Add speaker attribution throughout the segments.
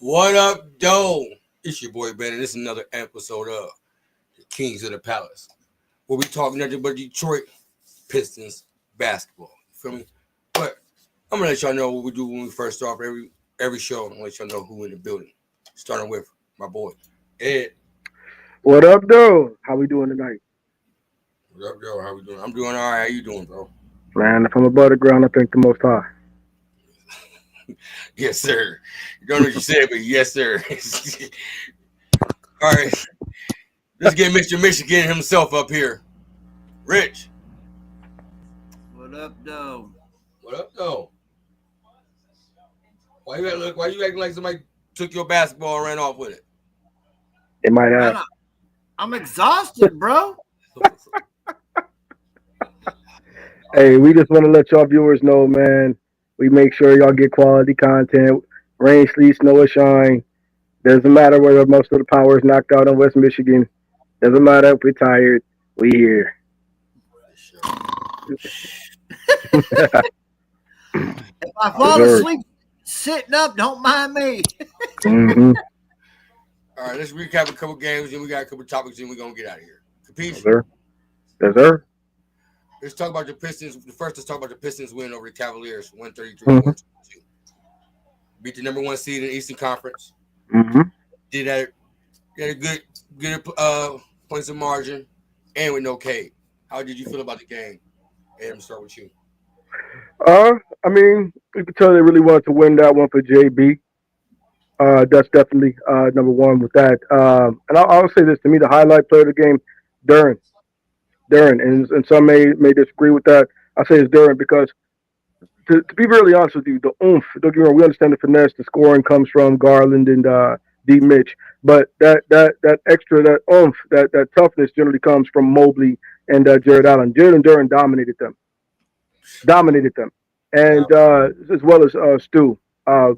Speaker 1: What up, though? It's your boy Ben, and this is another episode of the Kings of the Palace, where we talk nothing but Detroit Pistons basketball. You feel me? But I'm gonna let y'all know what we do when we first start off every show. I'm gonna let y'all know who in the building. Starting with my boy Ed.
Speaker 2: What up, though? How we doing tonight?
Speaker 1: What up, though? How we doing? I'm doing all right. How you doing, bro?
Speaker 2: Man, if I'm above the ground, I thank the Most High.
Speaker 1: Yes, sir. You don't know what you said, but yes, sir. All right. Let's get Mr. Michigan himself up here. Rich.
Speaker 3: What up, though?
Speaker 1: What up, though? Why you acting like somebody took your basketball and ran off with it?
Speaker 2: It might
Speaker 3: Man,
Speaker 2: have.
Speaker 3: I'm exhausted, bro.
Speaker 2: Hey, we just want to let y'all viewers know, man. We make sure y'all get quality content. Rain, sleet, snow, or shine. Doesn't matter whether most of the power is knocked out in West Michigan. Doesn't matter if we're tired. We here.
Speaker 3: If I fall asleep sitting up, don't mind me.
Speaker 2: Mm-hmm.
Speaker 1: All right, let's recap a couple games, and we got a couple topics, and we're going to get out of here. Capiche?
Speaker 2: Yes, sir. Yes, sir.
Speaker 1: Let's talk about the Pistons. First, let's talk about the Pistons win over the Cavaliers, 133-122.
Speaker 2: Mm-hmm.
Speaker 1: Beat the number one seed in the Eastern Conference.
Speaker 2: Mm-hmm.
Speaker 1: Did that. Had a good points of margin, and with no Cade. How did you feel about the game? Adam, start with you.
Speaker 2: I mean, you could tell they really wanted to win that one for JB. That's definitely number one with that. And I'll say this: to me, the highlight player of the game, Duran. Duran, and some may disagree with that. I say it's Duran because to be really honest with you, the oomph. Don't get me wrong, we understand the finesse. The scoring comes from Garland and D. Mitch, but that extra, that oomph, that toughness generally comes from Mobley and Jared Allen. Jared and Duran dominated them, and as well as Stu. Our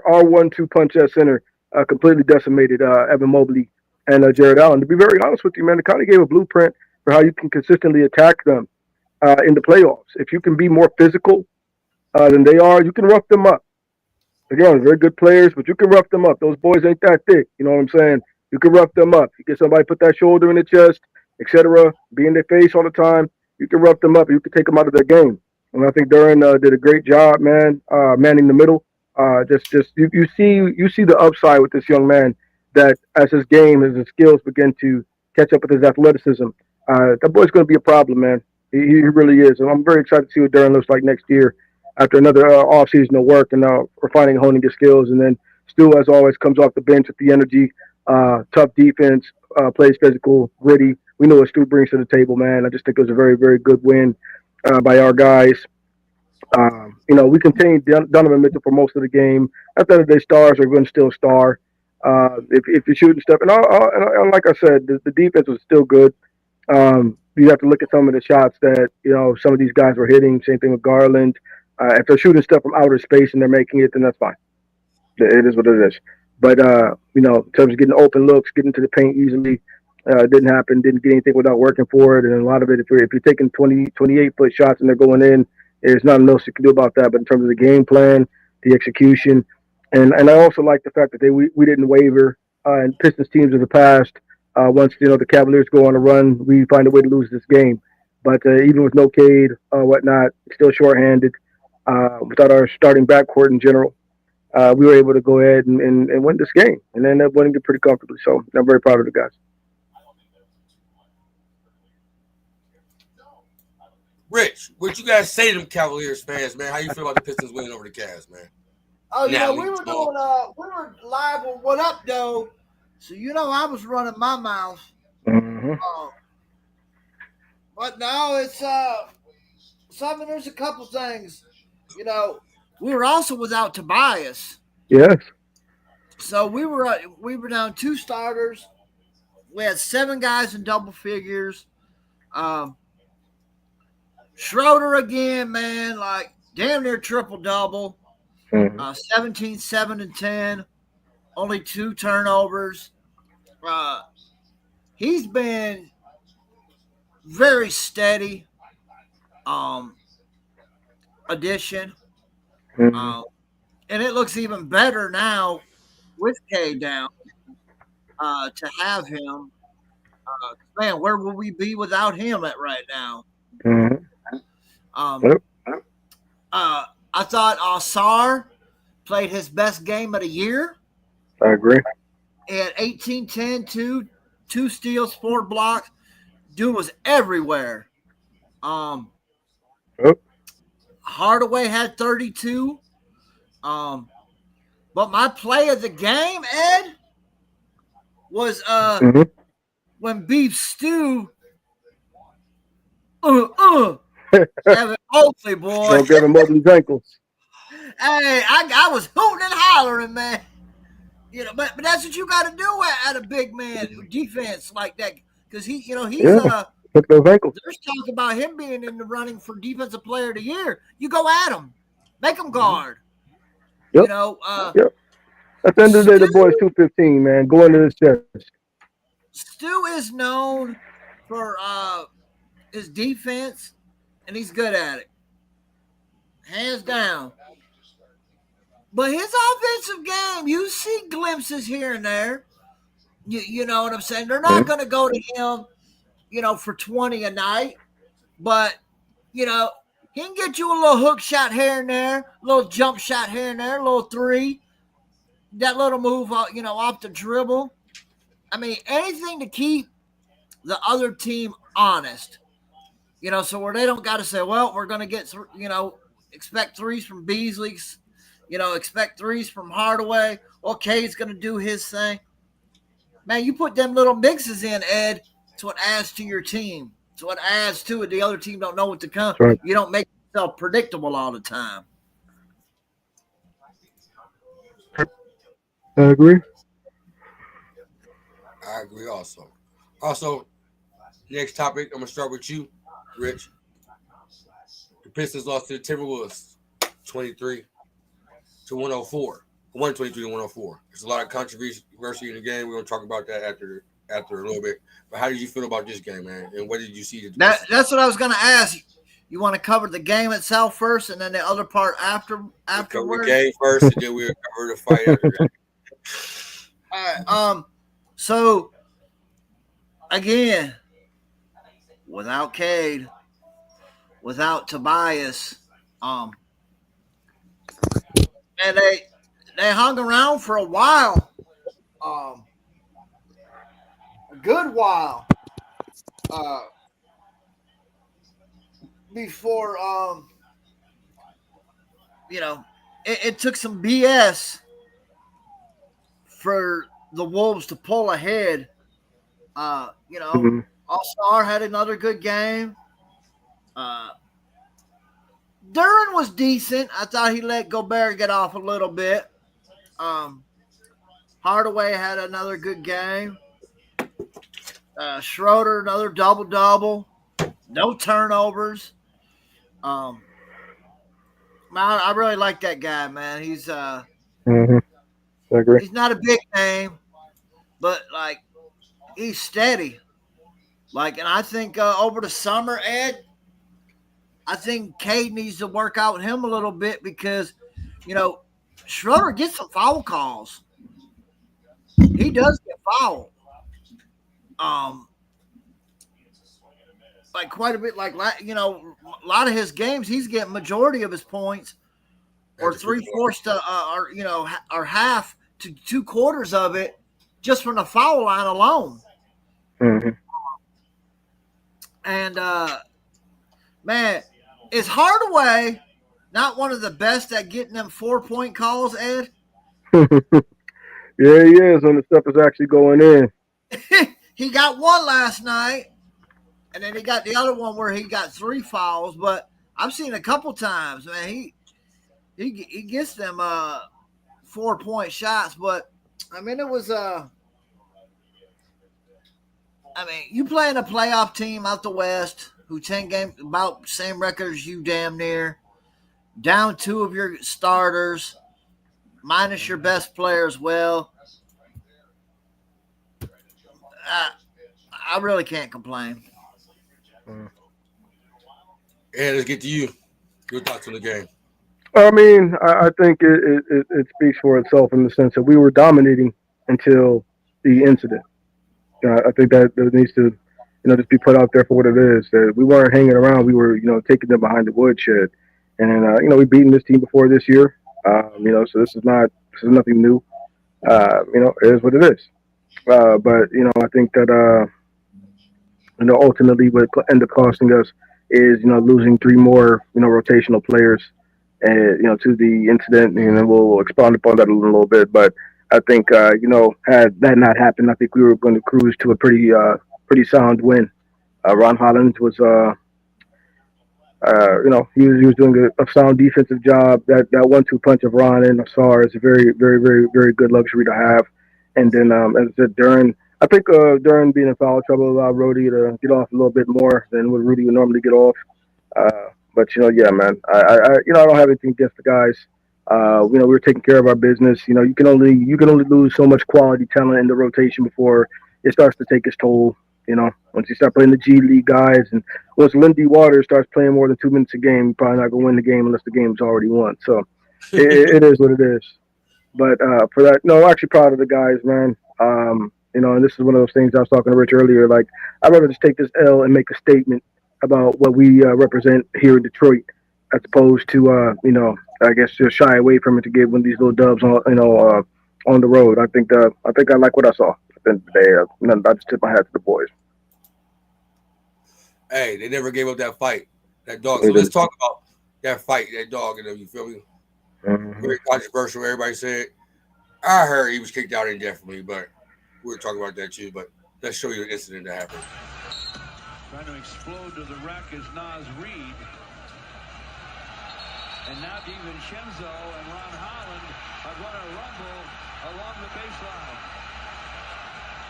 Speaker 2: 1-2 punch at center completely decimated Evan Mobley and Jared Allen. To be very honest with you, man, it kind of gave a blueprint for how you can consistently attack them in the playoffs. If you can be more physical than they are, you can rough them up. Again, very good players, but you can rough them up. Those boys ain't that thick. You know what I'm saying? You can rough them up. You get somebody put that shoulder in the chest, etc., be in their face all the time. You can rough them up. You can take them out of their game. And I think Duran did a great job, man, manning the middle. Just you see the upside with this young man. That as his game, as his skills begin to catch up with his athleticism, that boy's going to be a problem, man. He really is, and I'm very excited to see what Duran looks like next year after another off season of work and refining and honing his skills. And then Stu, as always, comes off the bench with the energy, tough defense, plays physical, gritty. We know what Stu brings to the table, man. I just think it was a very, very good win by our guys. We contained Donovan Mitchell for most of the game. At the end of the day, stars are going to still star. If you're shooting stuff, and like I said, the defense was still good. You have to look at some of the shots that some of these guys were hitting. Same thing with Garland. If they're shooting stuff from outer space and they're making it, then that's fine. It is what it is. But in terms of getting open looks, getting to the paint easily, didn't happen. Didn't get anything without working for it. And a lot of it, if you're taking 28-foot shots and they're going in, there's nothing else you can do about that. But in terms of the game plan, the execution, and I also like the fact that we didn't waver. And Pistons teams of the past, once the Cavaliers go on a run, we find a way to lose this game. But even with no Cade, whatnot, still shorthanded. Without our starting backcourt in general, we were able to go ahead and win this game and end up winning it pretty comfortably. So I'm very proud of the guys.
Speaker 1: Rich, what you guys say to them Cavaliers fans, man? How you feel about the Pistons winning over the Cavs, man?
Speaker 3: Oh, we were live on What Up, though. So I was running my mouth.
Speaker 2: Mm-hmm.
Speaker 3: But no, it's there's a couple things. We were also without Tobias.
Speaker 2: Yes.
Speaker 3: So we were down 2 starters. We had 7 guys in double figures. Schroeder again, man, like damn near triple double. 17, 7, and 10. Only 2 turnovers. He's been very steady. Addition.
Speaker 2: Mm-hmm.
Speaker 3: And it looks even better now with K down to have him. Man, where will we be without him at right now?
Speaker 2: Mm-hmm.
Speaker 3: Um,
Speaker 2: Yep.
Speaker 3: I thought Sar played his best game of the year.
Speaker 2: I agree.
Speaker 3: He had 18, 10, 2 steals, 4 blocks. Dude was everywhere.
Speaker 2: Yep.
Speaker 3: Hardaway had 32. But my play of the game, Ed, was
Speaker 2: Mm-hmm.
Speaker 3: when Beef Stew Evan Mobley, boy.
Speaker 2: Don't give him Mobley's ankles.
Speaker 3: Hey, I was hooting and hollering, man. But that's what you got to do at a big man defense like that, because he's
Speaker 2: Took those ankles.
Speaker 3: there's talk about him being in the running for defensive player of the year. You go at him, make him guard.
Speaker 2: Yep. Yep. At the end of the day, the boy's 215, man. Go into his chest.
Speaker 3: Stu is known for his defense, and he's good at it, hands down. But his offensive game, you see glimpses here and there. You know what I'm saying? They're not going to go to him, for 20 a night. But, he can get you a little hook shot here and there, a little jump shot here and there, a little three. That little move, off the dribble. I mean, anything to keep the other team honest. So where they don't got to say, well, we're going to get, expect threes from Beasley, expect threes from Hardaway. Okay, he's going to do his thing. Man, you put them little mixes in, Ed, it's what adds to your team. It's what adds to it. The other team don't know what to come.
Speaker 2: Right.
Speaker 3: You don't make yourself predictable all the time.
Speaker 2: I agree.
Speaker 1: I agree also. Also, next topic, I'm going to start with you, Rich. The Pistons lost to the Timberwolves 23-104. 123-104. There's a lot of controversy in the game. We're going to talk about that after a little bit. But how did you feel about this game, man? And what did you see?
Speaker 3: That's what I was going to ask. You want to cover the game itself first, and then the other part afterwards?
Speaker 1: Cover the game first, and then we'll cover the fight after that.
Speaker 3: All right. So again, without Cade, without Tobias, and they hung around for a while, a good while, before it took some BS for the Wolves to pull ahead. All-Star had another good game. Duran was decent. I thought he let Gobert get off a little bit. Hardaway had another good game. Schroeder, another double-double. No turnovers. I really like that guy, man. He's
Speaker 2: I agree.
Speaker 3: He's not a big name, but he's steady. And I think over the summer, Ed, I think Cade needs to work out with him a little bit because, Schroeder gets some foul calls. He does get fouled. Quite a bit. A lot of his games, he's getting majority of his points, or 3/4 to, or half to 2/4 of it, just from the foul line alone.
Speaker 2: Mm-hmm.
Speaker 3: And man, is Hardaway not one of the best at getting them 4-point calls, Ed?
Speaker 2: Yeah, he is when the stuff is actually going in.
Speaker 3: He got one last night, and then he got the other one where he got 3 fouls. But I've seen a couple times, man. He gets them 4-point shots. But I mean, it was you playing a playoff team out the West who 10 games about same record as you, damn near, down 2 of your starters, minus your best player as well. I really can't complain.
Speaker 1: And let's get to you. Your thoughts on the game.
Speaker 2: I mean, I think it speaks for itself in the sense that we were dominating until the incident. I think that needs to, just be put out there for what it is. That we weren't hanging around. We were, taking them behind the woodshed. And, we beaten this team before this year. So this is nothing new. It is what it is. But, I think that, ultimately what end up costing us is, losing three more, rotational players, and, to the incident, and then we'll expound upon that a little bit. But I think, had that not happened, I think we were going to cruise to a pretty sound win. Ron Holland was, he was doing a sound defensive job. That 1-2 punch of Ron and Asar is a very, very, very, very good luxury to have. And then, as I said, Duran being in foul trouble allowed Rudy to get off a little bit more than what Rudy would normally get off. But yeah, man, I don't have anything against the guys. We were taking care of our business. You can only lose so much quality talent in the rotation before it starts to take its toll. Once you start playing the G League guys, and once Lindy Waters starts playing more than 2 minutes a game, you're probably not gonna win the game unless the game's already won. So it is what it is. But for that, no, I'm actually proud of the guys, man. And this is one of those things I was talking to Rich earlier. Like, I'd rather just take this L and make a statement about what we represent here in Detroit, as opposed to, I guess just shy away from it to get one of these little dubs on the road. I think I like what I saw. I just tip my hat to the boys.
Speaker 1: Hey, they never gave up that fight, that dog. So let's talk about that fight, that dog. You feel me? Mm-hmm. Very controversial. Everybody said. I heard he was kicked out indefinitely, but we're talking about that too. But let's show you the incident that happened.
Speaker 4: Trying to explode to the rack is Naz Reid. And now DiVincenzo and Ron Holland are going to rumble along the baseline.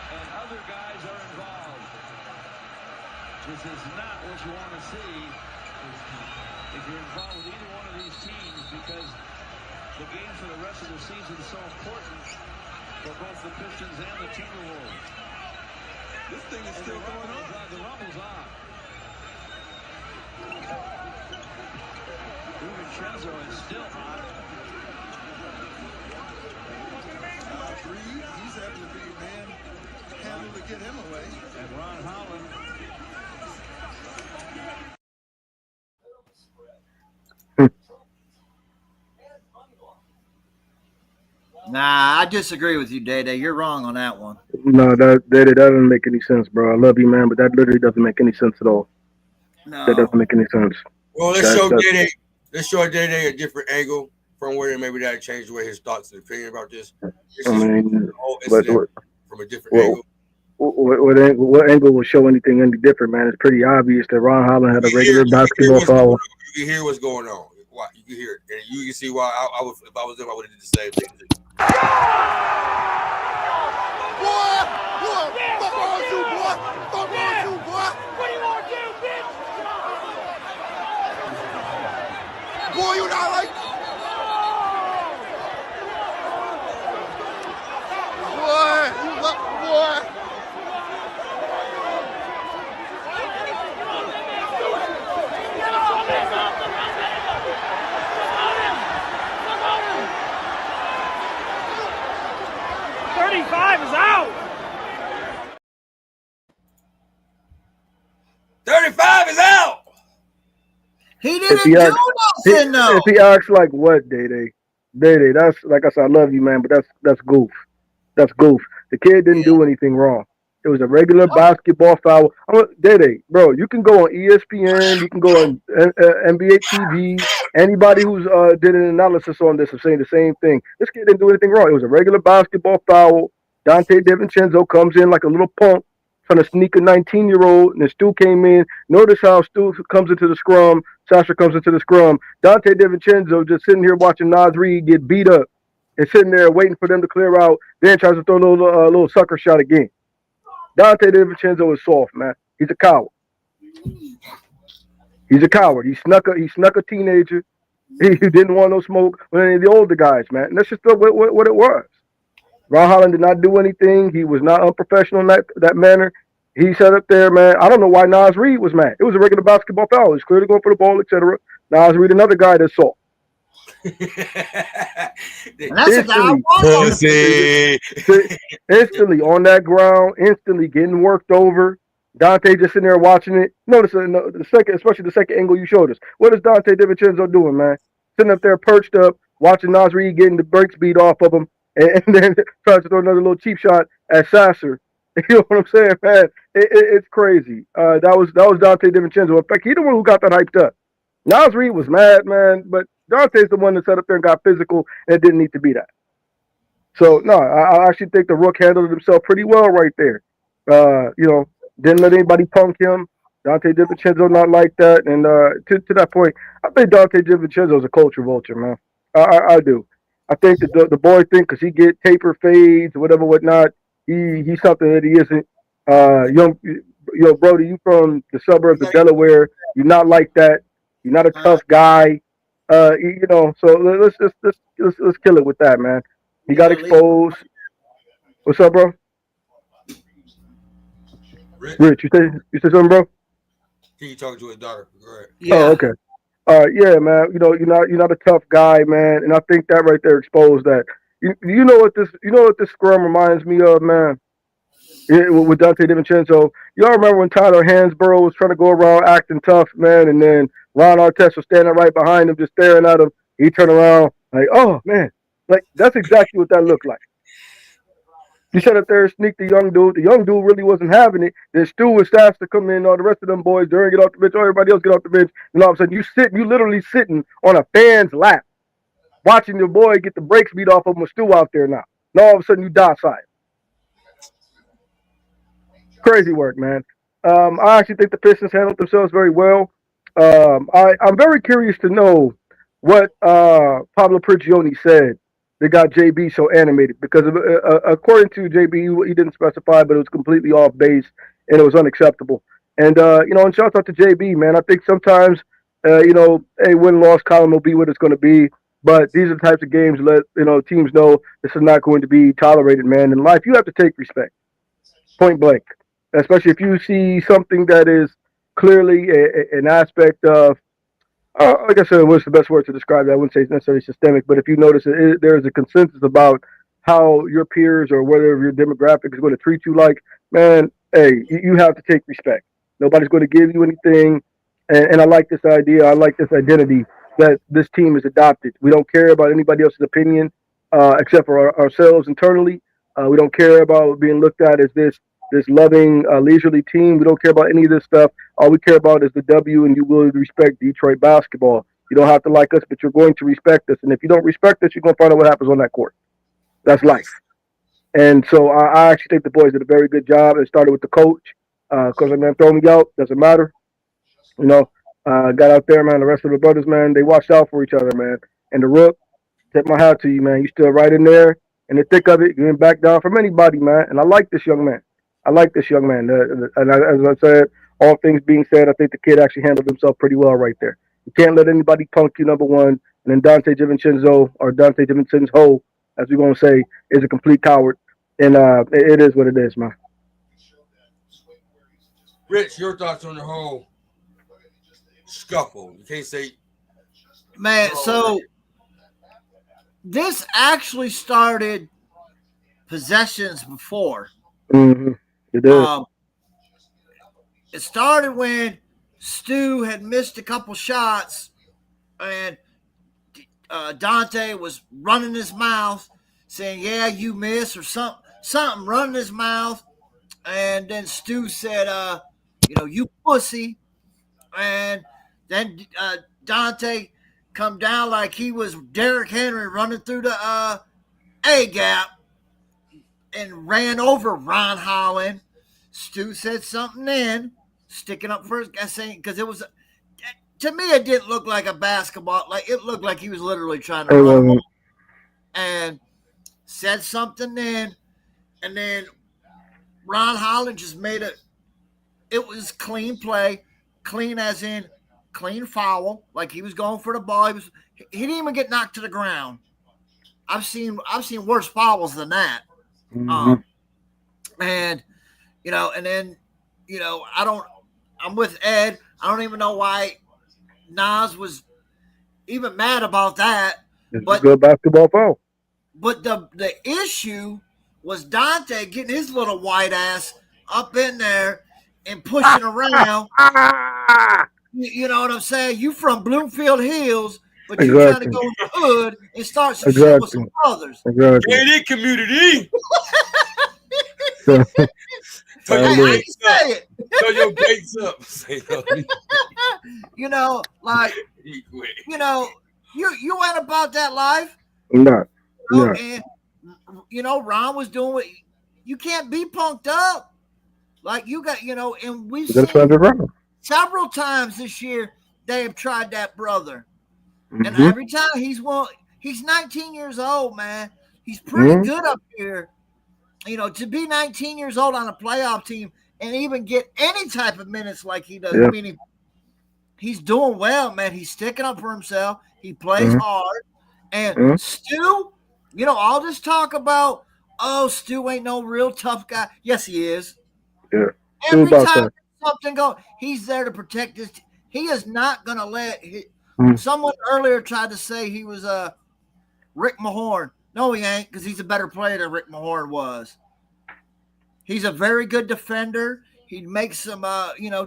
Speaker 4: And other guys are involved. This is not what you want to see if you're involved with either one of these teams, because the game for the rest of the season is so important for both the Pistons and the Timberwolves.
Speaker 5: This thing is still going on.
Speaker 4: The rumble's on. DiVincenzo is still on.
Speaker 5: He's having to be manhandled to get him away.
Speaker 4: And Ron Holland.
Speaker 3: Nah, I disagree with you, Day. You're wrong on that one.
Speaker 2: No, that doesn't make any sense, bro. I love you, man, but that literally doesn't make any sense at all.
Speaker 3: No.
Speaker 2: That doesn't make any sense.
Speaker 1: Well, let's show Day a different angle from where maybe that changed the way his thoughts and opinion about this. From a different angle.
Speaker 2: What angle will show anything any different, man? It's pretty obvious that Ron Holland had a regular basketball foul.
Speaker 1: You can hear what's going on. Why? You can hear it, and you can see why I would, if I was them, I would have did the same thing.
Speaker 5: Boy, fuck on you, boy. Fuck on you, boy.
Speaker 6: What do you want to do, bitch?
Speaker 5: Boy, you not like. Boy, you look, boy.
Speaker 6: Is out.
Speaker 1: 35 is out.
Speaker 3: He didn't do nothing, though.
Speaker 2: If he acts like what, Day, that's like I said, I love you, man, but that's goof. That's goof. The kid didn't do anything wrong. It was a regular basketball foul. Day, bro, you can go on ESPN, you can go on NBA TV. Anybody who's did an analysis on this is saying the same thing. This kid didn't do anything wrong. It was a regular basketball foul. Dante DiVincenzo comes in like a little punk trying to sneak a 19-year-old, and then Stu came in. Notice how Stu comes into the scrum. Sasha comes into the scrum. Dante DiVincenzo just sitting here watching Naz Reid get beat up and sitting there waiting for them to clear out, then tries to throw a little sucker shot again. Dante DiVincenzo is soft, man. He's a coward. He's a coward. He snuck a teenager. He didn't want no smoke with any of the older guys, man. And that's just what it was. Ron Holland did not do anything. He was not unprofessional in that manner. He sat up there, man. I don't know why Naz Reid was mad. It was a regular basketball foul. He's clearly going for the ball, etc. Naz Reid, another guy that's soft.
Speaker 3: And that's a guy I
Speaker 2: Instantly.
Speaker 3: want on the
Speaker 1: Pussy.
Speaker 2: Instantly on that ground, instantly getting worked over. Dante just sitting there watching it. Notice the second, especially the second angle you showed us. What is Dante DiVincenzo doing, man? Sitting up there perched up, watching Nas Reed getting the brakes beat off of him, and then tries to throw another little cheap shot at Sasser. You know what I'm saying, man? It's crazy. That was Dante DiVincenzo. In fact, he's the one who got that hyped up. Nas Reed was mad, man, but Dante's the one that sat up there and got physical, and it didn't need to be that. So no, I actually think the Rook handled himself pretty well right there. Didn't let anybody punk him. Dante DiVincenzo not like that, and to that point, I think Dante DiVincenzo is a culture vulture, man. I do. I think that the boy think because he get taper fades or whatnot, he's something that he isn't. Brody, you from the suburbs of Delaware. You're not like that. You're not a tough guy. So let's kill it with that, man. He got exposed. What's up, bro? Rich, you say something, bro?
Speaker 1: He talking to his daughter. Go ahead.
Speaker 3: Yeah.
Speaker 2: Oh, okay. Yeah, man. You're not a tough guy, man, and I think that right there exposed that. You know what this scrum reminds me of, man. With Dante DiVincenzo, y'all remember when Tyler Hansborough was trying to go around acting tough, man, and then Ron Artest was standing right behind him, just staring at him. He turned around like, oh man, like that's exactly what that looked like. He sat up there and sneaked the young dude. The young dude really wasn't having it. Then Stu was asked to come in. All the rest of them boys, during get off the bench. Everybody else get off the bench. And all of a sudden, you literally sitting on a fan's lap, watching your boy get the brakes beat off of him with Stu out there now. And all of a sudden, you docile. Crazy work, man. I actually think the Pistons handled themselves very well. I'm very curious to know what Pablo Prigioni said that got JB so animated because according to JB, he didn't specify, but it was completely off base and it was unacceptable. And and shout out to JB, man. I think sometimes a win-loss column will be what it's going to be, but these are the types of games let teams know this is not going to be tolerated, man. In life, you have to take respect, point blank. Especially if you see something that is clearly an aspect of, like I said, what's the best word to describe that? I wouldn't say it's necessarily systemic, but if you notice there is a consensus about how your peers or whether your demographic is going to treat you like, man, hey, you have to take respect. Nobody's going to give you anything. And I like this idea. I like this identity that this team has adopted. We don't care about anybody else's opinion except for ourselves internally. We don't care about being looked at as this loving, leisurely team. We don't care about any of this stuff. All we care about is the W, and you will respect Detroit basketball. You don't have to like us, but you're going to respect us. And if you don't respect us, you're going to find out what happens on that court. That's life. And so I actually think the boys did a very good job. It started with the coach. Because man, throw me out, doesn't matter. Got out there, man. The rest of the brothers, man, they watched out for each other, man. And the Rook, tip my hat to you, man. You still right in there in the thick of it. You didn't back down from anybody, man. And I like this young man. And as I said, all things being said, I think the kid actually handled himself pretty well right there. You can't let anybody punk you, number one. And then Dante DiVincenzo, as we're going to say, is a complete coward. And it is what it is, man.
Speaker 1: Rich, your thoughts on the whole scuffle? You can't say.
Speaker 3: Man, so this actually started possessions before.
Speaker 2: Mm-hmm. It did.
Speaker 3: It started when Stu had missed a couple shots and Dante was running his mouth saying, yeah, you miss or something running his mouth. And then Stu said, you pussy. And then Dante come down like he was Derrick Henry running through the A gap and ran over Ron Holland. Stu said something then, sticking up for his guy, saying, because it was, to me, it didn't look like a basketball. Like, it looked like he was literally trying to run him. And said something then, and then Ron Holland just made it was clean play, clean as in clean foul, like he was going for the ball. He didn't even get knocked to the ground. I've seen worse fouls than that.
Speaker 2: Mm-hmm.
Speaker 3: And then I'm with Ed. I don't even know why Nas was even mad about that.
Speaker 2: It's a
Speaker 3: But
Speaker 2: good basketball foul.
Speaker 3: But the issue was Dante getting his little white ass up in there and pushing around. You know what I'm saying? You from Bloomfield Hills, but you trying to
Speaker 2: Exactly.
Speaker 3: go in the hood and start some shit with
Speaker 2: Exactly.
Speaker 3: some brothers.
Speaker 2: Exactly.
Speaker 1: Gated community.
Speaker 2: So,
Speaker 1: Throw
Speaker 3: Hey,
Speaker 1: your
Speaker 3: I
Speaker 1: gates
Speaker 3: can
Speaker 1: up.
Speaker 3: say it.
Speaker 1: Throw your gates up. Say no.
Speaker 3: You know, like,
Speaker 1: He quit.
Speaker 3: you know, you ain't about that life.
Speaker 2: I'm not.
Speaker 3: You know,
Speaker 2: Yeah.
Speaker 3: and you know, Ron was doing what you can't be punked up. Like you got, and we've
Speaker 2: You gotta
Speaker 3: seen
Speaker 2: stand around.
Speaker 3: several times this year they have tried that brother. And
Speaker 2: Mm-hmm.
Speaker 3: every time he's 19 years old, man. He's pretty good up here. To be 19 years old on a playoff team and even get any type of minutes like he does.
Speaker 2: Yeah.
Speaker 3: I mean, he's doing well, man. He's sticking up for himself. He plays hard. And Stu, all this talk about, Stu ain't no real tough guy. Yes, he is.
Speaker 2: Yeah.
Speaker 3: Every
Speaker 2: about
Speaker 3: time
Speaker 2: that.
Speaker 3: something goes, he's there to protect his. He is not going to let.
Speaker 2: Mm.
Speaker 3: Someone earlier tried to say he was Rick Mahorn. No, he ain't, because he's a better player than Rick Mahorn was. He's a very good defender. He makes some,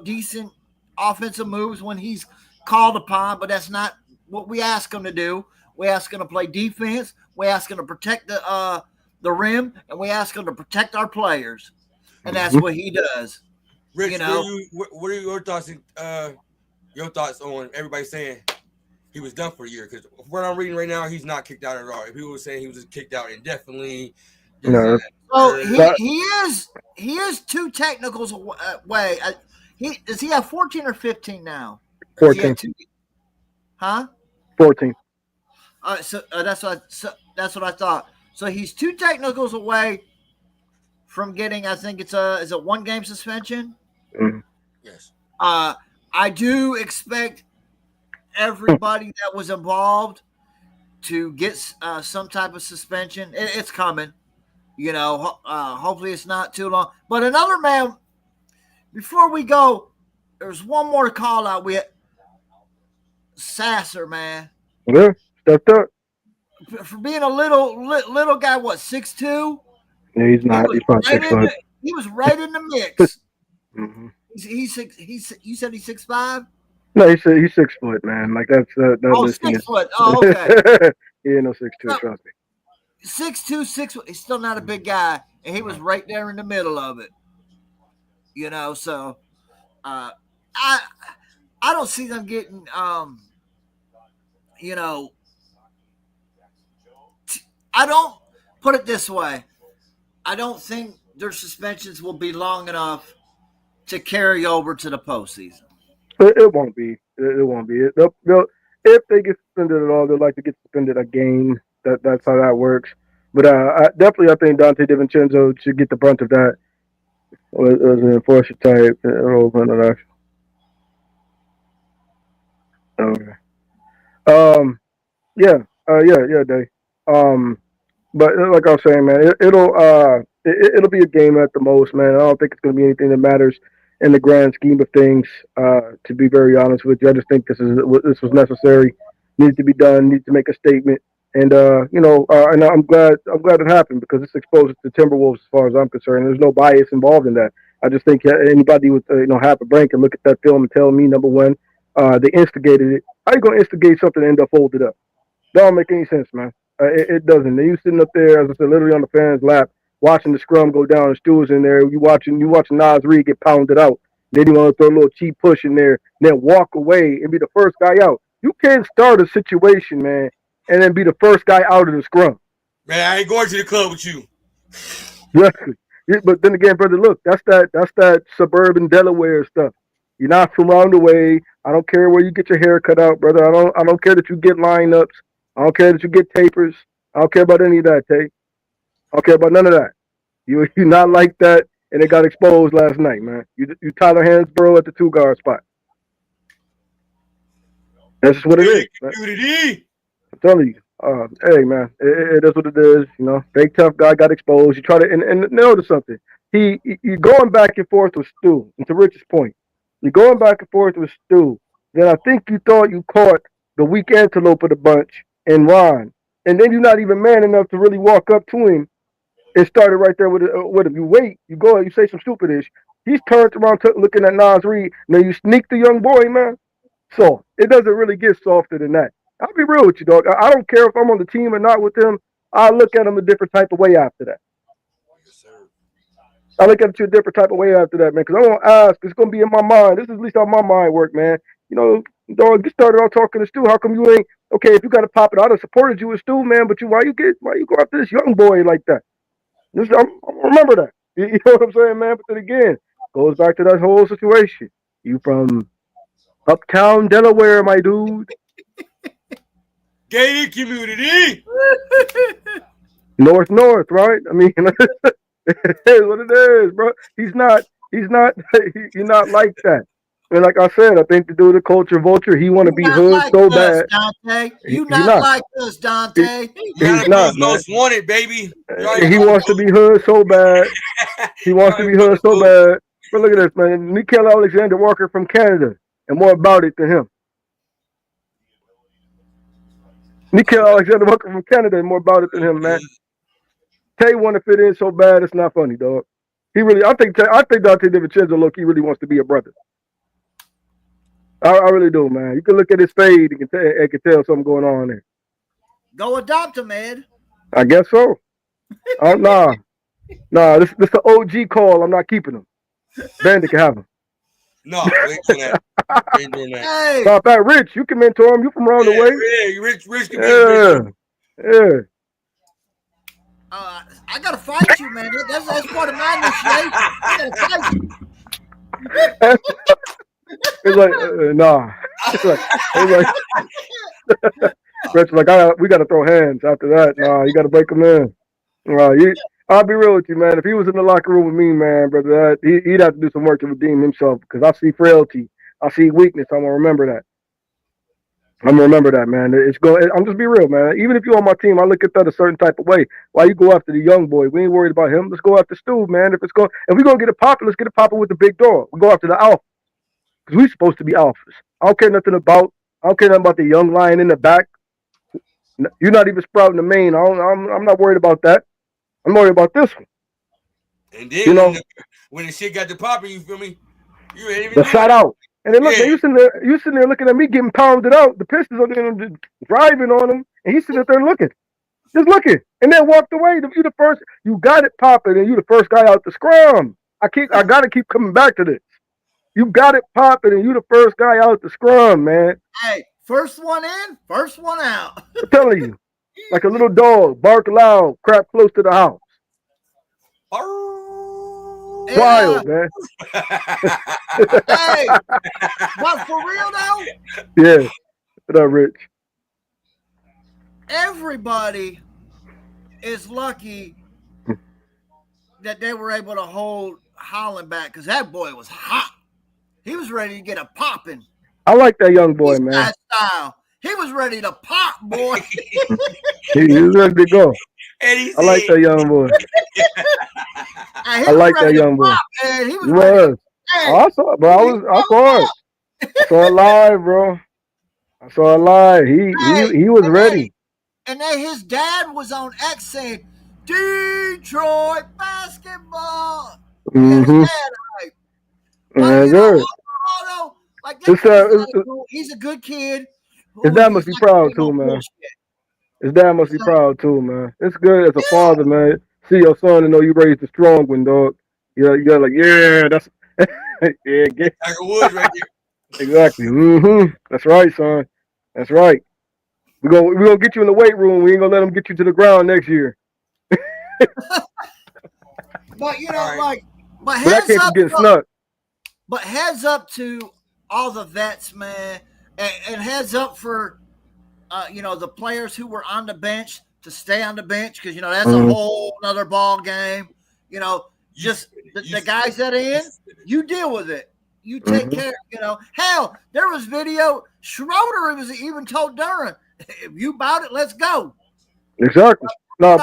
Speaker 3: decent offensive moves when he's called upon, but that's not what we ask him to do. We ask him to play defense. We ask him to protect the rim, and we ask him to protect our players, and that's what he does.
Speaker 1: Rich, what are your thoughts? Your thoughts on everybody saying he was done for a year? Because what I'm reading right now, he's not kicked out at all. If people were saying he was just kicked out indefinitely,
Speaker 2: No.
Speaker 3: So he is 2 technicals away. Does he have 14 or 15 now?
Speaker 2: 14.
Speaker 3: Huh?
Speaker 2: 14.
Speaker 3: So that's what I thought. So he's 2 technicals away from getting. I think is a 1-game suspension.
Speaker 2: Mm-hmm.
Speaker 1: Yes.
Speaker 3: I do expect everybody that was involved to get some type of suspension. It's coming. Hopefully it's not too long. But another man, before we go, there's one more call out. We had Sasser, man.
Speaker 2: Yeah. Stepped up.
Speaker 3: For being a little guy, what, 6'2"?
Speaker 2: Yeah, he's not. He's probably 6 foot.
Speaker 3: He was right in the mix.
Speaker 2: Mm-hmm.
Speaker 3: You said he's 6'5"?
Speaker 2: No, he's 6 foot, man. Like that's that.
Speaker 3: Oh,
Speaker 2: listing
Speaker 3: 6
Speaker 2: is-
Speaker 3: foot. Oh, okay.
Speaker 2: He ain't no 6'2",
Speaker 3: No.
Speaker 2: trust me.
Speaker 3: 6'2", 6 foot. He's still not a big guy, and he was right there in the middle of it. So I don't see them getting I don't put it this way. I don't think their suspensions will be long enough to carry over to the postseason.
Speaker 2: It won't be. It won't be. They'll, if they get suspended at all, they'll like to get suspended a game. That's how that works. But I think Dante DiVincenzo should get the brunt of that as an enforcer type. Okay. Yeah, Dave. But like I was saying, man, it'll be a game at the most, man. I don't think it's gonna be anything that matters in the grand scheme of things. To be very honest with you, I just think this was necessary, needed to be done, needed to make a statement, and and I'm glad it happened because this exposes the Timberwolves as far as I'm concerned. There's no bias involved in that. I just think anybody with half a brain can look at that film and tell me, number one, they instigated it. How you gonna instigate something and end up folded up? That don't make any sense, man. It doesn't. You sitting up there, as I said, literally on the fan's lap, watching the scrum go down, and Stu's in there. You watching Nas Reed get pounded out. Then you want to throw a little cheap push in there, then walk away and be the first guy out. You can't start a situation, man, and then be the first guy out of the scrum.
Speaker 1: Man, I ain't going to the club with you.
Speaker 2: Exactly. But then again, brother, look, that's that suburban Delaware stuff. You're not from around the way. I don't care where you get your hair cut out, brother. I don't care that you get lineups. I don't care that you get tapers. I don't care about any of that, Tate. I don't care about none of that. You're not like that, and it got exposed last night, man. You Tyler Hansborough at the 2-guard spot. That's just what it is.
Speaker 1: Community.
Speaker 2: I'm telling you. Hey, man, it is what it is. Big tough guy got exposed. You try to and notice something. You're going back and forth with Stu. And to Rich's point, you're going back and forth with Stu. Then I think you thought you caught the weak antelope of the bunch in Ron. and then you're not even man enough to really walk up to him and started right there with him. You wait, you go, you say some stupidish. He's turned around looking at Nas Reed. Now you sneak the young boy, man. So it doesn't really get softer than that. I'll be real with you, dog. I don't care if I'm on the team or not with him. I look at him a different type of way after that. I look at you a different type of way after that, man. Because I won't ask. It's gonna be in my mind. This is at least how my mind work, man. You know, dog. You started out talking to Stu. How come you ain't okay? If you got to pop it, I'd have supported you with Stu, man. But why you go after this young boy like that? I remember that. You know what I'm saying, man? But then again, goes back to that whole situation. You from uptown Delaware, my dude.
Speaker 1: Gated community.
Speaker 2: North, right? I mean, it is what it is, bro. He's not, you're not like that. And like I said, I think the dude, the culture vulture, he want to be hood
Speaker 3: like
Speaker 2: so
Speaker 3: us,
Speaker 2: bad.
Speaker 3: Dante. You not like us, Dante.
Speaker 2: He's not, man.
Speaker 1: Most wanted, baby.
Speaker 2: He wants to be hood so bad. He wants to be hood so bad. But look at this, man. Nickel Alexander Walker from Canada, and more about it than him. Nickel Alexander Walker from Canada, and more about it than him, man. Tay want to fit in so bad, it's not funny, dog. He really, I think Dante DiVincenzo, look, he really wants to be a brother. I really do, man. You can look at his fade and can tell something going on there.
Speaker 3: Go adopt him, Ed.
Speaker 2: I guess so. Nah. This the OG call. I'm not keeping him. Bandit can have him.
Speaker 1: No, we ain't doing that. We ain't doing that.
Speaker 3: Hey.
Speaker 2: Stop that, Rich. You can mentor him. You from around the way.
Speaker 1: Yeah, Rich can be
Speaker 2: Yeah.
Speaker 3: I gotta fight you, man. That's part of my initiation. I gotta fight you.
Speaker 2: It's like, nah. It's like Rich, like, we got to throw hands after that. Nah, you got to break them in. I'll be real with you, man. If he was in the locker room with me, man, brother, he'd have to do some work to redeem himself because I see frailty. I see weakness. I'm going to remember that. Man. I'm just be real, man. Even if you're on my team, I look at that a certain type of way. Why you go after the young boy? We ain't worried about him. Let's go after Stu, man. If we're going to get it popping, let's get it popping with the big dog. We go after the alpha. Because we're supposed to be alphas. I don't care nothing about the young lion in the back. You're not even sprouting the main. I'm not worried about that. I'm worried about this one.
Speaker 1: And then when the shit got to popping, you feel me? You ain't even
Speaker 2: the shot out. And then look, you sitting there looking at me getting pounded out. The Pistons are there driving on him, and he's sitting there looking. Just looking. And then walked away. You the first, you got it popping, and you the first guy out the scrum. I gotta keep coming back to this. You got it popping, and you the first guy out the scrum, man.
Speaker 3: Hey, first one in, first one out.
Speaker 2: I'm telling you. Like a little dog, bark loud, crap close to the house. Wild, man.
Speaker 3: Hey, but for real though?
Speaker 2: Yeah. What up, Rich?
Speaker 3: Everybody is lucky that they were able to hold Holland back because that boy was hot. He was ready to get a popping.
Speaker 2: I like that young boy, man.
Speaker 3: That style. He was ready to pop, boy.
Speaker 2: He was ready to go. I like that young boy.
Speaker 3: I like that young boy. He was.
Speaker 2: I saw it, bro. I saw it. I saw it live, bro. I saw it live. He was ready.
Speaker 3: And then his dad was on X saying, Detroit basketball.
Speaker 2: Mm-hmm.
Speaker 3: He's a good kid.
Speaker 2: His dad must be proud too, man. His dad must be proud too, man. It's good as a father, man. See your son and know you raised a strong one, dog. You're like, yeah, that's yeah, get
Speaker 1: Tiger Woods right there.
Speaker 2: Exactly. Mm-hmm. That's right, son. That's right. We're gonna get you in the weight room. We ain't gonna let them get you to the ground next year.
Speaker 3: But you know, but heads up to all the vets, man, and heads up for the players who were on the bench to stay on the bench because that's a whole other ball game. Just the guys that are in, you deal with it. You take care. Hell, there was video. Schroeder was even told Duran, "If you about it, let's go."
Speaker 2: Exactly. No,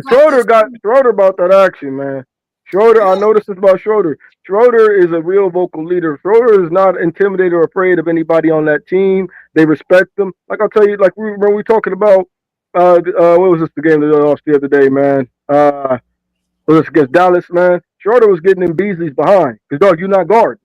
Speaker 2: Schroeder about that action, man. Schroeder, I noticed this about Schroeder. Schroeder is a real vocal leader. Schroeder is not intimidated or afraid of anybody on that team. They respect them. Like I'll tell you, like when we talking about What was this the game that they lost the other day, man? Was this against Dallas, man? Schroeder was getting in Beasley's behind. Because, dog, you're not guard.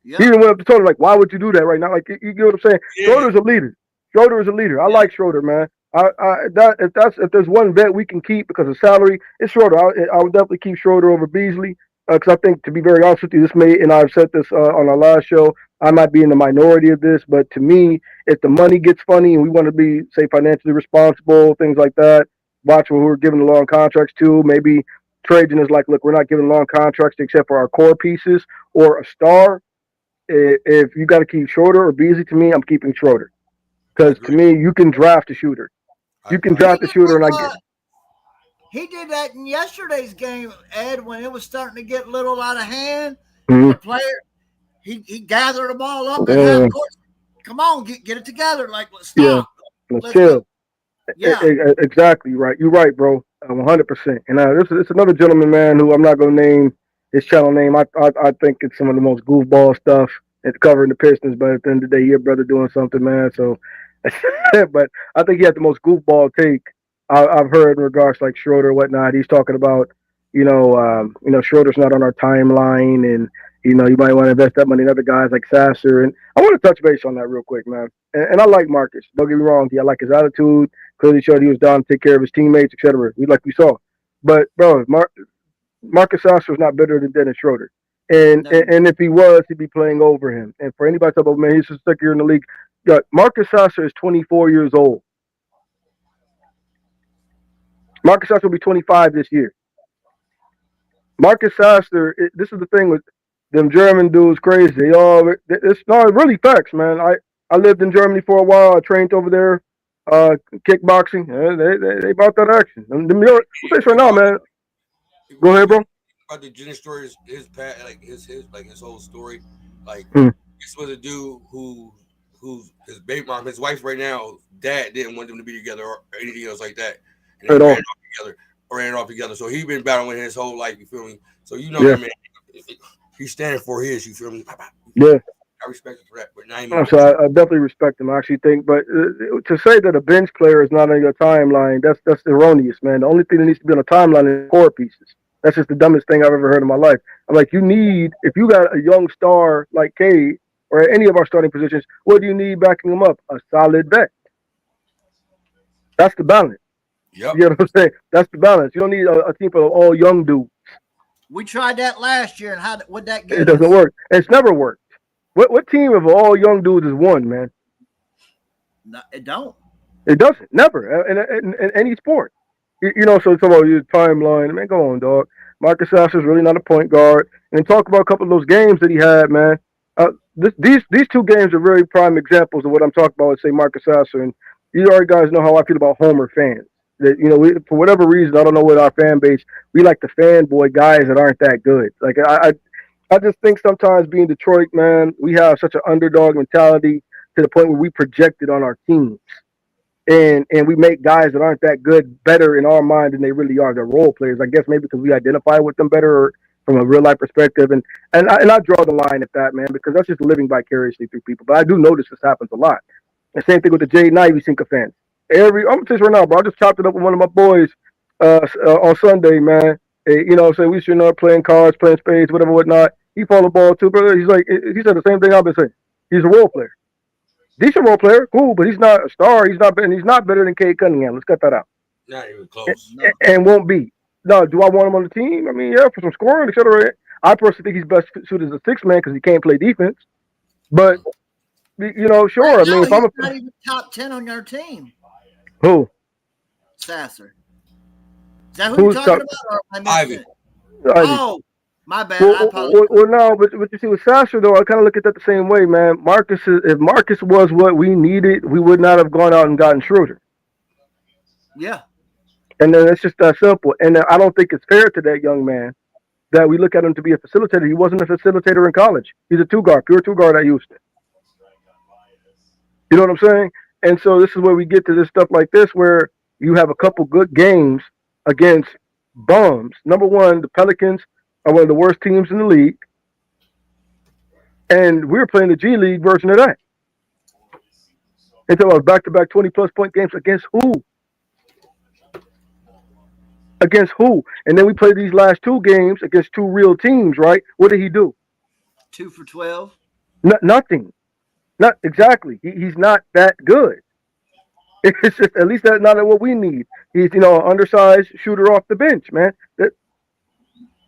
Speaker 3: Yeah.
Speaker 2: He even went up to Schroeder, like, why would you do that right now? Like, you get what I'm saying?
Speaker 1: Yeah.
Speaker 2: Schroeder's a leader. Schroeder is a leader. I like Schroeder, man. If there's one vet we can keep because of salary, it's Schroeder. I would definitely keep Schroeder over Beasley because I think, to be very honest with you, and I've said this on our last show, I might be in the minority of this, but to me, if the money gets funny and we want to be, say, financially responsible, things like that, watch who we're giving the long contracts to, maybe Trajan is like, look, we're not giving long contracts except for our core pieces or a star. If you got to keep Schroeder or Beasley, to me, I'm keeping Schroeder. Because to me, you can draft a shooter. You can draft a shooter, and I get.
Speaker 3: He did that in yesterday's game, Ed, when it was starting to get a little out of hand.
Speaker 2: Mhm.
Speaker 3: The player, he gathered them all up and half court. Come on, get it together. Like, stop.
Speaker 2: Let's chill.
Speaker 3: Go. Yeah,
Speaker 2: Exactly right. You're right, bro. 100%. And this is another gentleman, man, who I'm not gonna name his channel name. I think it's some of the most goofball stuff. It's covering the Pistons, but at the end of the day, your brother doing something, man. So, but I think he had the most goofball take I've heard in regards to like Schroeder and whatnot. He's talking about, Schroeder's not on our timeline, and you might want to invest that money in other guys like Sasser. And I want to touch base on that real quick, man. And I like Marcus. Don't get me wrong. I like his attitude. Clearly showed he was down to take care of his teammates, etc. We saw. But bro, Marcus Sasser is not better than Dennis Schroeder. And if he was, he'd be playing over him. And for anybody talking about, man, he's just stuck here in the league. Marcus Sasser is 24 years old. Marcus Sasser will be 25 this year. Marcus Sasser, this is the thing with them German dudes, crazy. It's not really facts, man. I lived in Germany for a while. I trained over there, kickboxing. They bought that action. I'll say right now, man. Go ahead, bro.
Speaker 1: About the Jenner story, his whole story, like this was a dude who's his baby mom, his wife right now, dad didn't want them to be together or anything else like that. And they ran off together. So he been battling his whole life, you feel me? So that man, he's standing for his, you feel me?
Speaker 2: Yeah.
Speaker 1: I respect him for that. But
Speaker 2: I definitely respect him. I actually think, but to say that a bench player is not on your timeline, that's erroneous, man. The only thing that needs to be on a timeline is core pieces. That's just the dumbest thing I've ever heard in my life. I'm like, if you got a young star like Cade or any of our starting positions, what do you need backing them up? A solid vet. That's the balance.
Speaker 1: Yep.
Speaker 2: You know what I'm saying? That's the balance. You don't need a team of all young dudes.
Speaker 3: we tried that last year, and would that get?
Speaker 2: It doesn't work. It's never worked. What team of all young dudes has won, man?
Speaker 3: No, it don't.
Speaker 2: It doesn't. Never. In any sport. So it's about your timeline. Man, go on, dog. Marcus Sasser is really not a point guard. And talk about a couple of those games that he had, man. These two games are very prime examples of what I'm talking about with, say, Marcus Sasser. And you already guys know how I feel about Homer fans. That, we, for whatever reason, I don't know what our fan base, we like the fanboy guys that aren't that good. Like, I just think sometimes being Detroit, man, we have such an underdog mentality to the point where we project it on our teams. And we make guys that aren't that good better in our mind than they really are. They're role players, I guess, maybe because we identify with them better or from a real life perspective. And I draw the line at that, man, because that's just living vicariously through people. But I do notice this happens a lot. The same thing with the Jay Ivy sycophants. I'm gonna tell you right now, bro. I just chopped it up with one of my boys on Sunday, man. So we sitting up playing cards, playing spades, whatever, whatnot. He followed the ball too, brother. He's like, he said the same thing I've been saying. He's a role player. Decent role player, cool, but he's not a star. He's not better than Cade Cunningham. Let's cut that out.
Speaker 1: Not even close.
Speaker 2: And won't be. No, do I want him on the team? I mean, yeah, for some scoring, etc. I personally think he's best suited as a sixth man because he can't play defense. But sure. I mean, if I'm
Speaker 3: not even top 10 on your team.
Speaker 2: Who?
Speaker 3: Sasser. Is that who you're talking about? Or am I missing it? Oh, my bad. I apologize.
Speaker 2: Well, no, but you see, with Sasser, though, I kind of look at that the same way, man. If Marcus was what we needed, we would not have gone out and gotten Schroeder.
Speaker 3: Yeah.
Speaker 2: And then it's just that simple. And I don't think it's fair to that young man that we look at him to be a facilitator. He wasn't a facilitator in college. He's a pure two guard at Houston. You know what I'm saying? And so this is where we get to this stuff like this, where you have a couple good games against bums. Number one, the Pelicans are one of the worst teams in the league. And we're playing the G League version of that. And so back-to-back 20-plus point games against who? Against who? And then we played these last two games against two real teams, right? What did he do?
Speaker 3: 2 for 12.
Speaker 2: Nothing. Not exactly. He's not that good. It's just at least that's not what we need. He's an undersized shooter off the bench, man.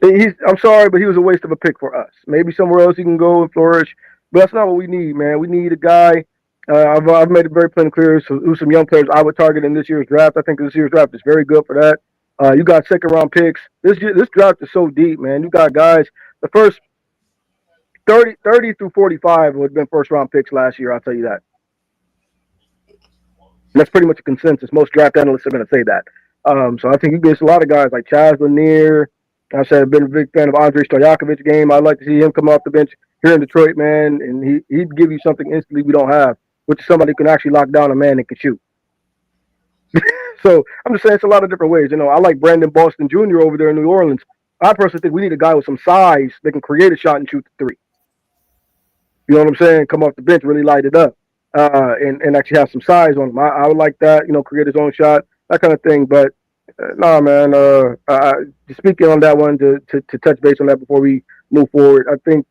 Speaker 2: I'm sorry, but he was a waste of a pick for us. Maybe somewhere else he can go and flourish, but that's not what we need, man. We need a guy. I've made it very plain and clear. So, who's some young players I would target in this year's draft. I think this year's draft is very good for that. You got second round picks. This draft is so deep, man. You got guys. The first 30 through 45 would have been first round picks last year. I'll tell you that. And that's pretty much a consensus. Most draft analysts are going to say that. So I think you get a lot of guys like Chaz Lanier. I said I've been a big fan of Andrei Stojakovic's game. I'd like to see him come off the bench here in Detroit, man, and he'd give you something instantly we don't have, which is somebody who can actually lock down a man and can shoot. So I'm just saying it's a lot of different ways. I like Brandon Boston Jr. over there in New Orleans. I personally think we need a guy with some size that can create a shot and shoot the three. You know what I'm saying? Come off the bench, really light it up, and actually have some size on him. I would like that, create his own shot, that kind of thing. But nah, man. Just speaking on that one to touch base on that before we move forward, I think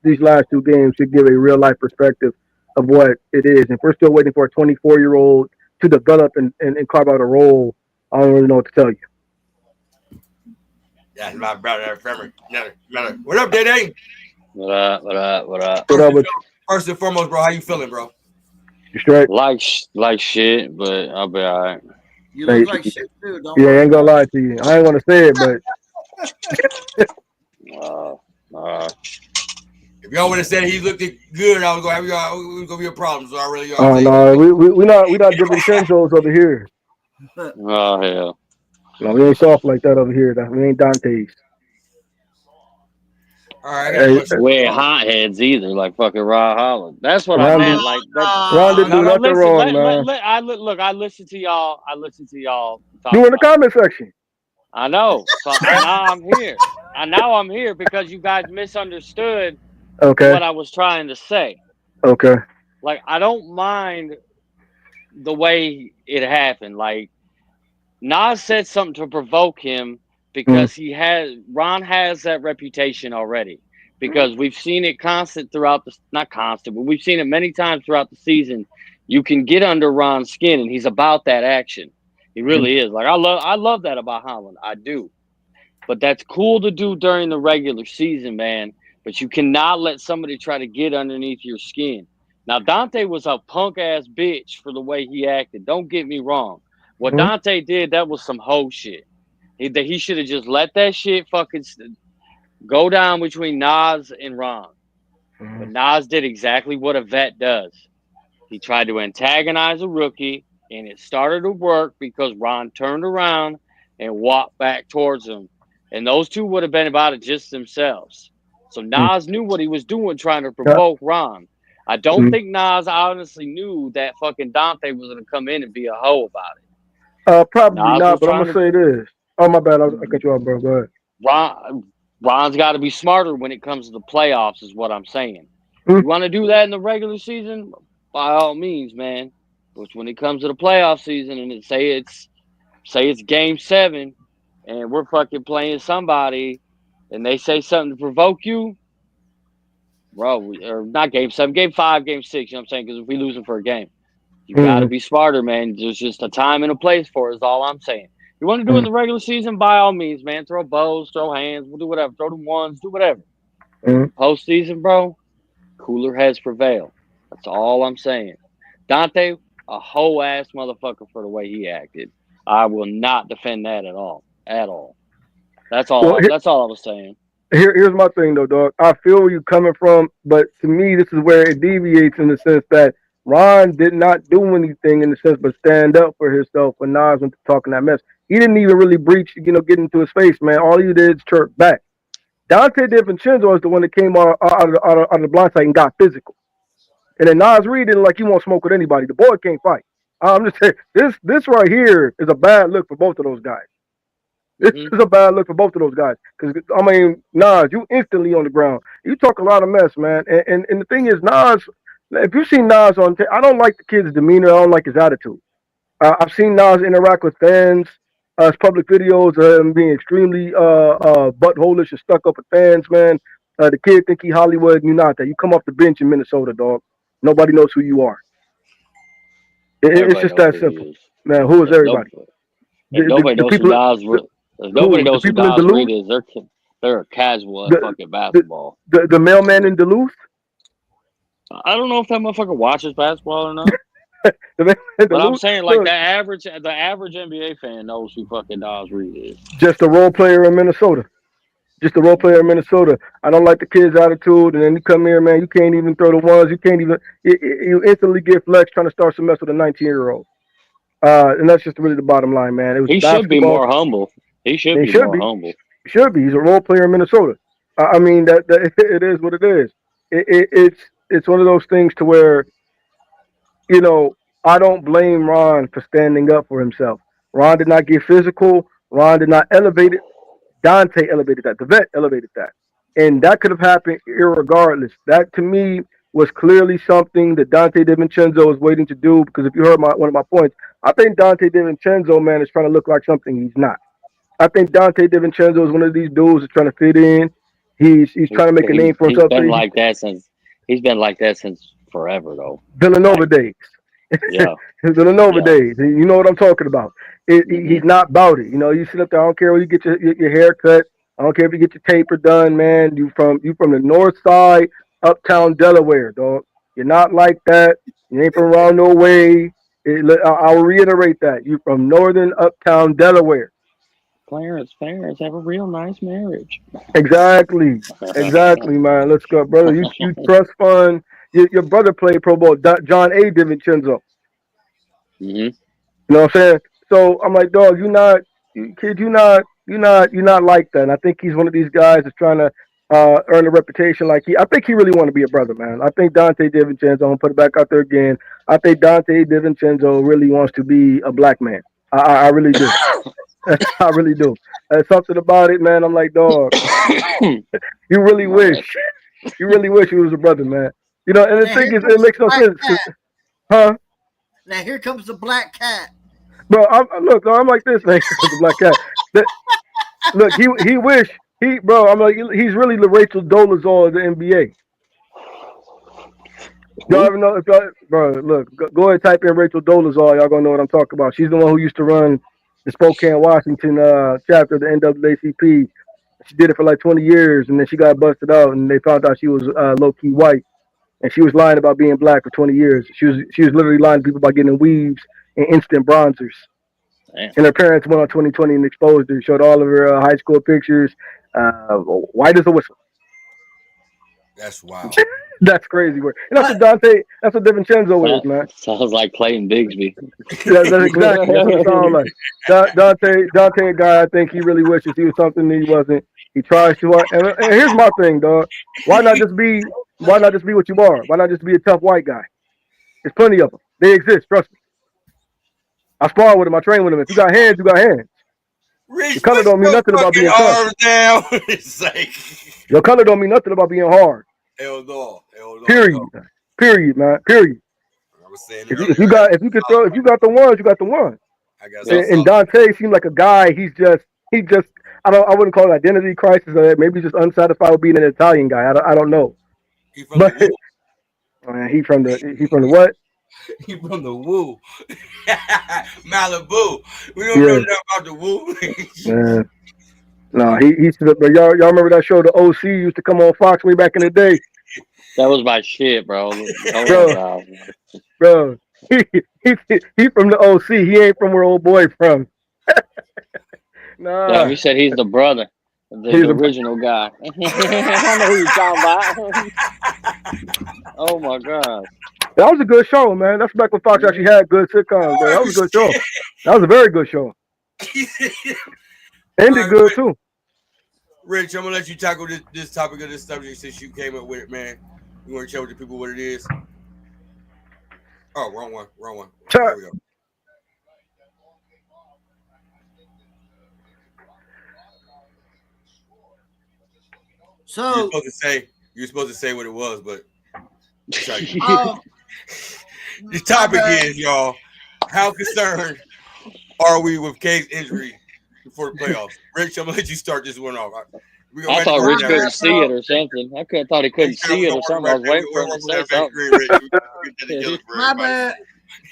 Speaker 2: these last two games should give a real life perspective of what it is. If we're still waiting for a 24-year-old to develop and carve out a role, I don't really know what to tell you.
Speaker 1: That's my brother, Trevor. What up, Day?
Speaker 7: What up?
Speaker 1: First and foremost, bro, how you feeling, bro?
Speaker 2: You straight?
Speaker 7: Like shit, but I'll be all right.
Speaker 3: You look like shit too, don't
Speaker 2: I ain't gonna lie to you. I ain't want to say it, but
Speaker 1: if y'all would have said he looked good, I was gonna be a problem. So I really are.
Speaker 2: Oh no, we not DiVincenzo's over here.
Speaker 7: Oh hell.
Speaker 2: No, we ain't soft like that over here. We ain't Dante's.
Speaker 1: All right,
Speaker 7: we ain't hotheads either, like fucking Ron Holland. That's what I meant. Like
Speaker 2: Ron didn't do nothing wrong, man.
Speaker 7: I listen to y'all.
Speaker 2: You in the comment section.
Speaker 7: I know. So now I'm here. I'm here because you guys misunderstood what I was trying to say.
Speaker 2: Okay.
Speaker 7: Like, I don't mind the way it happened. Like, Nas said something to provoke him because Ron has that reputation already. Because we've seen it not constant, but we've seen it many times throughout the season. You can get under Ron's skin, and he's about that action. He really is. Like, I love that about Holland. I do. But that's cool to do during the regular season, man. But you cannot let somebody try to get underneath your skin. Now, Dante was a punk-ass bitch for the way he acted. Don't get me wrong. What Dante did, that was some hoe shit. He should have just let that shit fucking go down between Nas and Ron. But Nas did exactly what a vet does. He tried to antagonize a rookie, and it started to work because Ron turned around and walked back towards him. And those two would have been about it just themselves. So Nas knew what he was doing, trying to provoke Ron. I don't think Nas honestly knew that fucking Dante was going to come in and be a hoe about it.
Speaker 2: Probably not, but I'm going to say this. Oh, my bad. I cut you off, bro. Go ahead.
Speaker 7: Ron's got to be smarter when it comes to the playoffs is what I'm saying. You want to do that in the regular season? By all means, man. But when it comes to the playoff season and say it's game 7 and we're fucking playing somebody and they say something to provoke you, bro, or not game 7, game 5, game 6, you know what I'm saying? Because if we losing for a game, you got to be smarter, man. There's just a time and a place for it is all I'm saying. You want to do it in the regular season? By all means, man. Throw bows, throw hands, we'll do whatever. Throw them ones, do whatever. Postseason, bro, cooler heads prevail. That's all I'm saying. Dante, a whole ass motherfucker for the way he acted. I will not defend that at all. At all. That's all. That's all I was saying.
Speaker 2: Here's my thing, though, dog. I feel where you're coming from, but to me, this is where it deviates in the sense that Ron did not do anything in the sense but stand up for himself when Nas went to talking that mess. He didn't even really breach, get into his face, man. All he did is chirp back. Dante DiVincenzo is the one that came out of the blind side and got physical. And then Nas Reed didn't like he won't smoke with anybody. The boy can't fight. I'm just saying, this right here is a bad look for both of those guys. This is a bad look for both of those guys. Because, I mean, Nas, you instantly on the ground. You talk a lot of mess, man. And the thing is, Nas If you've seen Nas on, I don't like the kid's demeanor. I don't like his attitude. I've seen Nas interact with fans. His public videos of him being extremely buttholish and stuck up with fans, man. The kid think he Hollywood, and you're not that. You come off the bench in Minnesota, dog. Nobody knows who you are. It's
Speaker 7: Everybody
Speaker 2: just
Speaker 7: knows
Speaker 2: that
Speaker 7: who he
Speaker 2: simple,
Speaker 7: is.
Speaker 2: man. Who is
Speaker 7: If, no,
Speaker 2: everybody?
Speaker 7: if nobody
Speaker 2: The
Speaker 7: knows who
Speaker 2: people,
Speaker 7: Nas, if nobody
Speaker 2: the
Speaker 7: knows who
Speaker 2: people in
Speaker 7: Nas
Speaker 2: Duluth,
Speaker 7: Reed is, they're casual at
Speaker 2: the
Speaker 7: fucking basketball.
Speaker 2: the mailman in Duluth,
Speaker 7: I don't know if that motherfucker watches basketball or not.
Speaker 2: the man in
Speaker 7: But I'm
Speaker 2: Duluth.
Speaker 7: saying, like,
Speaker 2: Look,
Speaker 7: the average NBA fan knows who fucking Nas Reed is.
Speaker 2: just a role player in Minnesota. Just a role player in Minnesota. I don't like the kid's attitude, and then you come here, man. You can't even throw the ones. You can't even. You instantly get flex trying to start some mess with a 19-year-old. And that's just really the bottom line, man. It was
Speaker 7: He should be
Speaker 2: basketball.
Speaker 7: more humble. He should
Speaker 2: He
Speaker 7: be
Speaker 2: should
Speaker 7: more
Speaker 2: be.
Speaker 7: humble.
Speaker 2: Should be. He's a role player in Minnesota. I mean that it is what it is. It's one of those things to where you know I don't blame Ron for standing up for himself. Ron did not get physical. Ron did not elevate it. Dante elevated that. The vet elevated that. And that could have happened irregardless. That to me was clearly something that Dante DiVincenzo was waiting to do because if you heard one of my points, I think Dante DiVincenzo, man, is trying to look like something he's not. I think Dante DiVincenzo is one of these dudes that's trying to fit in. He's trying to make a name for
Speaker 7: He's
Speaker 2: himself.
Speaker 7: been like that since forever though.
Speaker 2: Villanova
Speaker 7: Like,
Speaker 2: days.
Speaker 7: yeah,
Speaker 2: Villanova
Speaker 7: yeah.
Speaker 2: days. You know what I'm talking about. He's not about it. You know, you sit up there. I don't care where you get your hair cut. I don't care if you get your taper done, man. You from the north side, uptown Delaware, dog. You're not like that. You ain't from around no way. I'll reiterate that. You from northern uptown Delaware.
Speaker 7: Clarence have a real nice marriage.
Speaker 2: Exactly. Exactly, man. Let's go, brother. You trust fund. Your brother played Pro Bowl. John A. DiVincenzo.
Speaker 7: Hmm.
Speaker 2: You know what I'm saying? So I'm like, dog, kid, you're not like that. And I think he's one of these guys that's trying to earn a reputation like I think he really want to be a brother, man. I think Dante DiVincenzo, I'm gonna put it back out there again. I think Dante DiVincenzo really wants to be a black man. I really do. I really do. There's something about it, man. I'm like, dog, you really
Speaker 7: My bad.
Speaker 2: wish, you really wish he was a brother, man. You know, and the
Speaker 3: Now
Speaker 2: thing
Speaker 3: here
Speaker 2: is, it
Speaker 3: comes the
Speaker 2: makes no
Speaker 3: black
Speaker 2: sense,
Speaker 3: cat.
Speaker 2: huh?
Speaker 3: Now here comes the black cat.
Speaker 2: Bro, look, I'm like this, man. The black cat. That, look, he wish bro. I'm like, he's really the Rachel Dolezal of the NBA. Y'all
Speaker 7: Who?
Speaker 2: ever know? If y'all, bro, look, go ahead, type in Rachel Dolezal. Y'all gonna know what I'm talking about. She's the one who used to run the Spokane, Washington chapter of the NAACP. She did it for like 20 years, and then she got busted out, and they found out she was low key white, and she was lying about being black for 20 years. She was literally lying to people about getting weaves and instant bronzers.
Speaker 7: Damn.
Speaker 2: And her parents went on 2020 and exposed her, showed all of her high school pictures. White as a whistle.
Speaker 1: That's wild.
Speaker 2: That's crazy work. And that's what DiVincenzo is, man.
Speaker 7: Sounds like Clayton Bigsby.
Speaker 2: That's exactly, that's what it sounds like. Dante, a guy, I think he really wishes he was something that he wasn't. He tries to, and here's my thing, dog. Why not just be what you are? Why not just be a tough white guy? There's plenty of them. They exist, trust me. I spar with him, I train with him. If you got hands, you got hands.
Speaker 1: Rich,
Speaker 2: Your color
Speaker 1: put
Speaker 2: don't mean
Speaker 1: your
Speaker 2: nothing about
Speaker 1: fucking
Speaker 2: being tough.
Speaker 1: arms down. It's like,
Speaker 2: Your color don't mean nothing about being hard.
Speaker 1: hell no.
Speaker 2: Period.
Speaker 1: No.
Speaker 2: Period, man. Period.
Speaker 1: I was saying
Speaker 2: If
Speaker 1: earlier.
Speaker 2: you got the ones, you got the ones.
Speaker 1: I got
Speaker 2: And Dante seemed like a guy. He just. I wouldn't call it identity crisis. Maybe just unsatisfied with being an Italian guy. I don't know.
Speaker 1: He from
Speaker 2: But
Speaker 1: the woo.
Speaker 2: man, he from the what?
Speaker 1: He from the woo. Malibu. We don't know nothing about the woo.
Speaker 2: Man. No, he's. But y'all remember that show, the OC, used to come on Fox way back in the day,
Speaker 7: That was my shit, bro.
Speaker 2: bro. He from the OC. He ain't from where old boy from. Nah.
Speaker 7: Yeah, you said he's the brother, the original guy. I know who you're talking about. Oh my god,
Speaker 2: That was a good show, man. That's back when Fox actually had good sitcoms. Man. That was a good show. That was a very good show. Ended good too.
Speaker 1: Rich, I'm gonna let you tackle this topic of this subject since you came up with it, man. You want to share with the people what it is? Oh, wrong one. There we go.
Speaker 3: So
Speaker 1: You're supposed to say what it was, but
Speaker 3: Um,
Speaker 1: The topic
Speaker 3: my bad.
Speaker 1: is, y'all, how concerned are we with K's injury before the playoffs? Rich, I'm gonna let you start this one off. We're
Speaker 7: I
Speaker 1: gonna
Speaker 7: thought
Speaker 1: go
Speaker 7: Rich
Speaker 1: down.
Speaker 7: couldn't see it or something. Thought he couldn't see it or something. I was waiting for him to say something.
Speaker 1: Rich. We get that together for
Speaker 3: My
Speaker 1: everybody.
Speaker 3: bad.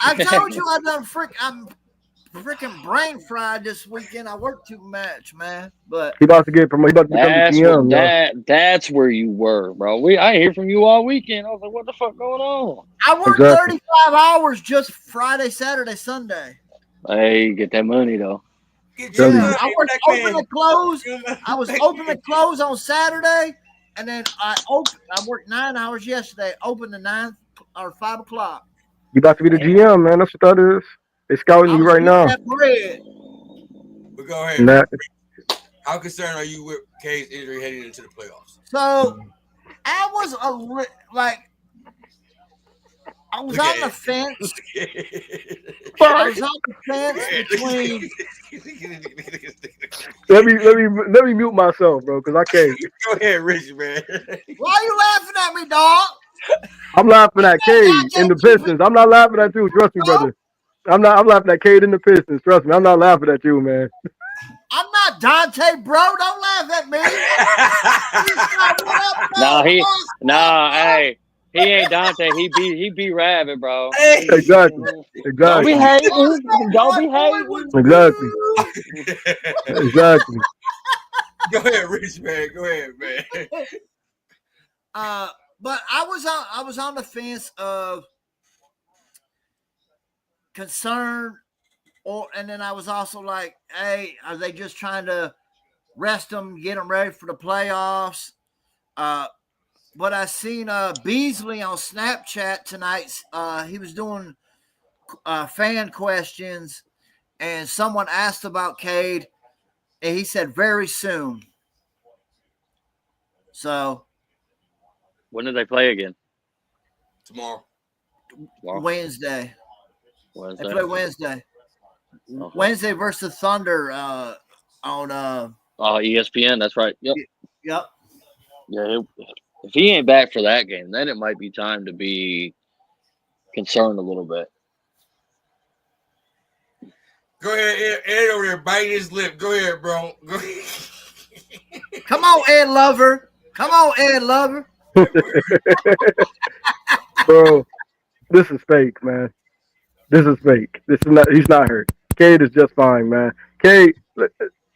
Speaker 3: I told you I'm freaking brain fried this weekend. I worked too much, man. But
Speaker 2: He about to get promoted. He about to become the
Speaker 7: That's
Speaker 2: GM,
Speaker 7: what that's where you were, bro. I didn't hear from you all weekend. I was like, what the fuck going on?
Speaker 3: I worked
Speaker 2: Exactly.
Speaker 3: 35 hours just Friday, Saturday, Sunday.
Speaker 7: Hey, get that money though.
Speaker 1: Get
Speaker 2: Tell
Speaker 1: your
Speaker 2: you.
Speaker 1: money,
Speaker 3: I worked
Speaker 1: black
Speaker 3: open
Speaker 1: man.
Speaker 3: and close.
Speaker 1: Get your money,
Speaker 3: I was
Speaker 1: black
Speaker 3: open
Speaker 1: man.
Speaker 3: and close on Saturday, and then I worked 9 hours yesterday. Open to 9 or 5 o'clock.
Speaker 2: You about to be the GM, man. That's what that is. They're scouting
Speaker 3: I
Speaker 2: you
Speaker 3: was
Speaker 2: right
Speaker 3: getting
Speaker 2: now.
Speaker 3: that bread.
Speaker 1: But go ahead.
Speaker 2: And that,
Speaker 1: How concerned are you with K's injury heading into the playoffs?
Speaker 3: So I was I was
Speaker 1: Look
Speaker 3: on
Speaker 1: at
Speaker 3: the
Speaker 1: it.
Speaker 3: fence.
Speaker 1: Look
Speaker 3: I was on the fence
Speaker 1: at it.
Speaker 3: between.
Speaker 2: let me mute myself, bro, because I can't.
Speaker 1: Go ahead, Rich, man.
Speaker 3: Why are you laughing at me, dog?
Speaker 2: I'm laughing at
Speaker 3: I
Speaker 2: Cade
Speaker 3: can't
Speaker 2: and the
Speaker 3: keep it.
Speaker 2: Pistons. I'm not laughing at you. Trust me, brother. I'm laughing at Cade and the Pistons. Trust me. I'm not laughing at you, man.
Speaker 3: I'm not Dante, bro. Don't laugh at me.
Speaker 7: Hey, he ain't Dante. He be Rabbit, bro.
Speaker 1: Hey.
Speaker 2: Exactly.
Speaker 7: Don't be
Speaker 2: Exactly.
Speaker 7: hating. Don't be hating.
Speaker 2: Exactly. Exactly.
Speaker 1: Go ahead, Rich, man. Go ahead, man.
Speaker 3: But I was on the fence of concern, and then I was also like, hey, are they just trying to rest them, get them ready for the playoffs? But I seen Beasley on Snapchat tonight. He was doing fan questions, and someone asked about Cade, and he said very soon. So
Speaker 7: When do they play again?
Speaker 1: Tomorrow.
Speaker 3: Wednesday.
Speaker 7: Wednesday.
Speaker 3: They play Wednesday.
Speaker 7: Uh-huh.
Speaker 3: Wednesday versus Thunder on.
Speaker 7: ESPN. That's right. Yep.
Speaker 3: Yep.
Speaker 7: Yeah. If he ain't back for that game, then it might be time to be concerned a little bit.
Speaker 1: Go ahead, Ed over there biting his lip. Go ahead, bro. Go ahead.
Speaker 3: Come on, Ed Lover. Come on, Ed Lover.
Speaker 2: Bro, this is fake, man. This is fake. This is not. He's not hurt. Cade is just fine, man. Cade,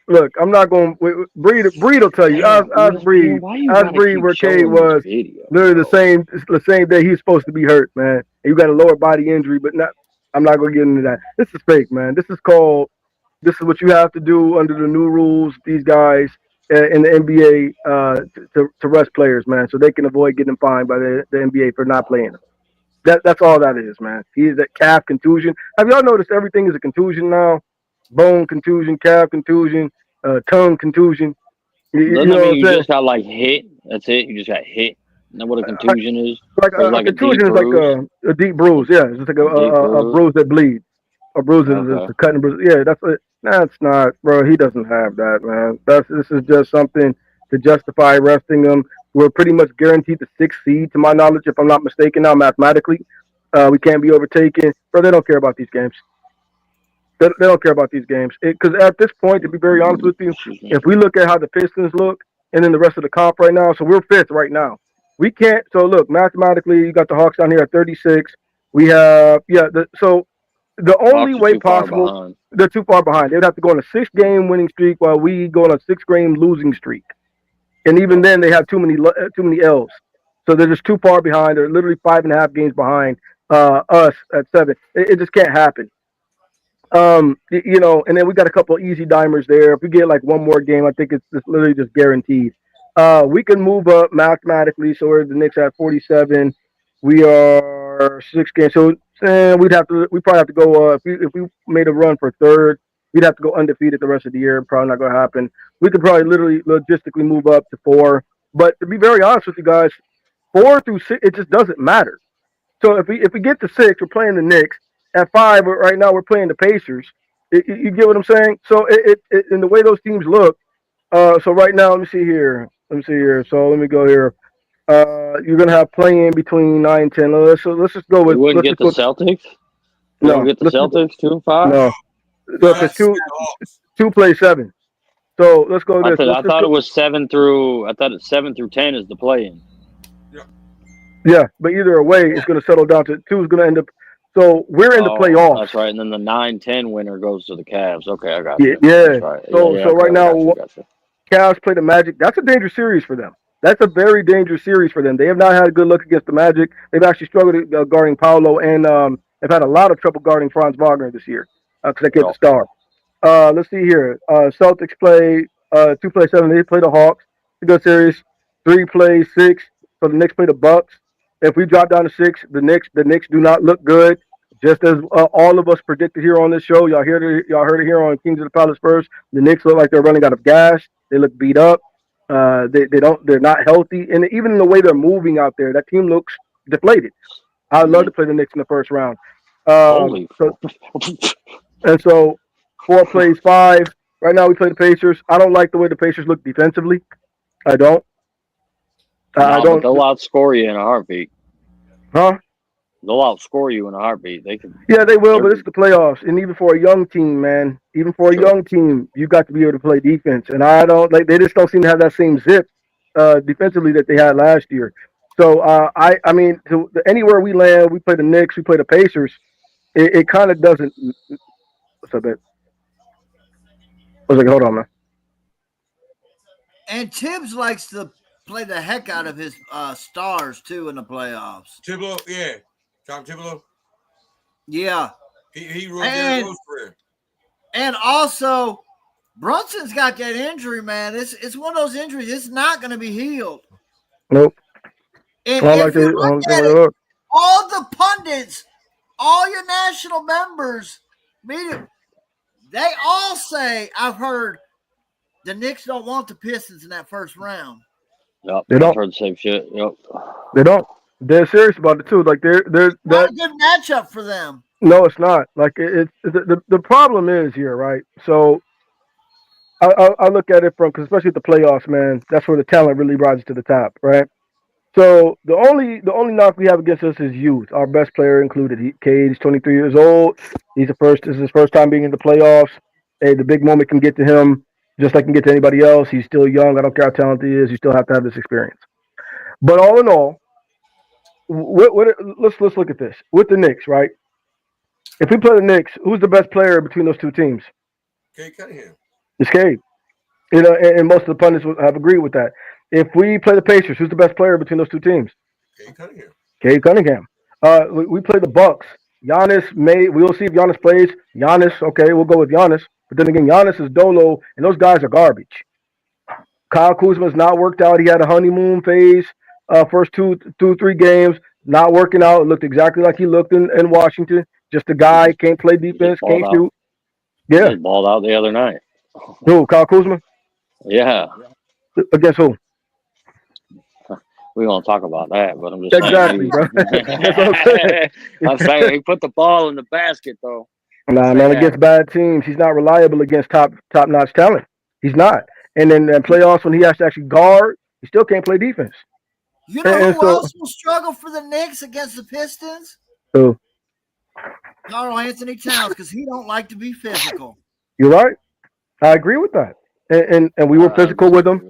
Speaker 2: look, I'm not going. Breed will tell you.
Speaker 7: Damn,
Speaker 2: Ask Breed.
Speaker 7: why you
Speaker 2: Ask
Speaker 7: gotta
Speaker 2: Breed
Speaker 7: keep
Speaker 2: where Cade
Speaker 7: showing this
Speaker 2: was.
Speaker 7: video?
Speaker 2: Literally
Speaker 7: bro?
Speaker 2: the same day he's supposed to be hurt, man. And you got a lower body injury, but not. I'm not gonna get into that. This is fake, man. This is called. This is what you have to do under the new rules. These guys in the NBA to rest players, man, so they can avoid getting fined by the NBA for not playing them. That's all that is, man. He's a calf contusion. Have y'all noticed everything is a contusion now? Bone contusion, calf contusion, tongue contusion. You
Speaker 7: Doesn't that
Speaker 2: know what
Speaker 7: mean
Speaker 2: I'm
Speaker 7: you
Speaker 2: saying?
Speaker 7: just got like hit? That's it. You just got hit. Isn't that what a contusion is?
Speaker 2: Like
Speaker 7: Or
Speaker 2: a
Speaker 7: like a deep
Speaker 2: contusion is like
Speaker 7: bruise?
Speaker 2: a deep bruise. Yeah, it's just like
Speaker 7: Deep
Speaker 2: a
Speaker 7: bruise.
Speaker 2: bruise that bleeds. A bruise is
Speaker 7: Okay.
Speaker 2: a cutting bruise. Yeah, that's it. That's not, bro. He doesn't have that, man. This is just something to justify resting him. We're pretty much guaranteed the sixth seed, to my knowledge, if I'm not mistaken. Now, mathematically, we can't be overtaken. Bro, they don't care about these games. They don't care about these games because at this point, to be very honest with you, if we look at how the Pistons look and then the rest of the comp right now, so we're fifth right now. We can't. So look, mathematically, you got the Hawks down here at 36. We have so the only
Speaker 7: Hawks are
Speaker 2: way
Speaker 7: too far
Speaker 2: possible,
Speaker 7: behind.
Speaker 2: they're too far behind. They'd have to go on a 6-game winning streak while we go on a 6-game losing streak, and even then they have too many L's. So they're just too far behind. They're literally 5.5 games behind us at 7. It just can't happen. And then we got a couple of easy dimers there. If we get like one more game, I think it's literally just guaranteed. We can move up mathematically. So we're the Knicks at 47. We are 6 games. So we probably have to go. If we made a run for third, we'd have to go undefeated the rest of the year. Probably not going to happen. We could probably literally logistically move up to 4. But to be very honest with you guys, 4 through 6, it just doesn't matter. So if we get to 6, we're playing the Knicks. At 5, right now we're playing the Pacers. You get what I'm saying? So it in the way those teams look. So right now, let me see here. So let me go here. You're gonna have playing between 9 and 10. Let's just go
Speaker 7: We
Speaker 2: with
Speaker 7: wouldn't
Speaker 2: let's
Speaker 7: get
Speaker 2: just
Speaker 7: the
Speaker 2: go.
Speaker 7: Celtics. We don't
Speaker 2: No,
Speaker 7: get the
Speaker 2: let's just,
Speaker 7: Celtics 2 and 5.
Speaker 2: no.
Speaker 1: No,
Speaker 2: Because
Speaker 1: that's the Hawks.
Speaker 2: two play 7. So let's go
Speaker 7: I
Speaker 2: this.
Speaker 7: thought
Speaker 2: Let's
Speaker 7: I
Speaker 2: just
Speaker 7: thought
Speaker 2: go.
Speaker 7: it was 7 through. I thought it's 7 through 10 is the play-in.
Speaker 2: Yeah, but either way, it's gonna settle down to 2 is gonna end up. So we're in the
Speaker 7: Oh,
Speaker 2: playoffs.
Speaker 7: that's right. And then the 9-10 winner goes to the Cavs. Okay, I got
Speaker 2: Yeah,
Speaker 7: you.
Speaker 2: yeah.
Speaker 7: That's right. Yeah,
Speaker 2: So
Speaker 7: yeah.
Speaker 2: so
Speaker 7: Okay,
Speaker 2: right
Speaker 7: I
Speaker 2: now,
Speaker 7: got you.
Speaker 2: Cavs play the Magic. That's a dangerous series for them. That's a very dangerous series for them. They have not had a good look against the Magic. They've actually struggled guarding Paolo, and they've had a lot of trouble guarding Franz Wagner this year because they can't
Speaker 7: Oh,
Speaker 2: star. Let's see here. Celtics play 2 play 7. They play the Hawks. It's a good series. 3 play 6. So the Knicks play the Bucks. If we drop down to 6, the Knicks do not look good. Just as all of us predicted here on this show, y'all heard it here on Kings of the Palace first. The Knicks look like they're running out of gas. They look beat up. They're not healthy, and even in the way they're moving out there, that team looks deflated. I'd love to play the Knicks in the first round.
Speaker 7: holy.
Speaker 2: So 4 plays 5. Right now we play the Pacers. I don't like the way the Pacers look defensively. I don't. I
Speaker 7: No, but
Speaker 2: don't.
Speaker 7: they'll outscore you in a heartbeat.
Speaker 2: Huh?
Speaker 7: They'll outscore you in a heartbeat. They can.
Speaker 2: Yeah, they will, but it's the playoffs, and even for a young team, man, even for a
Speaker 7: Sure.
Speaker 2: young team, you got to be able to play defense. And I don't like they just don't seem to have that same zip defensively that they had last year. So I mean, anywhere we land, we play the Knicks, we play the Pacers. It kind of doesn't. What's up, man? I was like, hold on, man.
Speaker 3: And Tibbs likes to play the heck out of his stars too in the playoffs.
Speaker 1: Thibodeau, yeah. Tom Thibodeau.
Speaker 3: Yeah.
Speaker 1: He ruined Derrick Rose career.
Speaker 3: And also, Brunson's got that injury, man. It's one of those injuries. It's not going to be healed.
Speaker 2: Nope.
Speaker 3: And
Speaker 2: I
Speaker 3: if you look at it, all the pundits, all your national members, media, they all say, I've heard, the Knicks don't want the Pistons in that first round.
Speaker 7: Yep,
Speaker 2: They don't.
Speaker 7: I've heard the same shit. Yep.
Speaker 2: They don't. They're serious about it too. Like they're
Speaker 3: not a good matchup for them.
Speaker 2: No, it's not. Like it's the problem is here, right? So I look at it from because especially at the playoffs, man, that's where the talent really rises to the top, right? So the only knock we have against us is youth. Our best player included. Cade's 23 years old. This is his first time being in the playoffs. Hey, the big moment can get to him just like it can get to anybody else. He's still young. I don't care how talented he is. You still have to have this experience. But all in all, let's look at this with the Knicks, right? If we play the Knicks, who's the best player between those two teams?
Speaker 1: Cade Cunningham.
Speaker 2: It's Cade. You know, and most of the pundits have agreed with that. If we play the Pacers, who's the best player between those two teams?
Speaker 1: Cade Cunningham.
Speaker 2: Cade Cunningham. We play the Bucks. Giannis we'll see if Giannis plays. Giannis, okay, we'll go with Giannis. But then again, Giannis is Dolo, and those guys are garbage. Kyle Kuzma's not worked out. He had a honeymoon phase. First 3 games, not working out. It looked exactly like he looked in Washington. Just a guy, can't play defense, can't shoot. Yeah.
Speaker 7: He balled out the other night.
Speaker 2: Who, Kyle Kuzma?
Speaker 7: Yeah.
Speaker 2: Against who?
Speaker 7: We won't talk about that, but I'm just
Speaker 2: exactly,
Speaker 7: saying.
Speaker 2: Bro. That's what I'm saying.
Speaker 7: I'm saying he put the ball in the basket, though.
Speaker 2: Nah, man, against bad teams, he's not reliable against top-notch talent. He's not. And then in playoffs, when he has to actually guard, he still can't play defense.
Speaker 3: You know who else will struggle for the Knicks against the Pistons?
Speaker 2: Who?
Speaker 3: Karl Anthony Towns, because he don't like to be physical.
Speaker 2: You're right. I agree with that. And we were physical with him.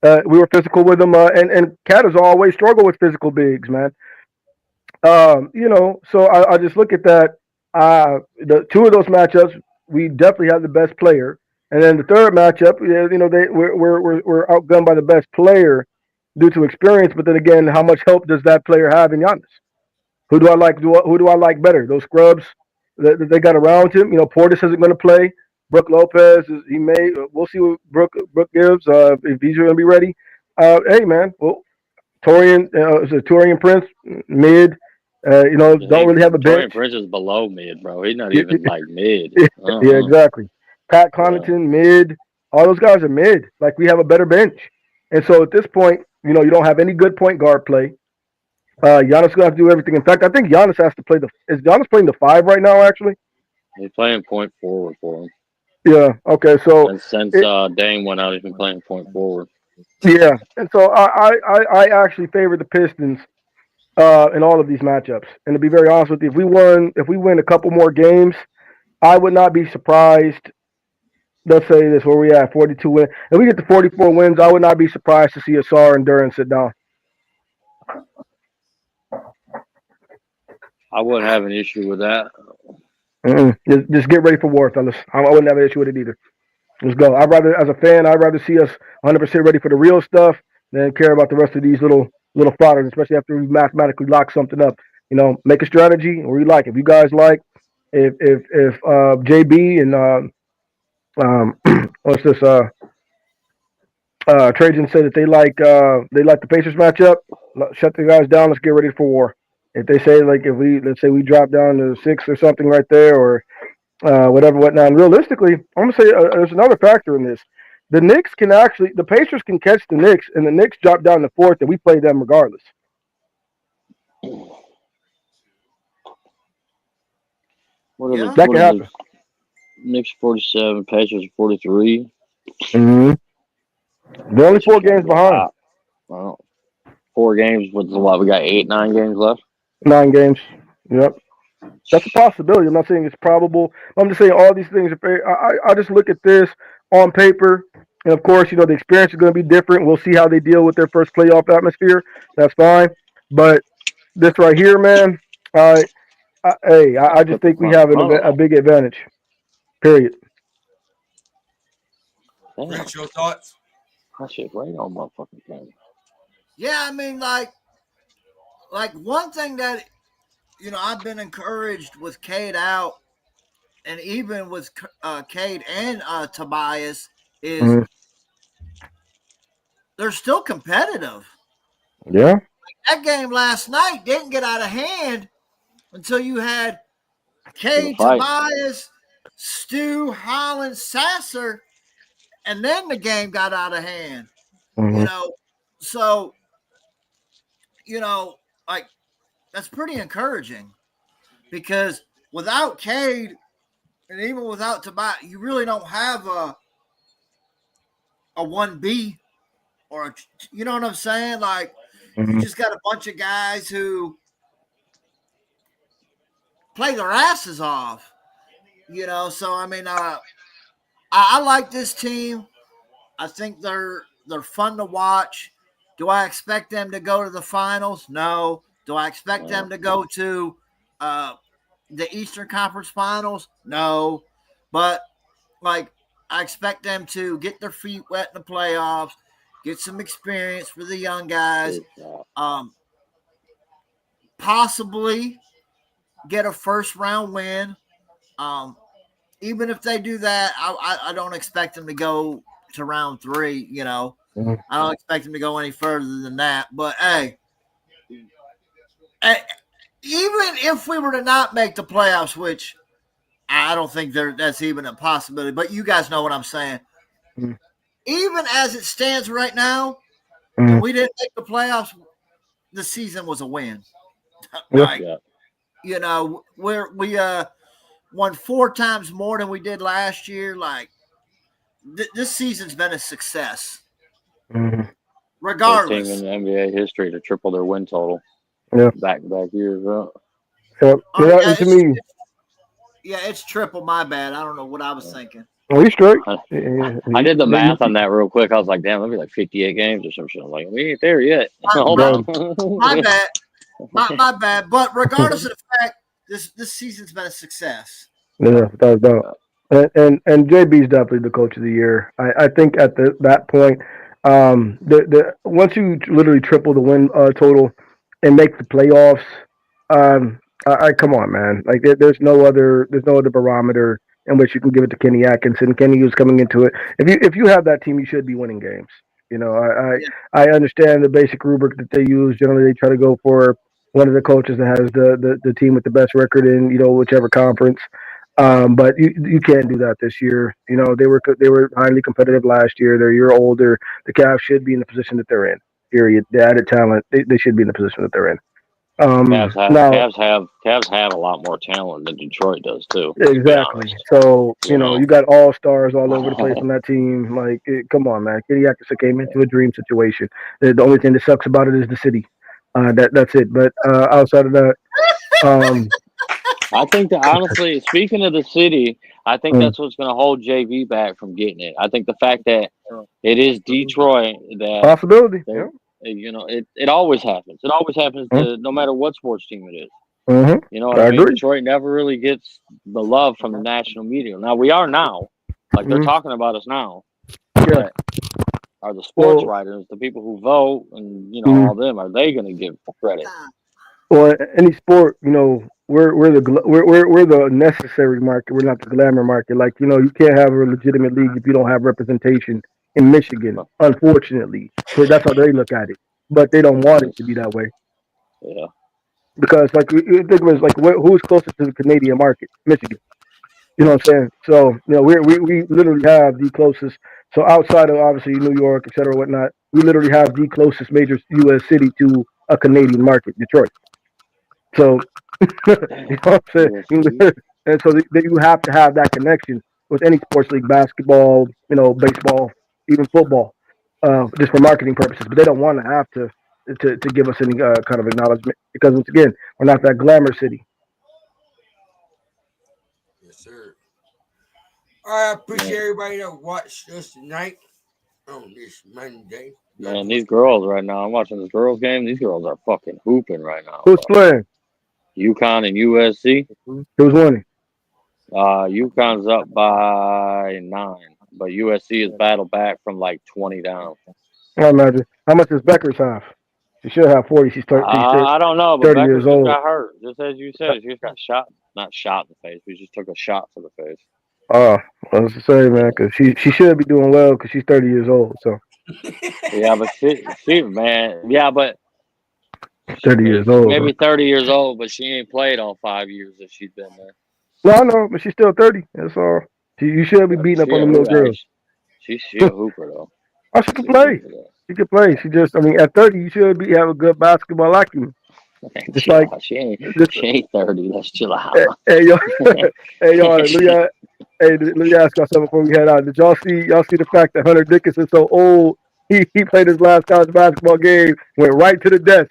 Speaker 2: And Cat has always struggled with physical bigs, man. You know, so I just look at that. The 2 of those matchups, we definitely have the best player. And then the third matchup, you know, we're outgunned by the best player due to experience. But then again, how much help does that player have in Giannis? Who do I like? Who do I like better? Those scrubs that they got around him. You know, Portis isn't going to play. Brook Lopez, we'll see what Brook gives if he's going to be ready. Hey, man, well, Torian Prince, mid. You know, don't really have a bench.
Speaker 7: Torian Prince is below mid, bro. He's not even like mid.
Speaker 2: Yeah, exactly. Pat Connaughton, mid. All those guys are mid. Like, we have a better bench. And so at this point, you know, you don't have any good point guard play. Giannis going to have to do everything. In fact, I think Giannis has to play is Giannis playing the 5 right now, actually?
Speaker 7: He's playing point forward for him.
Speaker 2: Yeah, okay. So
Speaker 7: since Dame went out, he's been playing point forward.
Speaker 2: Yeah, and so I actually favor the Pistons in all of these matchups. And to be very honest with you, if we win a couple more games, I would not be surprised. Let's say this where we at 42 wins. If we get to 44 wins, I would not be surprised to see Asar and Duran sit down.
Speaker 7: I wouldn't have an issue with that.
Speaker 2: Just get ready for war, fellas. I wouldn't have an issue with it either. Let's go. As a fan, I'd rather see us 100% ready for the real stuff than care about the rest of these little frauders, especially after we mathematically lock something up. You know, make a strategy or you like. If you guys like, if JB and what's this Trajan said that they like the Pacers matchup, shut the guys down. Let's get ready for war. If they say like let's say we drop down to 6 or something right there or whatnot. And realistically, I'm gonna say there's another factor in this. The Pacers can catch the Knicks, and the Knicks drop down to 4th, and we play them regardless. That can happen.
Speaker 7: Knicks 47, Pacers 43.
Speaker 2: Mm-hmm. They're only 4 games behind.
Speaker 7: Well, 4 games with what? We got 8, 9 games left.
Speaker 2: 9 games. Yep. That's a possibility. I'm not saying it's probable. I'm just saying all these things. I just look at this on paper, and of course, the experience is going to be different. We'll see how they deal with their first playoff atmosphere. That's fine. But this right here, man, I just think we have a big advantage. Period.
Speaker 1: Rich, your thoughts?
Speaker 7: That shit right on motherfucking thing.
Speaker 3: Yeah, I mean, like one thing that I've been encouraged with Cade out, and even with Cade and Tobias, is they're still competitive.
Speaker 2: Yeah.
Speaker 3: Like that game last night didn't get out of hand until you had Cade, Tobias, Stu, Holland, Sasser, and then the game got out of hand. So like that's pretty encouraging because without Cade and even without Tobias, you really don't have a 1B or you know what I'm saying? Like you just got a bunch of guys who play their asses off. So I mean, I like this team. I think they're fun to watch. Do I expect them to go to the finals? No. Do I expect them to go to the Eastern Conference Finals? No. But I expect them to get their feet wet in the playoffs, get some experience for the young guys, possibly get a first-round win. Even if they do that, I don't expect them to go to round 3, I don't expect them to go any further than that. But, hey, even if we were to not make the playoffs, which I don't think that's even a possibility, but you guys know what I'm saying. Even as it stands right now, and we didn't make the playoffs, the season was a win. We won 4 times more than we did last year. Like, this season's been a success. Regardless.
Speaker 7: First team in NBA history to triple their win total.
Speaker 2: Yeah.
Speaker 7: Back-to-back years.
Speaker 3: It's triple. My bad. I don't know what I was thinking.
Speaker 2: Oh, he's straight.
Speaker 7: I did the math on that real quick. I was like, damn, that'd be like 58 games or some shit. I'm like, we ain't there yet. Hold on.
Speaker 3: My bad. My bad. But regardless of the fact, this season's been a success.
Speaker 2: Yeah, without a doubt. And JB's definitely the coach of the year. I think at that point, once you literally triple the win total and make the playoffs, I come on, man. Like there's no other barometer in which you can give it to Kenny Atkinson. Kenny was coming into it. If you have that team, you should be winning games. I understand the basic rubric that they use. Generally, they try to go for one of the coaches that has the team with the best record in whichever conference. But you can't do that this year. They were highly competitive last year. They're a year older. The Cavs should be in the position that they're in. Period. The added talent, they should be in the position that they're in.
Speaker 7: Cavs
Speaker 2: Now,
Speaker 7: have a lot more talent than Detroit does too. To be
Speaker 2: exactly.
Speaker 7: honest,
Speaker 2: So,
Speaker 7: you know.
Speaker 2: you got all stars all over the place on that team. Like, come on, man. Kitty Atkinson came into a dream situation. The only thing that sucks about it is the city. That's it. But outside of that, um,
Speaker 7: I think that honestly, speaking of the city, I think
Speaker 2: mm,
Speaker 7: that's what's going to hold JV back from getting it. I think the fact that it is Detroit that
Speaker 2: possibility.
Speaker 7: they,
Speaker 2: Yeah.
Speaker 7: it always happens. It always happens
Speaker 2: Mm,
Speaker 7: to no matter what sports team it is. You know what
Speaker 2: mm-hmm.
Speaker 7: I
Speaker 2: I
Speaker 7: mean?
Speaker 2: agree.
Speaker 7: Detroit never really gets the love from the national media. Now we are now, like they're
Speaker 2: Mm,
Speaker 7: talking about us now,
Speaker 2: yeah.
Speaker 7: but are the sports
Speaker 2: Well,
Speaker 7: writers, the people who vote, and
Speaker 2: mm,
Speaker 7: all them, are they going to give credit?
Speaker 2: well, any sport, we're the we're the necessary market. We're not the glamour market. Like, you can't have a legitimate league if you don't have representation in Michigan. Unfortunately, so that's how they look at it. But they don't want it to be that way
Speaker 7: Yeah.
Speaker 2: because, like, you think of it as like who's closest to the Canadian market? Michigan. You know what I'm saying? So, we literally have the closest. So outside of obviously New York, et cetera, whatnot, we literally have the closest major U.S. city to a Canadian market, Detroit. So, you know what I'm saying?
Speaker 7: Damn.
Speaker 2: And so that you have to have that connection with any sports league, basketball, baseball, even football, just for marketing purposes. But they don't want to have to give us any kind of acknowledgement because once again, we're not that glamour city.
Speaker 1: Yes, sir. All right, I appreciate everybody that watched us tonight on this Monday.
Speaker 7: Man, these girls right now, I'm watching this girls game. These girls are fucking hooping right now,
Speaker 2: Who's
Speaker 7: bro.
Speaker 2: playing?
Speaker 7: UConn and USC.
Speaker 2: Who's winning?
Speaker 7: UConn's up by 9, but USC is battled back from like 20 down.
Speaker 2: I imagine. How much does Becker's have? She should have 40. She's 30,
Speaker 7: I don't know, but
Speaker 2: 30
Speaker 7: Beckers
Speaker 2: years
Speaker 7: just
Speaker 2: old.
Speaker 7: got hurt. Just as you said, she just got shot. Not shot in the face, but she just took a shot to the face.
Speaker 2: Oh, I was to say, man, because she should be doing well because she's 30 years old. So
Speaker 7: Yeah, but man, yeah, but
Speaker 2: 30 years
Speaker 7: she's
Speaker 2: old. Huh?
Speaker 7: maybe 30 years old, but she ain't played all 5 years that she's been there.
Speaker 2: No, I know, but she's still 30. That's all. You should be beating up
Speaker 7: She
Speaker 2: on
Speaker 7: a
Speaker 2: them little girls.
Speaker 7: she a hooper though.
Speaker 2: Oh, she can
Speaker 7: She's a
Speaker 2: play.
Speaker 7: hooper though.
Speaker 2: She can play. She just, I mean, at 30, you should have a good basketball acumen. Just
Speaker 7: Chill
Speaker 2: like,
Speaker 7: out.
Speaker 2: just,
Speaker 7: She ain't 30. Let's chill out.
Speaker 2: hey, yo, hey, y'all, let me ask y'all something before we head out. Did y'all see the fact that Hunter Dickinson's so old? He played his last college basketball game, went right to the desk.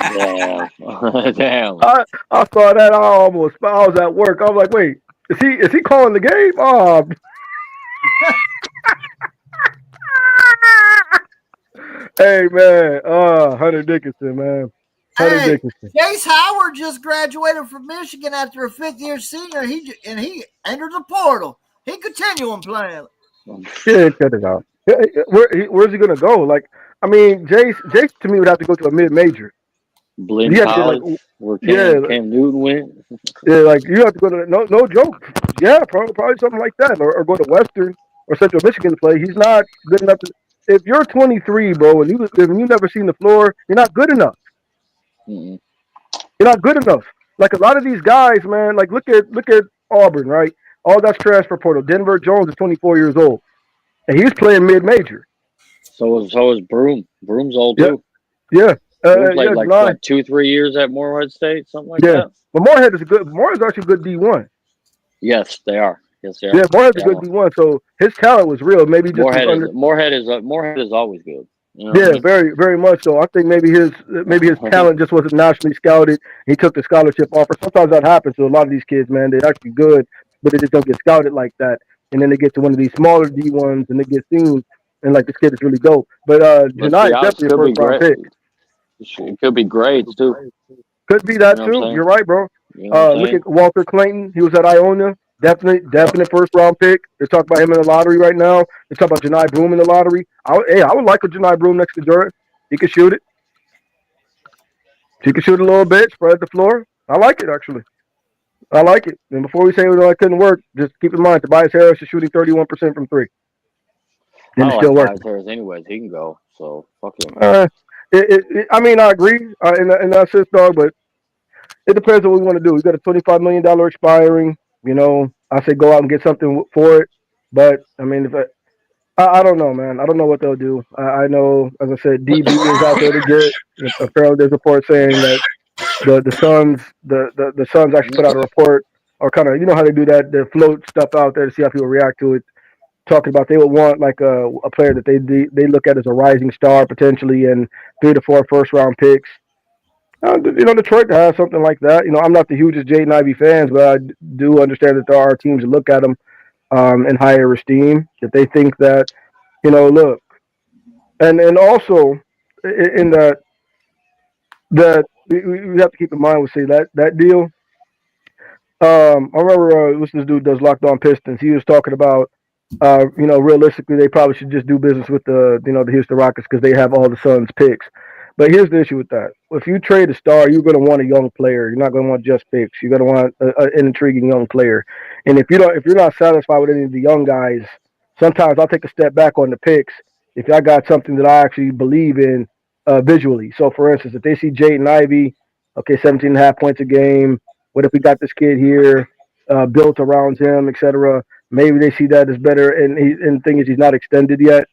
Speaker 7: Damn. Damn.
Speaker 2: I saw that. I was at work. I was like, wait, is he calling the game? Oh, hey man, Hunter Dickinson, man, Hunter
Speaker 3: Hey,
Speaker 2: Dickinson.
Speaker 3: Chase Howard just graduated from Michigan after a fifth-year senior. He entered the portal. He continuing playing.
Speaker 2: Yeah, cut it out. Where's he gonna go? Like, I mean, Jace to me would have to go to a mid-major.
Speaker 7: Blinn
Speaker 2: You have to like,
Speaker 7: College, where
Speaker 2: yeah,
Speaker 7: Cam Newton went.
Speaker 2: yeah, like you have to go to no joke. Yeah, probably something like that, or go to Western or Central Michigan to play. He's not good enough to. If you're 23, bro, and you never seen the floor, you're not good enough.
Speaker 7: Mm-mm.
Speaker 2: You're not good enough. Like a lot of these guys, man. Like look at Auburn, right? All that's transfer portal. Denver Jones is 24 years old, and he's playing mid-major.
Speaker 7: So is Broom. Broom's old
Speaker 2: Yeah,
Speaker 7: too.
Speaker 2: yeah,
Speaker 7: Broom played
Speaker 2: yeah,
Speaker 7: like
Speaker 2: July.
Speaker 7: what 2-3 years at Morehead State, something like
Speaker 2: Yeah,
Speaker 7: that.
Speaker 2: but Morehead is a good. Morehead's actually good D1.
Speaker 7: Yes, they are. Yes, they
Speaker 2: Yeah,
Speaker 7: are.
Speaker 2: Morehead's a
Speaker 7: Yeah,
Speaker 2: good D1. So his talent was real. Maybe just was under.
Speaker 7: Morehead is always good. You know what I
Speaker 2: Yeah,
Speaker 7: mean?
Speaker 2: very, very much so. I think maybe his talent just wasn't nationally scouted. He took the scholarship offer. Sometimes that happens to a lot of these kids, man. They're actually good, but they just don't get scouted like that. And then they get to one of these smaller D1s and they get seen, and like this kid is really dope. But
Speaker 7: Let's be
Speaker 2: Janai is
Speaker 7: honest,
Speaker 2: definitely a first round pick.
Speaker 7: it could be grades too.
Speaker 2: Could be
Speaker 7: You
Speaker 2: that
Speaker 7: know what I'm
Speaker 2: too.
Speaker 7: saying?
Speaker 2: You're right, bro.
Speaker 7: You know what I'm
Speaker 2: Look
Speaker 7: saying?
Speaker 2: at Walter Clayton. He was at Iona. Definite first round pick. They're talking about him in the lottery right now. They're talking about Janai Broom in the lottery. I would like a Janai Broom next to Jordan. He could shoot it. He could shoot a little bit, spread the floor. I like it actually. I like it. And before we say it couldn't work, just keep in mind Tobias Harris is shooting 31% from three.
Speaker 7: I
Speaker 2: And it's
Speaker 7: don't
Speaker 2: still
Speaker 7: like
Speaker 2: working.
Speaker 7: Tobias Harris anyways. He can go. So fuck him.
Speaker 2: I mean, I agree in that sense, dog, but it depends on what we want to do. We got a $25 million expiring. I say go out and get something for it. But I mean, I don't know, man. I don't know what they'll do. I know, as I said, DB is out there to get. Apparently, there's a report saying that the Suns the Suns actually put out a report or kind of, you know how they do that, they float stuff out there to see how people react to it, talking about they would want like a player that they look at as a rising star potentially, and 3 to 4 first round picks. Detroit has something like that. I'm not the hugest Jaden Ivey fans, but I do understand that there are teams that look at him in higher esteem, that they think that, look, and also in that we have to keep in mind, we say that deal. I remember what's this dude does Locked On Pistons. He was talking about, realistically, they probably should just do business with the Houston Rockets because they have all the Suns picks. But here's the issue with that: if you trade a star, you're going to want a young player. You're not going to want just picks. You're going to want an intriguing young player. And if you're not satisfied with any of the young guys, sometimes I'll take a step back on the picks if I got something that I actually believe in visually. So, for instance, if they see Jaden Ivey, okay, 17.5 points a game. What if we got this kid here, built around him, etc.? Maybe they see that as better. And the thing is, he's not extended yet.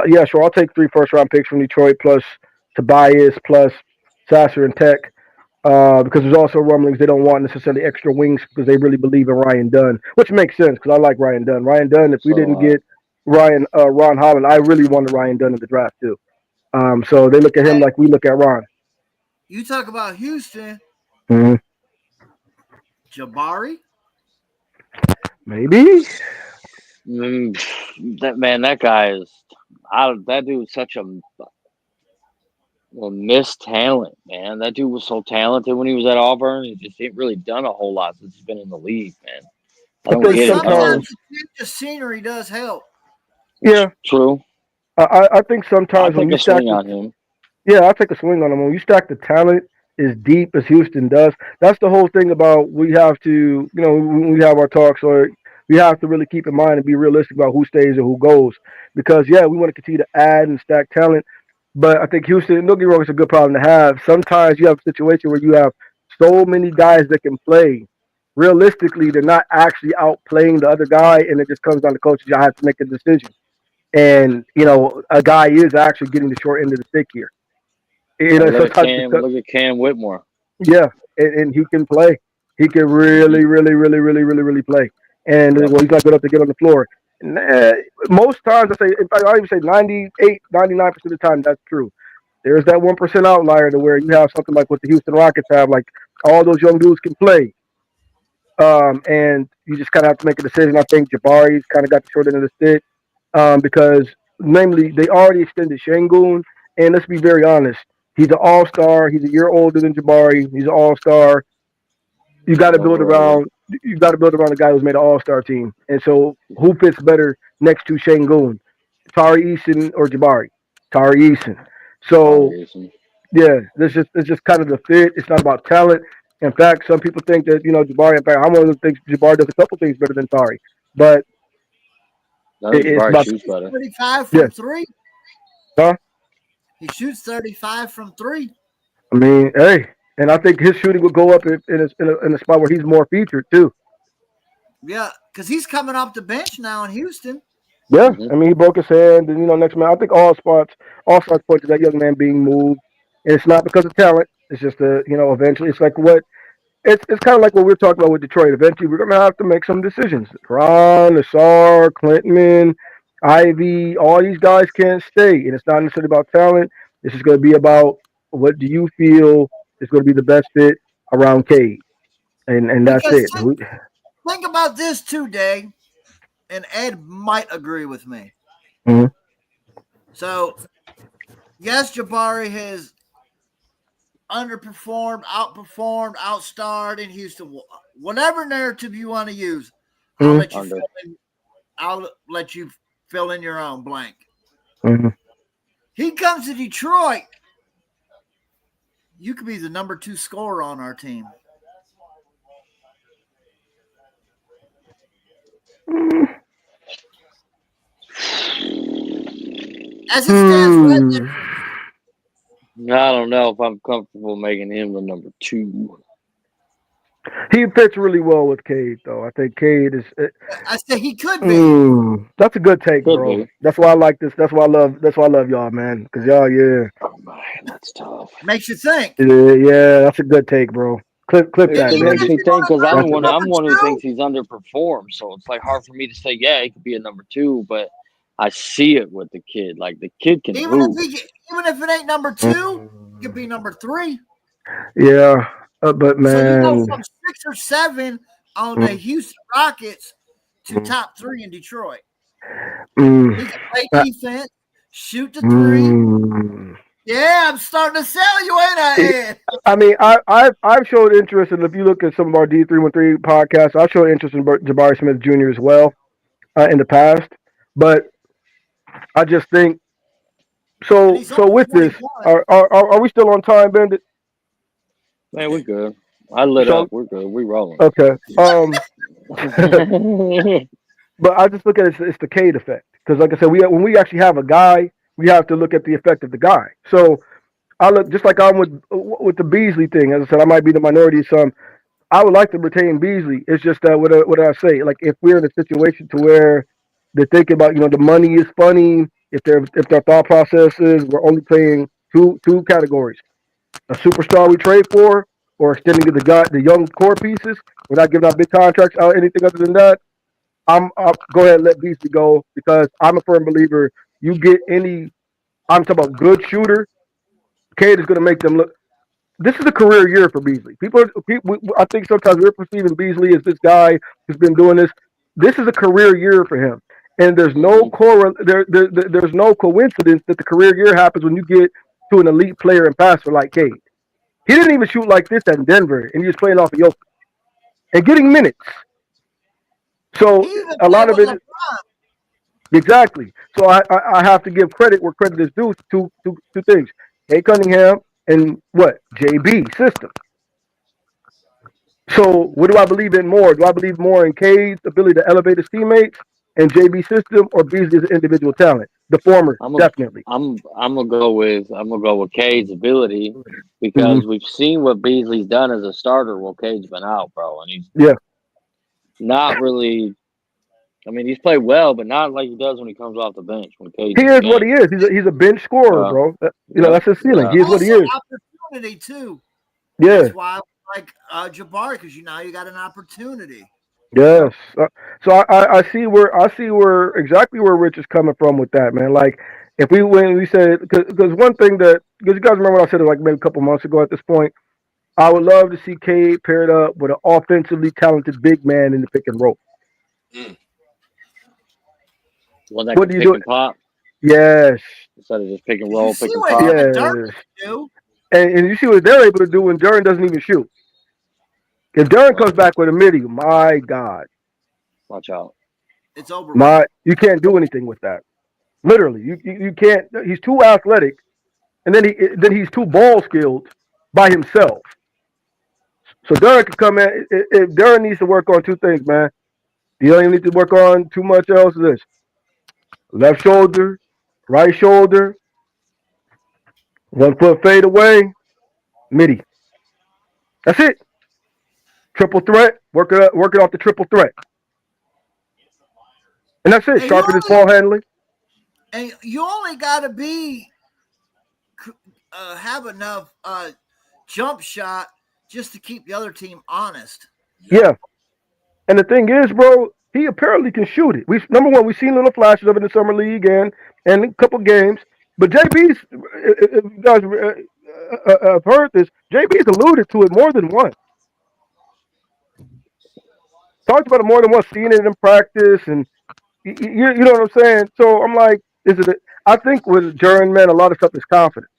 Speaker 2: Yeah, sure. I'll take 3 first round picks from Detroit plus Tobias plus Sasser and Tech. Because there's also rumblings they don't want necessarily extra wings because they really believe in Ryan Dunn, which makes sense because I like Ryan Dunn. Ryan Dunn, if we didn't
Speaker 7: So
Speaker 2: get Ron Holland, I really wanted Ryan Dunn in the draft too. So they look at him
Speaker 3: Hey,
Speaker 2: like we look at Ron.
Speaker 3: you talk about Houston,
Speaker 2: Hmm.
Speaker 3: Jabari.
Speaker 2: Maybe.
Speaker 7: that guy is. That dude is such a missed talent, man. That dude was so talented when he was at Auburn. He just ain't really done a whole lot since he's been in the league, man. I
Speaker 2: I
Speaker 7: don't
Speaker 3: But
Speaker 2: think
Speaker 7: get it. I don't.
Speaker 2: sometimes,
Speaker 3: sometimes the change of scenery does help.
Speaker 2: yeah,
Speaker 7: True.
Speaker 2: I think
Speaker 7: I'll
Speaker 2: sometimes when
Speaker 7: take
Speaker 2: you
Speaker 7: a
Speaker 2: stack
Speaker 7: swing
Speaker 2: the
Speaker 7: on him.
Speaker 2: Yeah, I'll take a swing on him. When you stack the talent as deep as Houston does, that's the whole thing about we have to, when we have our talks, or we have to really keep in mind and be realistic about who stays and who goes. Because, yeah, we want to continue to add and stack talent. But I think Houston, don't get me wrong, it's a good problem to have. Sometimes you have a situation where you have so many guys that can play. Realistically, they're not actually outplaying the other guy, and it just comes down to coaches. You have to make a decision. And, a guy is actually getting the short end of the stick here.
Speaker 7: Like
Speaker 2: Sometimes because,
Speaker 7: Look at Cam Whitmore.
Speaker 2: yeah, and he can play. He can
Speaker 7: Hmm.
Speaker 2: really, really, really, really, really, really play. And
Speaker 7: Yep.
Speaker 2: well, he's not good enough to get on the floor. And, most times, I say, in fact, I even say 98, 99% of the time, that's true. There's that 1% outlier to where you have something like what the Houston Rockets have, like all those young dudes can play. And you just kind of have to make a decision. I think Jabari's kind of got the short end of the stick, because namely they already extended Shangoon, and let's be very honest, he's an all star. He's a year older than Jabari. He's an all star. You got
Speaker 7: He's
Speaker 2: to build
Speaker 7: overrated.
Speaker 2: around. You got to build around a guy who's made an all star team. And so, who fits better next to Shangoon, Tari Eason or Jabari? Tari Eason. So
Speaker 7: Sorry, Eason.
Speaker 2: yeah, it's just kind of the fit. It's not about talent. In fact, some people think that Jabari. In fact, I'm one of them thinks Jabari does a couple things better than Tari, but
Speaker 7: No,
Speaker 2: it's
Speaker 7: Jabari
Speaker 2: about
Speaker 7: shoots better.
Speaker 3: 35
Speaker 2: yeah,
Speaker 3: from three.
Speaker 2: huh?
Speaker 3: He shoots 35 from three.
Speaker 2: I mean, hey, and I think his shooting will go up in a spot where he's more featured too.
Speaker 3: Yeah, because he's coming off the bench now in Houston.
Speaker 2: Yeah,
Speaker 7: Hmm.
Speaker 2: I mean, he broke his hand, and next man. I think all spots point to that young man being moved, and it's not because of talent. It's just eventually, it's like what it's kind of like what we're talking about with Detroit. Eventually, we're gonna have to make some decisions. Ron, Nassar, Clinton, Ivy, all these guys can't stay, and it's not necessarily about talent. This is gonna be about what do you feel is gonna be the best fit around Cade, and that's
Speaker 3: Because
Speaker 2: it.
Speaker 3: think about this too, Day, and Ed might agree with me.
Speaker 2: Mhm.
Speaker 3: So, yes, Jabari has underperformed, outperformed, outstarred in Houston. Whatever narrative you want to use, I'll
Speaker 2: Mhm.
Speaker 3: let you
Speaker 7: Under.
Speaker 3: fill in. I'll let you fill in your own blank.
Speaker 2: Mhm.
Speaker 3: He comes to Detroit. You could be the number 2 scorer on our team. As it stands right
Speaker 2: Hmm.
Speaker 7: I don't know if I'm comfortable making him the number 2.
Speaker 2: He fits really well with Cade, though. I think Cade is.
Speaker 3: I said he could be.
Speaker 2: That's a good take,
Speaker 7: Could
Speaker 2: bro.
Speaker 7: be.
Speaker 2: That's why I like this. That's why I love. That's why I love y'all, man. Cause y'all, yeah,
Speaker 7: Oh man, that's tough.
Speaker 3: Makes you think.
Speaker 2: yeah. That's a good take, bro. Clip that,
Speaker 7: It
Speaker 3: Even
Speaker 7: makes
Speaker 3: if
Speaker 2: baby.
Speaker 7: me
Speaker 3: you
Speaker 7: think because
Speaker 3: want to
Speaker 7: I'm
Speaker 3: number
Speaker 7: one who
Speaker 3: two,
Speaker 7: thinks he's underperformed, so it's like hard for me to say, yeah, he could be a number two, but I see it with the kid. Like the kid can
Speaker 3: even
Speaker 7: hoop.
Speaker 3: if it ain't number two, it could be number three.
Speaker 2: Yeah, but
Speaker 3: So you go
Speaker 2: man,
Speaker 3: from 6 or 7 on the Houston Rockets to top 3 in Detroit.
Speaker 2: mm,
Speaker 3: He can play
Speaker 2: uh,
Speaker 3: defense, shoot the 3. Yeah, I'm starting to sell you, ain't I, Ed?
Speaker 2: I mean, I've showed interest, and if you look at some of our D313 podcasts, I've showed interest in Jabari Smith Jr. as well in the past. But I just think
Speaker 3: And
Speaker 2: so.
Speaker 3: he's
Speaker 2: So
Speaker 3: only
Speaker 2: with this,
Speaker 3: 21.
Speaker 2: are we still on time, Bandit?
Speaker 7: Man, we're good. I lit
Speaker 2: So
Speaker 7: up. We're good. We rolling.
Speaker 2: okay. But I just look at it's the Cade effect because, like I said, when we actually have a guy, we have to look at the effect of the guy. So I look just like I'm with the Beasley thing. As I said, I might be the minority of some. I would like to retain Beasley. It's just that what I say? Like if we're in a situation to where they're thinking about, the money is funny. If their thought process is we're only playing two categories: a superstar we trade for, or extending the young core pieces. We're not giving out big contracts out anything other than that. I'll go ahead and let Beasley go because I'm a firm believer. You get any, I'm talking about good shooter. Cade is going to make them look. This is a career year for Beasley. I think sometimes we're perceiving Beasley as this guy who's been doing this. This is a career year for him, and there's no there's no coincidence that the career year happens when you get to an elite player and passer like Cade. He didn't even shoot like this at Denver, and he was playing off of Jokic and getting minutes.
Speaker 3: He
Speaker 2: So
Speaker 3: even
Speaker 2: a
Speaker 3: played
Speaker 2: lot of
Speaker 3: with
Speaker 2: it,
Speaker 3: LeBron.
Speaker 2: exactly. So I have to give credit where credit is due. Two things: A. Cunningham and what JB system. So what do I believe in more? Do I believe more in Cade's ability to elevate his teammates and JB system, or Beasley's individual talent? The former,
Speaker 7: I'm a,
Speaker 2: definitely.
Speaker 7: I'm gonna go with Cade's ability
Speaker 2: Mhm.
Speaker 7: because we've seen what Beasley's done as a starter while Cade's been out, bro, and he's
Speaker 2: Yeah,
Speaker 7: not really. I mean, he's played well, but not like he does when he comes off the bench when Cade's
Speaker 2: he
Speaker 7: in the
Speaker 2: is what he
Speaker 7: game.
Speaker 2: is. He's a bench scorer,
Speaker 7: Yeah,
Speaker 2: bro.
Speaker 7: yeah,
Speaker 2: That's his ceiling.
Speaker 7: yeah.
Speaker 2: He is what he
Speaker 3: Also,
Speaker 2: is.
Speaker 3: opportunity, too.
Speaker 2: Yeah.
Speaker 3: That's why I like Jabari, because you got an opportunity.
Speaker 2: Yes. So I see where exactly where Rich is coming from with that, man. Like if when we said because one thing that because you guys remember what I said like maybe a couple months ago at this point, I would love to see Cade paired up with an offensively talented big man in the pick and roll.
Speaker 1: Mm.
Speaker 7: One that
Speaker 2: What
Speaker 7: can
Speaker 2: do you
Speaker 7: pick
Speaker 2: do?
Speaker 7: and pop
Speaker 2: Yes,
Speaker 7: instead of just pick and
Speaker 3: You
Speaker 7: roll,
Speaker 3: see
Speaker 7: pick and
Speaker 3: what
Speaker 7: pop.
Speaker 3: him and Dirk
Speaker 2: yes.
Speaker 3: do.
Speaker 2: And you see what they're able to do when Duran doesn't even shoot. If Duran
Speaker 1: Right.
Speaker 2: comes back with a midi, my God,
Speaker 7: Watch out.
Speaker 3: It's over with.
Speaker 2: you can't do anything with that. Literally, you can't. He's too athletic, and then he's too ball skilled by himself. So Duran can come in. If Duran needs to work on two things, man. You don't even need to work on too much else. This left shoulder, right shoulder, 1 foot fade away, midi. That's it. Triple threat. Work it off the triple threat, and that's it.
Speaker 3: And you
Speaker 2: Sharpen his
Speaker 3: only
Speaker 2: ball handling.
Speaker 3: got to be have enough jump shot just to keep the other team honest.
Speaker 1: Yep.
Speaker 2: Yeah. And the thing is, bro, he apparently can shoot it. Number one, we've seen little flashes of it in the summer league and a couple games. But JB's, if you guys have heard this, JB's alluded to it more than once. Talked about it more than once, seeing it in practice, and you know what I'm saying. So I'm like, I think with Jaren, man, a lot of stuff is confidence.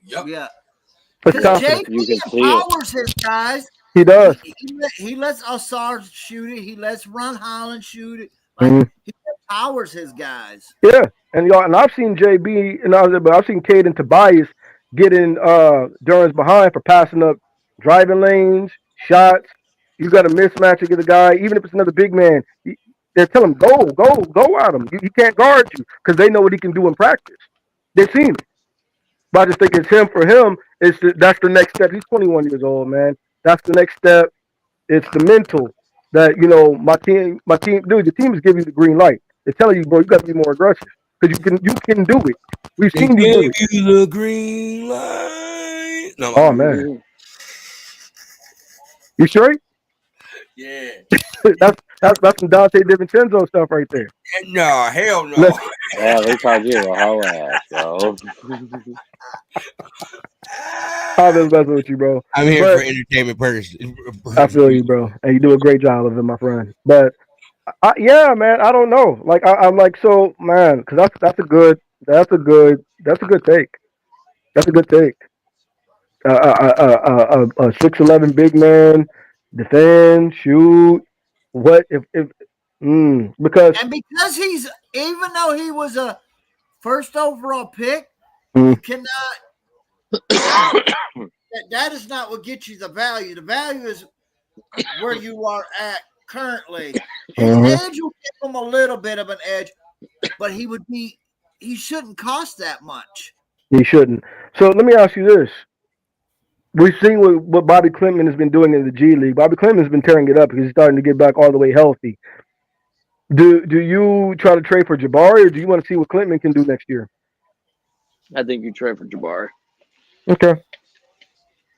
Speaker 1: Yep.
Speaker 3: Yeah.
Speaker 2: It's
Speaker 3: Because
Speaker 2: confidence.
Speaker 3: JB
Speaker 7: You can see it.
Speaker 3: empowers his guys.
Speaker 2: He does.
Speaker 3: He lets Assar shoot it. He lets Ron Holland shoot it. Like
Speaker 2: Mhm.
Speaker 3: he empowers his guys.
Speaker 2: Yeah, and I've seen JB but I've seen Cade and Tobias getting Duran's behind for passing up driving lanes, shots. You got a mismatch to get a guy, even if it's another big man. They tell him go at him. He can't guard you because they know what he can do in practice. They've seen it. But I just think it's him for him. That's the next step. He's 21 years old, man. That's the next step. It's the mental that my team, dude. The team is giving you the green light. They're telling you, bro, you got to be more aggressive because you can do it. We've
Speaker 1: They
Speaker 2: seen you do
Speaker 1: gave
Speaker 2: it.
Speaker 1: you the green light. No,
Speaker 2: Oh man, you sure?
Speaker 1: yeah.
Speaker 2: That's some Dante DiVincenzo stuff right there.
Speaker 1: No, hell
Speaker 2: Let-
Speaker 1: no.
Speaker 7: Yeah, they called you a whole ass, bro.
Speaker 2: I'm just messing with you, bro.
Speaker 1: I'm here for
Speaker 2: But
Speaker 1: entertainment purposes.
Speaker 2: I feel you, bro, and you do a great job of it, my friend. But yeah, man, I don't know. Like I'm like, so man, because that's a good take. That's a good take. 6'11" big man, defend, shoot. What if because
Speaker 3: And because he's, even though he was a first overall pick,
Speaker 2: mm,
Speaker 3: you cannot. That is not what gets you the value. The value is where you are at currently. His
Speaker 2: mhm,
Speaker 3: edge will give him a little bit of an edge, but he shouldn't cost that much.
Speaker 2: he shouldn't. So let me ask you this: we've seen what Bobby Clinton has been doing in the G League. Bobby Clinton has been tearing it up because he's starting to get back all the way healthy. Do you try to trade for Jabari, or do you want to see what Clinton can do next year?
Speaker 7: I think you trade for Jabari.
Speaker 2: Okay,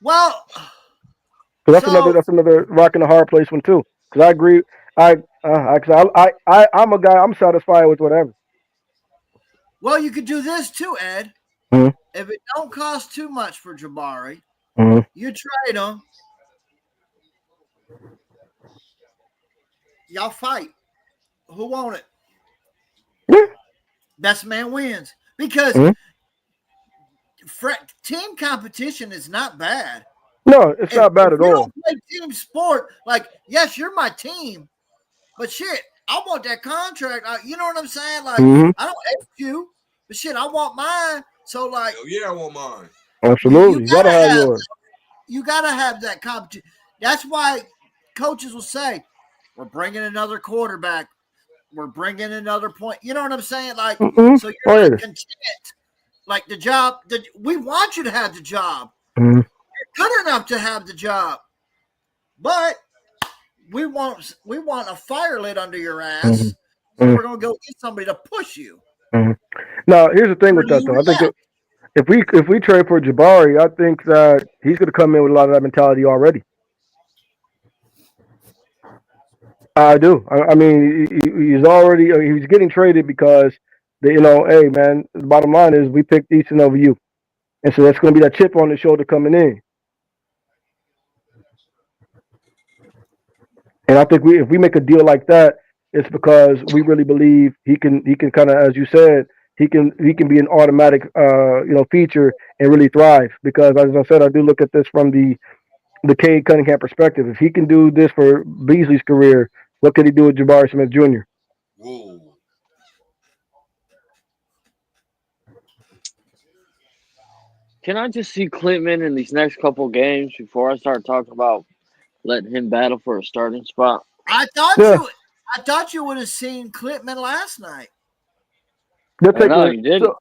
Speaker 3: Well,
Speaker 2: so
Speaker 3: so
Speaker 2: that's another rock in the hard place one too. Because I agree. I'm a guy. I'm satisfied with whatever.
Speaker 3: you could do this too, Ed. If it don't cost too much for Jabari,
Speaker 2: Mm-hmm.
Speaker 3: you trade him. Y'all fight. Who won it?
Speaker 2: Yeah.
Speaker 3: Best man wins. Because
Speaker 2: Mhm.
Speaker 3: team competition is not bad.
Speaker 2: No, it's not bad
Speaker 3: If
Speaker 2: at
Speaker 3: you
Speaker 2: all.
Speaker 3: don't play team sport, like, yes, you're my team, but shit, I want that contract. You know what I'm saying? Like,
Speaker 2: Mm-hmm.
Speaker 3: I don't hate you, but shit, I want mine. So, like,
Speaker 1: Hell yeah, I want mine.
Speaker 3: you
Speaker 2: Absolutely, you gotta
Speaker 3: gotta
Speaker 2: have
Speaker 3: have
Speaker 2: yours.
Speaker 3: that competition. That's why coaches will say, "We're bringing another quarterback. We're bringing another point." You know what I'm saying? Like,
Speaker 2: Mm-hmm.
Speaker 3: so
Speaker 2: Oh
Speaker 3: you're
Speaker 2: yeah.
Speaker 3: not content. Like the job, we want you to have the job.
Speaker 2: Mm-hmm.
Speaker 3: You're good enough to have the job, but we want a fire lit under your
Speaker 2: Mm-hmm.
Speaker 3: ass. So we're gonna go get somebody to push you.
Speaker 2: Mm-hmm. Now, here's the thing
Speaker 3: Where
Speaker 2: with
Speaker 3: do
Speaker 2: that
Speaker 3: you
Speaker 2: though. I think
Speaker 3: react?
Speaker 2: if we trade for Jabari, I think that he's gonna come in with a lot of that mentality already. I do. I mean, he's already he's getting traded because hey man, the bottom line is we picked Easton over you, and so that's gonna be that chip on the shoulder coming in. And I think if we make a deal like that, it's because we really believe he can kind of, as you said, he can be an automatic feature and really thrive. Because as I said, I do look at this from the Cade Cunningham perspective. If he can do this for Beasley's career, what could he do with Jabari Smith Jr.?
Speaker 1: Whoa.
Speaker 7: Can I just see Clinton in these next couple games before I start talking about letting him battle for a starting spot?
Speaker 3: I thought
Speaker 2: Yeah,
Speaker 3: you would have seen Clipman last night.
Speaker 2: they're
Speaker 7: I
Speaker 2: taking
Speaker 7: know
Speaker 2: it.
Speaker 7: you didn't.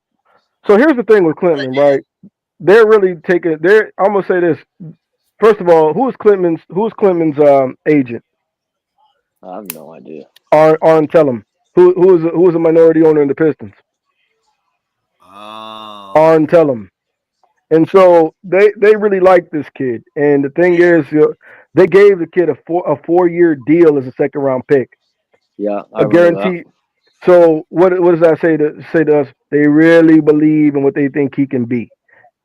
Speaker 2: So here's the thing with Clinton, right? They're really taking. I'm gonna say this. First of all, who's Clinton's agent?
Speaker 7: I have no idea.
Speaker 2: Arn Tellem. Who is a minority owner in the Pistons?
Speaker 3: Oh,
Speaker 2: Arn Tellem. And so they really like this kid. And the thing
Speaker 1: Yeah.
Speaker 2: is, they gave the kid a 4-year deal as a second round pick,
Speaker 7: Yeah, I
Speaker 2: a
Speaker 7: remember that.
Speaker 2: guarantee. So what does that say to us? They really believe in what they think he can be.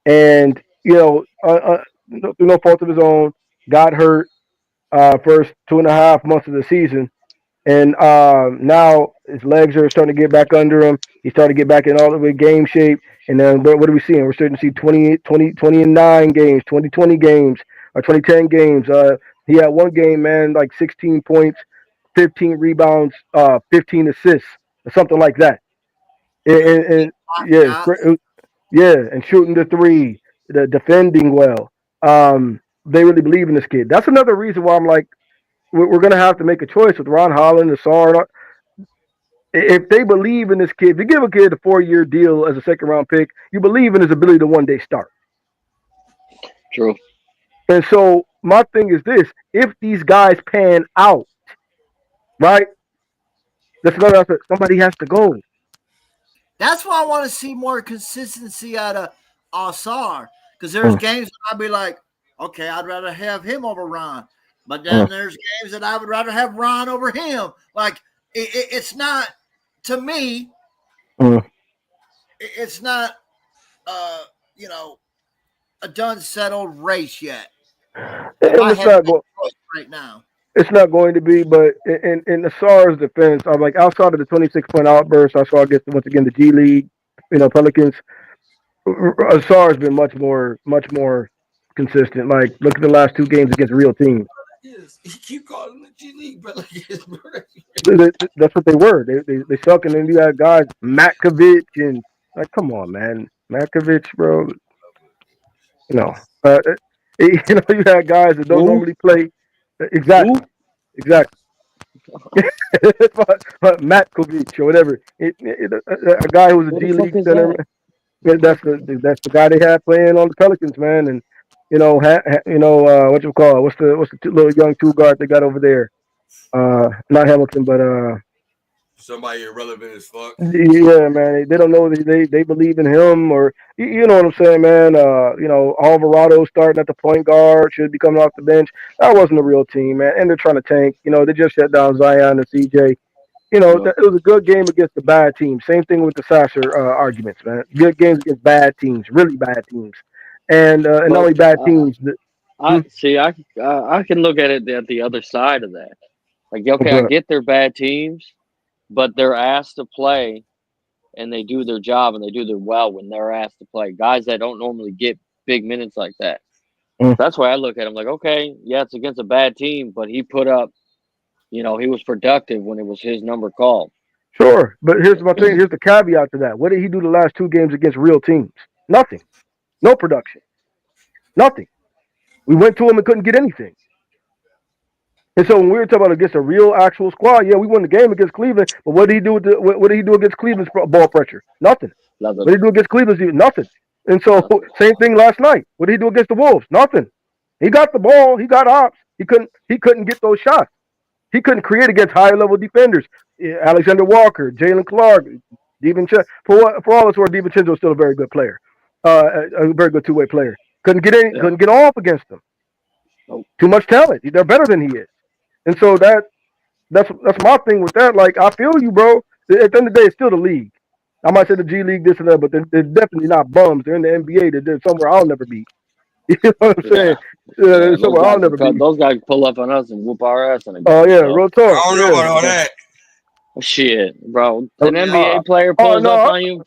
Speaker 2: And through no fault of his own, got hurt first 2.5 months of the season. And now his legs are starting to get back under him. He's starting to get back in all the way game shape. And then what are we seeing? We're starting to see 20 and 9 games, 2020 games, or 2010 games. He had one game, man, like 16 points, 15 rebounds, 15 assists, or something like that. And yeah,
Speaker 3: yeah.
Speaker 2: yeah, and shooting the three, the defending well. They really believe in this kid. That's another reason why I'm like, we're going to have to make a choice with Ron Holland, Asar. If they believe in this kid, if you give a kid a 4-year deal as a second round pick, you believe in his ability to one day start.
Speaker 7: True.
Speaker 2: And so my thing is this: if these guys pan out, right? That's another aspect. Somebody has to go.
Speaker 3: That's why I want to see more consistency out of Asar. Because there's games I'd be like, okay, I'd rather have him over Ron. But then there's games that I would rather have Ron over him. Like, it's not, to me, it's not, a done settled race yet.
Speaker 2: It's not
Speaker 3: right now.
Speaker 2: It's not going to be, but in the SARS defense, I'm like outside of the 26-point outburst I saw against once again the G League, Pelicans. SAR has been much more consistent. Like look at the last 2 games against real teams.
Speaker 1: Yes, he keep calling the G League, but like his
Speaker 2: That's what they were. They suck, and then you had guys Matkovic and like, come on, man, Matkovic, bro. No, you had guys that don't normally play. Exactly. Matkovic or whatever. A guy who was a G League center. That's the guy they had playing on the Pelicans, man. And what you call it? What's the little young 2 guard they got over there? Not Hamilton, but
Speaker 1: somebody irrelevant as fuck.
Speaker 2: Yeah, man. They don't know that they believe in him, or you know what I'm saying, man. Alvarado starting at the point guard should be coming off the bench. That wasn't a real team, man. And they're trying to tank. They just shut down Zion and CJ. It was a good game against the bad teams. Same thing with the Sasser arguments, man. Good games against bad teams, really bad teams, and not only bad teams.
Speaker 7: I can look at it at the other side of that. Like, okay, I get they're bad teams, but they're asked to play, and they do their job, and they do their well when they're asked to play. Guys that don't normally get big minutes like that. That's why I look at him like, okay, yeah, it's against a bad team, but he put up. He was productive when it was his number called.
Speaker 2: Sure, but here's my thing. Here's the caveat to that. What did he do the last 2 games against real teams? Nothing. No production. Nothing. We went to him and couldn't get anything. And so when we were talking about against a real actual squad, yeah, we won the game against Cleveland. But what did he do what did he do against Cleveland's ball pressure? Nothing. What did he do against Cleveland's? Nothing. And so same thing last night. What did he do against the Wolves? Nothing. He got the ball. He got ops. He couldn't get those shots. He couldn't create against higher level defenders. Alexander Walker, Jalen Clark, DiVincenzo. For all us who are, DiVincenzo is still a very good player, a very good 2-way player. Couldn't get off against them. Too much talent. They're better than he is, and so that's my thing with that. Like, I feel you, bro. At the end of the day, it's still the league. I might say the G League, this and that, but they're definitely not bums. They're in the NBA. They're somewhere I'll never be. You know what I'm saying? Somewhere I'll never be.
Speaker 7: Those guys pull up on us and whoop our ass.
Speaker 2: Oh yeah, real talk.
Speaker 1: I don't know about all that.
Speaker 7: Shit, bro. An NBA player pulls up on you.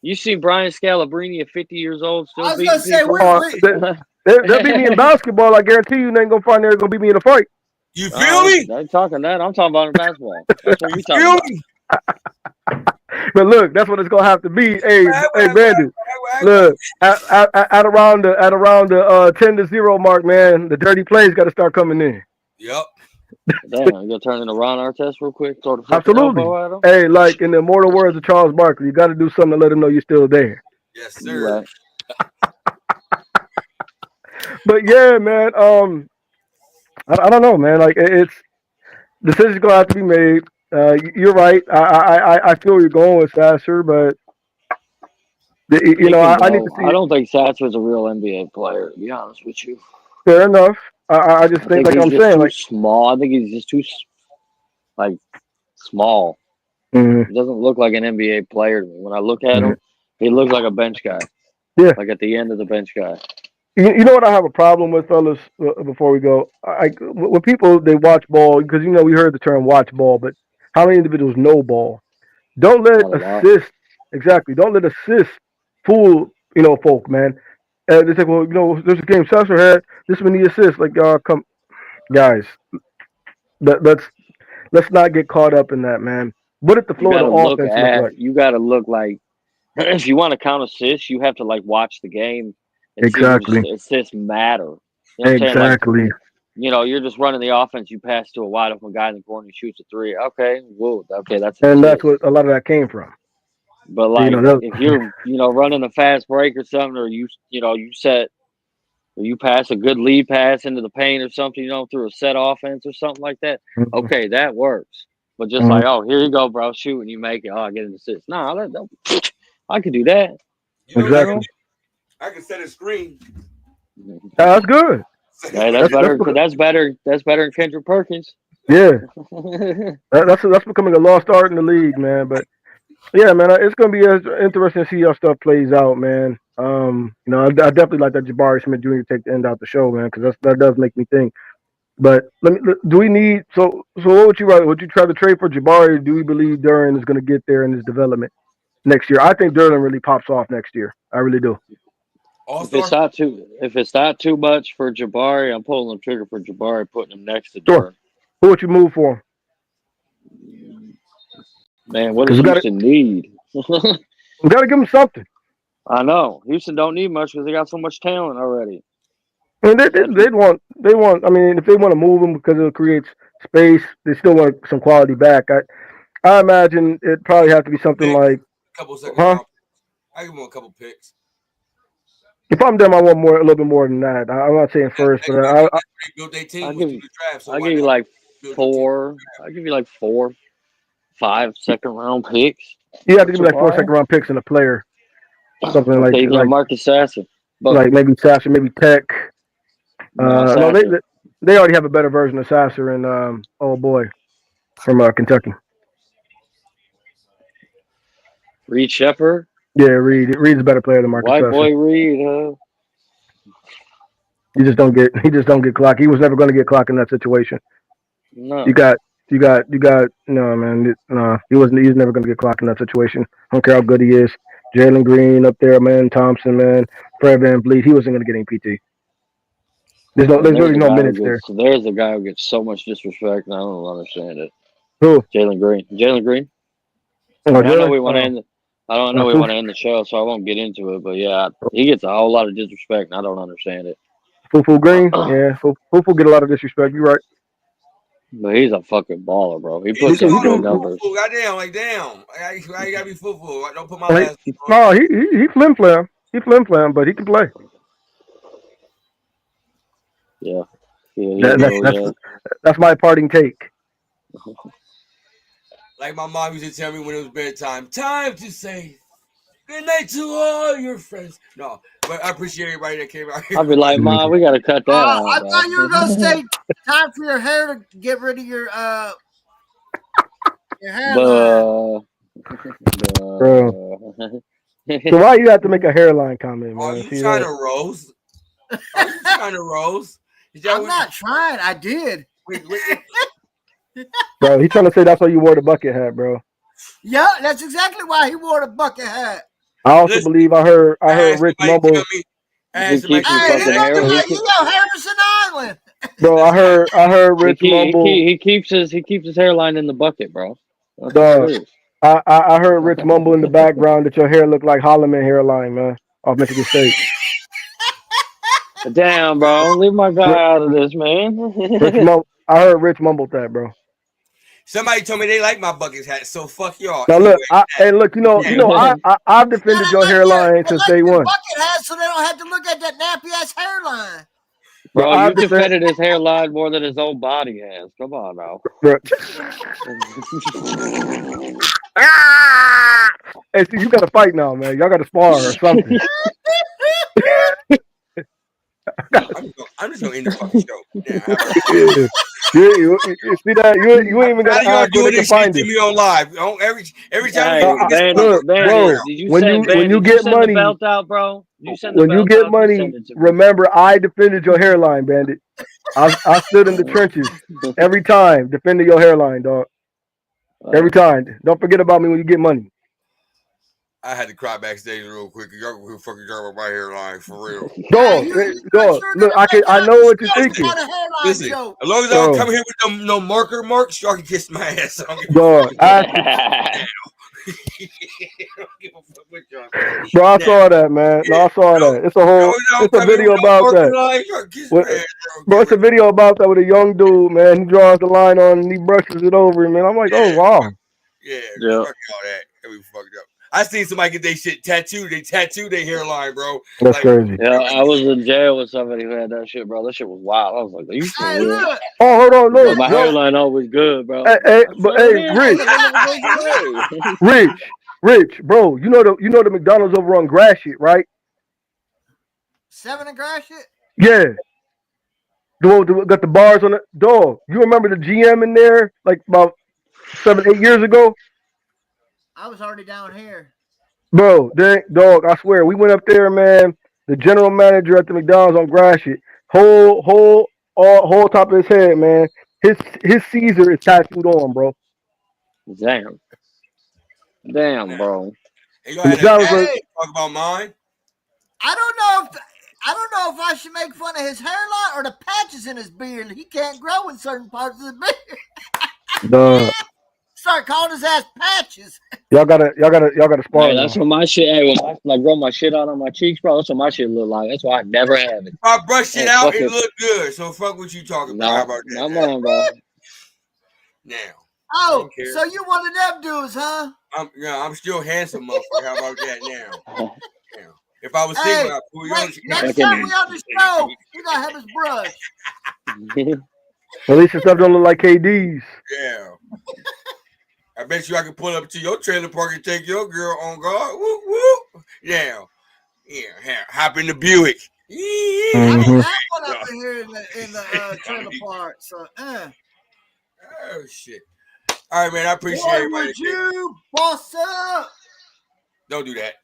Speaker 7: You see Brian Scalabrine at 50 years old still
Speaker 3: I was gonna say,
Speaker 2: they'll beat me in basketball. I guarantee you, they ain't gonna find they're gonna beat me in a fight.
Speaker 1: You feel me?
Speaker 7: I'm talking that. I'm talking about in basketball. That's what we talking about.
Speaker 2: But look, that's what it's gonna have to be. Hey, Brandon. Look, at around the 10-0 mark, man, the dirty plays got to start coming in.
Speaker 1: Yep.
Speaker 7: Damn, you gonna turn into Ron Artest real quick?
Speaker 2: Absolutely. Hey, like in the immortal words of Charles Barkley, you got to do something to let him know you're still there.
Speaker 1: Yes, sir.
Speaker 7: Right.
Speaker 2: But yeah, man. I don't know, man. Like it's decisions gonna have to be made. You're right. I feel you're going with Sasser, but I need to see.
Speaker 7: I don't think Sasser's a real NBA player, to be honest with you.
Speaker 2: Fair enough. I just think like I'm saying, like
Speaker 7: small. I think he's just too small.
Speaker 2: Mm-hmm.
Speaker 7: He doesn't look like an NBA player to me. When I look at him, he looks like a bench guy.
Speaker 2: Yeah,
Speaker 7: like at the end of the bench guy.
Speaker 2: You know what I have a problem with, fellas, before we go? When people, they watch ball, because, we heard the term watch ball, but how many individuals know ball? Don't let assists, exactly, don't let assists fool, folk, man. They say, well, there's a game Sasser had this many assists. Like, come, guys, let's not get caught up in that, man. What if the flow of the offense look like?
Speaker 7: You got to look like, if you want to count assists, you have to, watch the game.
Speaker 2: Exactly.
Speaker 7: Assists matter.
Speaker 2: Exactly.
Speaker 7: You're just running the offense. You pass to a wide open guy in the corner. He shoots a 3. Okay, whoa. Okay, that's.
Speaker 2: And that's what a lot of that came from.
Speaker 7: But if you're running a fast break or something, or you set Or you pass a good lead pass into the paint or something, through a set offense or something like that.
Speaker 2: Mhm.
Speaker 7: Okay, that works. But just like, oh, here you go, bro, shoot, and you make it. Oh, I get an assist. Nah, I could do that.
Speaker 1: You know what I can
Speaker 2: Exactly.
Speaker 1: do? I can set a screen.
Speaker 2: That's good.
Speaker 7: Hey, that's better. That's better. That's better than Kendrick Perkins.
Speaker 2: Yeah, that's becoming a lost art in the league, man. But yeah, man, it's gonna be interesting to see how stuff plays out, man. I definitely like that Jabari Smith Jr. take the end out the show, man, because that does make me think. But do we need so what would you rather? Would you try to trade for Jabari? Or do we believe Duran is going to get there in his development next year? I think Duran really pops off next year. I really do.
Speaker 7: If it's not too much for Jabari, I'm pulling the trigger for Jabari, putting him next to
Speaker 2: Sure.
Speaker 7: Durant.
Speaker 2: Who would you move for?
Speaker 7: Man, what does Houston need?
Speaker 2: We got to give him something.
Speaker 7: I know Houston don't need much because they got so much talent already.
Speaker 2: I mean, they want. I mean, if they want to move him because it creates space, they still want some quality back. I imagine it probably have to be something like
Speaker 1: a couple seconds. I give him a couple picks.
Speaker 2: If I'm them, I want a little bit more than that. I'm not saying first, but
Speaker 7: I'll give you like 4. I'll give you like 4, 5 second-round picks.
Speaker 2: You have to give me like 4 second-round picks and a player. Something
Speaker 7: okay,
Speaker 2: like
Speaker 7: Marcus Sasser.
Speaker 2: Like maybe Sasser, maybe Tech. No, they already have a better version of Sasser and old boy from Kentucky.
Speaker 7: Reed Shepard.
Speaker 2: Yeah, Reed's a better player than Marcus Sasser.
Speaker 7: White boy Reed, huh?
Speaker 2: He just don't get clock. He was never going to get clock in that situation.
Speaker 7: No.
Speaker 2: You got no, man. No, he's never going to get clock in that situation. I don't care how good he is. Jalen Green up there, man. Thompson, man. Fred VanVleet. He wasn't going to get any PT. There's really no minutes there.
Speaker 7: So there's a guy who gets so much disrespect, and I don't understand it.
Speaker 2: Who?
Speaker 7: Jalen Green.
Speaker 2: Oh,
Speaker 7: I know we want to end. I don't know we want to end the show, so I won't get into it. But yeah, he gets a whole lot of disrespect, and I don't understand it.
Speaker 2: Fufu Green, yeah, Fufu get a lot of disrespect. You're right.
Speaker 7: But he's a fucking baller, bro. He puts up good numbers.
Speaker 1: Goddamn, like damn. I gotta be Fufu. I don't put my last.
Speaker 2: No, he flim flam. He flim flam, but he can play.
Speaker 7: Yeah.
Speaker 2: That's my parting take.
Speaker 1: Like my mom used to tell me when it was bedtime, time to say good night to all your friends. No, but I appreciate everybody that came out here.
Speaker 7: I'll be like, Mom, we gotta cut that out.
Speaker 3: I thought you were gonna say time for your hair to get rid of your hairline.
Speaker 2: Bro. So why you have to make a hairline comment, man?
Speaker 1: Are you trying to roast?
Speaker 3: I'm not trying. I did.
Speaker 2: Bro, he's trying to say that's why you wore the bucket hat, bro.
Speaker 3: Yeah, that's exactly why he wore the bucket hat.
Speaker 2: I also believe I heard Rich mumble.
Speaker 3: Hey, they're talking about you, Harrison Island.
Speaker 2: Bro, I heard Rich mumble.
Speaker 7: He keeps his hairline in the bucket, bro.
Speaker 2: I heard Rich mumble in the background that your hair looked like Holloman hairline, man, off Michigan State.
Speaker 7: Damn, bro, leave my guy out of this, man.
Speaker 2: I heard Rich mumbled that, bro.
Speaker 1: Somebody told me they like my bucket hat, so fuck y'all.
Speaker 2: Now look, I've defended your hairline since day one.
Speaker 3: Bucket hat, so they don't have to look at that nappy ass hairline.
Speaker 7: Bro, you defended his hairline more than his own body has. Come on now.
Speaker 2: Hey, see, you got to fight now, man. Y'all got to spar or something.
Speaker 1: I'm just gonna end the fucking show.
Speaker 2: You see that? You ain't even got to ask where they can find it.
Speaker 1: Me on live. Every time.
Speaker 2: When you get money,
Speaker 7: belt out, bro.
Speaker 2: When you get money, remember I defended your hairline, Bandit. I stood in the trenches every time defending your hairline, dog. Every time. Don't forget about me when you get money.
Speaker 1: I had to cry backstage real quick. Y'all were fucking talking about my hairline for real.
Speaker 2: Dog, look, I know what you're thinking.
Speaker 1: Listen, as long as I don't come here with no marker marks, y'all can kiss my ass.
Speaker 2: Dog, bro, I saw that, man. No, I saw that. It's a video about that. Bro, it's a video about that with a young dude, man. He draws the line on and he brushes it over, man. I'm like, oh wow.
Speaker 1: Yeah. Fuck all that. We fucked up. I seen somebody get their shit tattooed. They tattooed their hairline, bro.
Speaker 2: That's crazy.
Speaker 7: Yeah, I was in jail with somebody who had that shit, bro. That shit was wild. I was like, "Are you for
Speaker 3: Hey,
Speaker 7: real?"
Speaker 3: look.
Speaker 2: Oh, hold on,
Speaker 7: But
Speaker 2: look.
Speaker 7: my
Speaker 2: Yo,
Speaker 7: hairline always good, bro.
Speaker 2: hey,
Speaker 7: I
Speaker 2: but
Speaker 7: said,
Speaker 2: hey,
Speaker 7: "It is,
Speaker 2: Rich,
Speaker 7: because it never goes away."
Speaker 2: Rich, bro. You know the McDonald's over on Gratiot, right?
Speaker 3: 7 and Gratiot?
Speaker 2: Yeah. The one with got the bars on the dog. You remember the GM in there like about 7, 8 years ago?
Speaker 3: I was already down here.
Speaker 2: Bro, dog, I swear, we went up there, man. The general manager at the McDonald's on Gratiot, whole top of his head, man. His Caesar is tattooed on, bro.
Speaker 7: Damn, bro.
Speaker 1: And y'all
Speaker 2: The
Speaker 1: had a
Speaker 2: McDonald's
Speaker 1: dad
Speaker 2: was,
Speaker 1: talk about mine.
Speaker 3: I don't know if I should make fun of his hairline or the patches in his beard. He can't grow in certain parts of the beard.
Speaker 2: the
Speaker 3: Start calling his ass patches.
Speaker 2: y'all gotta spar
Speaker 7: Hey,
Speaker 2: now.
Speaker 7: that's what my shit. Hey, when I grow my shit out on my cheeks, bro, that's what my shit look like. That's why I never have it.
Speaker 1: If I brush it
Speaker 7: Oh,
Speaker 1: out,
Speaker 7: fuck
Speaker 1: it
Speaker 7: it.
Speaker 1: look good. So fuck what you talking about. How
Speaker 7: No,
Speaker 1: about that?
Speaker 7: come on, bro.
Speaker 1: Now,
Speaker 3: Oh,
Speaker 1: don't care.
Speaker 3: so you one of them dudes, huh?
Speaker 1: I'm still handsome, motherfucker. How about that now? Now, if I was
Speaker 3: Hey,
Speaker 1: single, I'd pull you on.
Speaker 3: wait, next time we on the show, we gotta have his brush.
Speaker 2: At least the stuff don't look like KD's.
Speaker 1: Yeah. I bet you I can pull up to your trailer park and take your girl on guard. Woo woo. Yeah. Hop in the Buick.
Speaker 3: I
Speaker 2: Mhm.
Speaker 3: don't have one up in here in the trailer park. So,
Speaker 1: Oh shit. All right, man. I appreciate
Speaker 3: boy,
Speaker 1: everybody.
Speaker 3: would you boss up?
Speaker 1: Don't do that.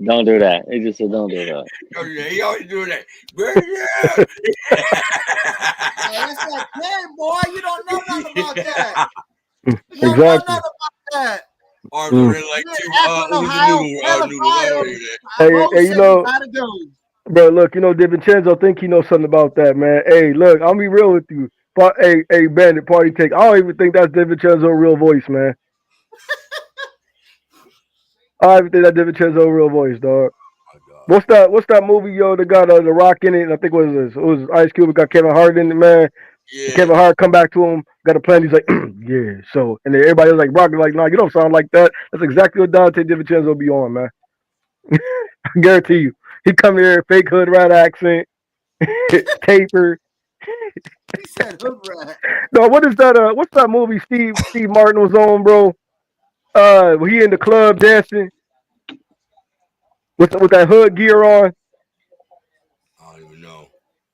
Speaker 7: Don't do that. He just said, "Don't do that."
Speaker 1: Don't do that. He always doing that. Yeah.
Speaker 3: Hey, that's that can, boy. You don't know nothing about that. You don't know
Speaker 2: Exactly.
Speaker 3: nothing about that.
Speaker 1: Arms are in like
Speaker 3: You
Speaker 1: two
Speaker 3: Akron, Ohio,
Speaker 1: noodles.
Speaker 3: Ohio.
Speaker 2: Hey,
Speaker 3: Mo
Speaker 2: hey,
Speaker 3: said
Speaker 2: you know,
Speaker 3: gotta go.
Speaker 2: bro, look, DiVincenzo think he knows something about that, man. Hey, look, I'll be real with you. But hey, Bandit Party Take. I don't even think that's DiVincenzo's real voice, man. I don't even think that's DiVincenzo's real voice, dog. What's that movie, yo, that got The Rock in it? And I think it was Ice Cube, got Kevin Hart in it, man.
Speaker 1: Yeah.
Speaker 2: Kevin Hart come back to him, got a plan. He's like, yeah. So, and then everybody was like, Rock is like, nah, you don't sound like that. That's exactly what Dante DiVincenzo be on, man. I guarantee you. He come here, fake hood rat accent, taper.
Speaker 3: He said hood rat.
Speaker 2: No, what is that? What's that movie Steve Martin was on, bro? He in the club dancing with that hood gear on,
Speaker 1: I don't even know.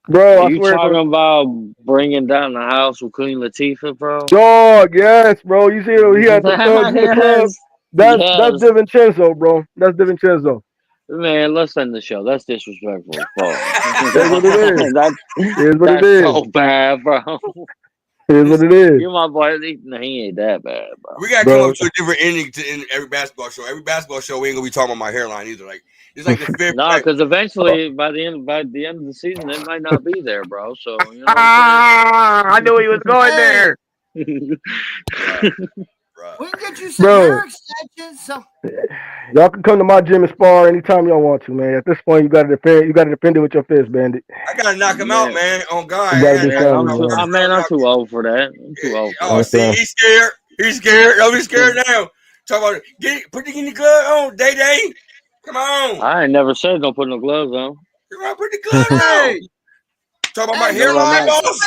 Speaker 2: bro.
Speaker 7: Are
Speaker 2: I
Speaker 7: you
Speaker 2: swear.
Speaker 7: talking about bringing down the house with Queen Latifah, bro?
Speaker 2: Dog, yes, bro. You see, he had the thugs in the club. That's
Speaker 7: Yes.
Speaker 2: DiVincenzo, bro. That's DiVincenzo.
Speaker 7: Man, let's end the show. That's disrespectful. Fuck.
Speaker 2: That's what it is. It is what it
Speaker 7: That's
Speaker 2: is.
Speaker 7: so bad, bro.
Speaker 2: It is what it is,
Speaker 7: You my boy. He ain't that bad, bro.
Speaker 1: We gotta
Speaker 2: bro.
Speaker 1: come up to a different ending in every basketball show. Every basketball show, we ain't gonna be talking about my hairline either. Like it's like the fifth.
Speaker 7: No, because eventually, by the end of the season, it might not be there, bro. So you know what I'm
Speaker 2: I knew he was going
Speaker 3: Hey.
Speaker 2: there.
Speaker 7: saying?
Speaker 1: Bruh.
Speaker 3: We can get you some
Speaker 2: Bro.
Speaker 3: hair extensions. Some
Speaker 2: Y'all can come to my gym and spar anytime y'all want to, man. At this point, you gotta defend it with your fist, Bandit.
Speaker 1: I gotta knock him out, man. On God.
Speaker 2: You gotta
Speaker 1: I
Speaker 2: do
Speaker 1: gotta
Speaker 2: something,
Speaker 1: knock
Speaker 2: man.
Speaker 7: I'm too old for that. I'm too old for
Speaker 1: Oh,
Speaker 7: that.
Speaker 1: see, he's scared. He's scared. Don't be scared now. Talk about put the guinea glove on, Day. Come on.
Speaker 7: I ain't never said don't put no gloves on.
Speaker 1: Come on, put the glove on.
Speaker 3: hey,
Speaker 1: Talk about
Speaker 3: Hey,
Speaker 1: my
Speaker 3: you know
Speaker 1: hairline,
Speaker 3: what,
Speaker 1: boss.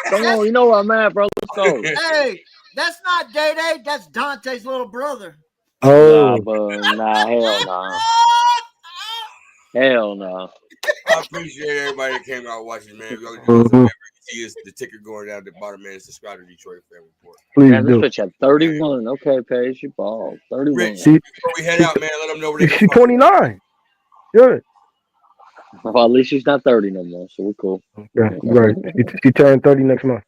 Speaker 7: Come on, you know where I'm at, bro. Let's go.
Speaker 3: hey, that's not Day. That's Dante's little brother.
Speaker 2: Oh,
Speaker 7: Nah, hell no. Hell no.
Speaker 1: I appreciate everybody that came out watching, man. If y'all can do us a favor, you see us, the ticker going down at the bottom, man. Subscribe to Detroit Fan Report.
Speaker 2: please
Speaker 7: Man, this
Speaker 2: do.
Speaker 7: bitch had 31. Okay, Paige, you ball. 31.
Speaker 1: Rich,
Speaker 2: She,
Speaker 1: before we head out, man, let them know where they can
Speaker 2: she's
Speaker 1: find you.
Speaker 2: 29. Good.
Speaker 7: Well, at least she's not 30 no more, so we're cool.
Speaker 2: Yeah, right. She turned 30 next month.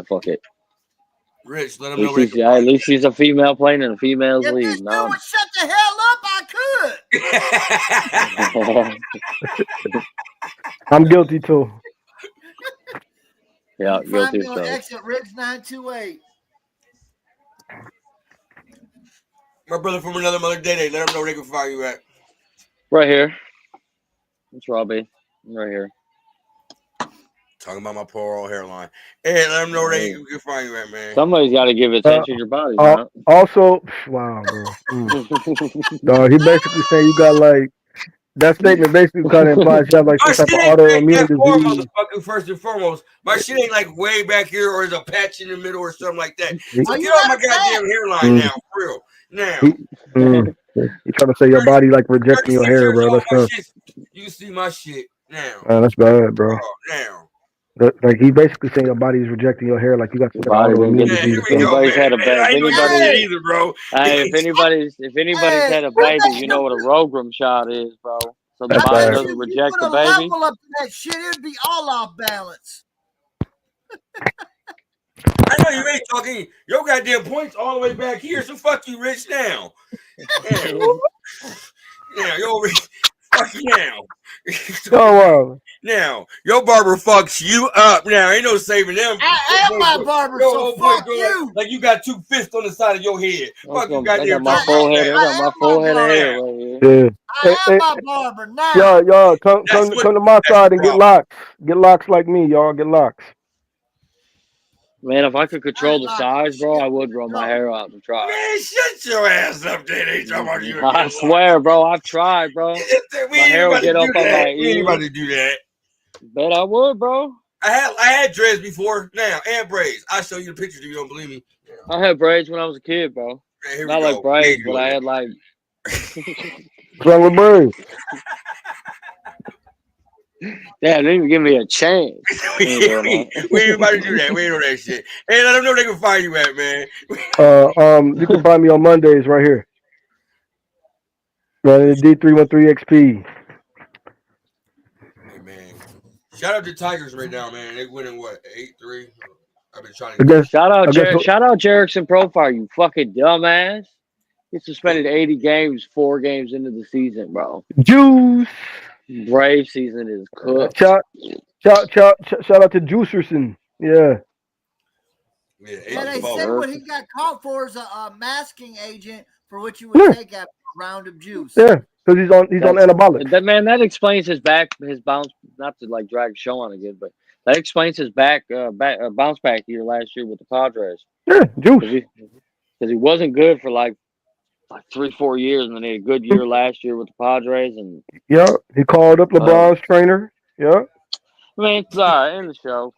Speaker 7: Fuck it.
Speaker 1: Rich, let
Speaker 7: At
Speaker 1: them know where they
Speaker 7: least,
Speaker 1: can
Speaker 7: at
Speaker 1: find
Speaker 7: least she's a female playing in a female's
Speaker 3: If this
Speaker 7: league.
Speaker 3: dude
Speaker 7: No.
Speaker 3: would shut the hell up, I could.
Speaker 2: I'm guilty too.
Speaker 7: Yeah,
Speaker 3: You can find
Speaker 7: guilty
Speaker 3: me
Speaker 7: of
Speaker 3: on
Speaker 7: trouble.
Speaker 3: exit Riggs 928.
Speaker 1: My brother from another mother Day. Let them know where they can find you at.
Speaker 7: Right here. It's Robbie. I'm right here.
Speaker 1: Talking about my poor old hairline. Hey, let them know where you can find you at, man.
Speaker 7: Somebody's got to give attention to your body, man.
Speaker 2: Also, wow, bro. No, he basically saying you got like that statement basically kind of implies you have like
Speaker 1: My
Speaker 2: some
Speaker 1: shit
Speaker 2: type of
Speaker 1: ain't back
Speaker 2: autoimmune
Speaker 1: that far,
Speaker 2: disease.
Speaker 1: motherfucker, first and foremost. My shit ain't like way back here or there's a patch in the middle or something like that. So get off my goddamn hairline now, for real. Now.
Speaker 2: You trying to say your body like rejecting your
Speaker 1: 36
Speaker 2: hair,
Speaker 1: years
Speaker 2: bro?
Speaker 1: old,
Speaker 2: That's tough.
Speaker 1: you see my shit now.
Speaker 2: That's bad, bro.
Speaker 1: Now.
Speaker 2: Like he basically saying your body is rejecting your hair, like you got some autoimmune disease.
Speaker 1: If anybody's
Speaker 7: had a baby,
Speaker 1: I ain't know you did either, bro.
Speaker 7: Hey, if anybody's had a baby, you know what a Rogrum shot is, bro. So the body doesn't reject the baby.
Speaker 3: Level up to that shit, it'd be all off balance.
Speaker 1: I know you ain't talking. Your goddamn points all the way back here, so fuck you, Rich. Now, yo, Rich, fuck you now.
Speaker 2: wow.
Speaker 1: Now, your barber fucks you up. Now, ain't no saving them.
Speaker 3: I am my barber, so fuck you.
Speaker 1: Like you got 2 fists on the side of your head. Fuck you,
Speaker 7: I got my full head. I got my full head of hair right here.
Speaker 2: Yeah.
Speaker 3: I am my barber now.
Speaker 2: Y'all, come to my side and get locks. Get locks like me, y'all. Get locks.
Speaker 7: Man, if I could control the size, bro, I would grow my hair out and try.
Speaker 1: Man, shut your ass up, there. They talking about you.
Speaker 7: I swear, bro, I've tried, bro.
Speaker 1: My
Speaker 7: hair will get up on my ears.
Speaker 1: We ain't about to do that.
Speaker 7: Bet I would, bro.
Speaker 1: I had dreads before now and braids. I'll show you the pictures if you don't believe me.
Speaker 7: I had braids when I was a kid, bro.
Speaker 1: Man,
Speaker 7: not like braids, but I had like.
Speaker 2: What's wrong with braids?
Speaker 7: Damn, they didn't give me a chance.
Speaker 1: we ain't about to do that. We ain't on that shit. Hey, let them know they can find you at, man.
Speaker 2: You can find me on Mondays right here. Running the D313XP.
Speaker 1: Hey, man. Shout out to Tigers right now, man. They winning what, 8-3? I've been trying to
Speaker 7: shout out Jerickson Profile, you fucking dumbass. He suspended 80 games, 4 games into the season, bro.
Speaker 2: Juice.
Speaker 7: Brave season is cooked.
Speaker 2: Shout out to Juicerson. Yeah.
Speaker 3: Yeah, they said what he got caught for is a masking agent for which you would take after a round of juice.
Speaker 2: Yeah, because he's on anabolic.
Speaker 7: That explains his bounce. Not to like drag a show on again, but that explains his bounce back year last year with the Padres.
Speaker 2: Yeah, juice.
Speaker 7: Because he wasn't good for like 3-4 years, and then he had a good year last year with the Padres. And
Speaker 2: he called up LeBron's trainer. Yeah.
Speaker 7: I mean, it's all right in the show.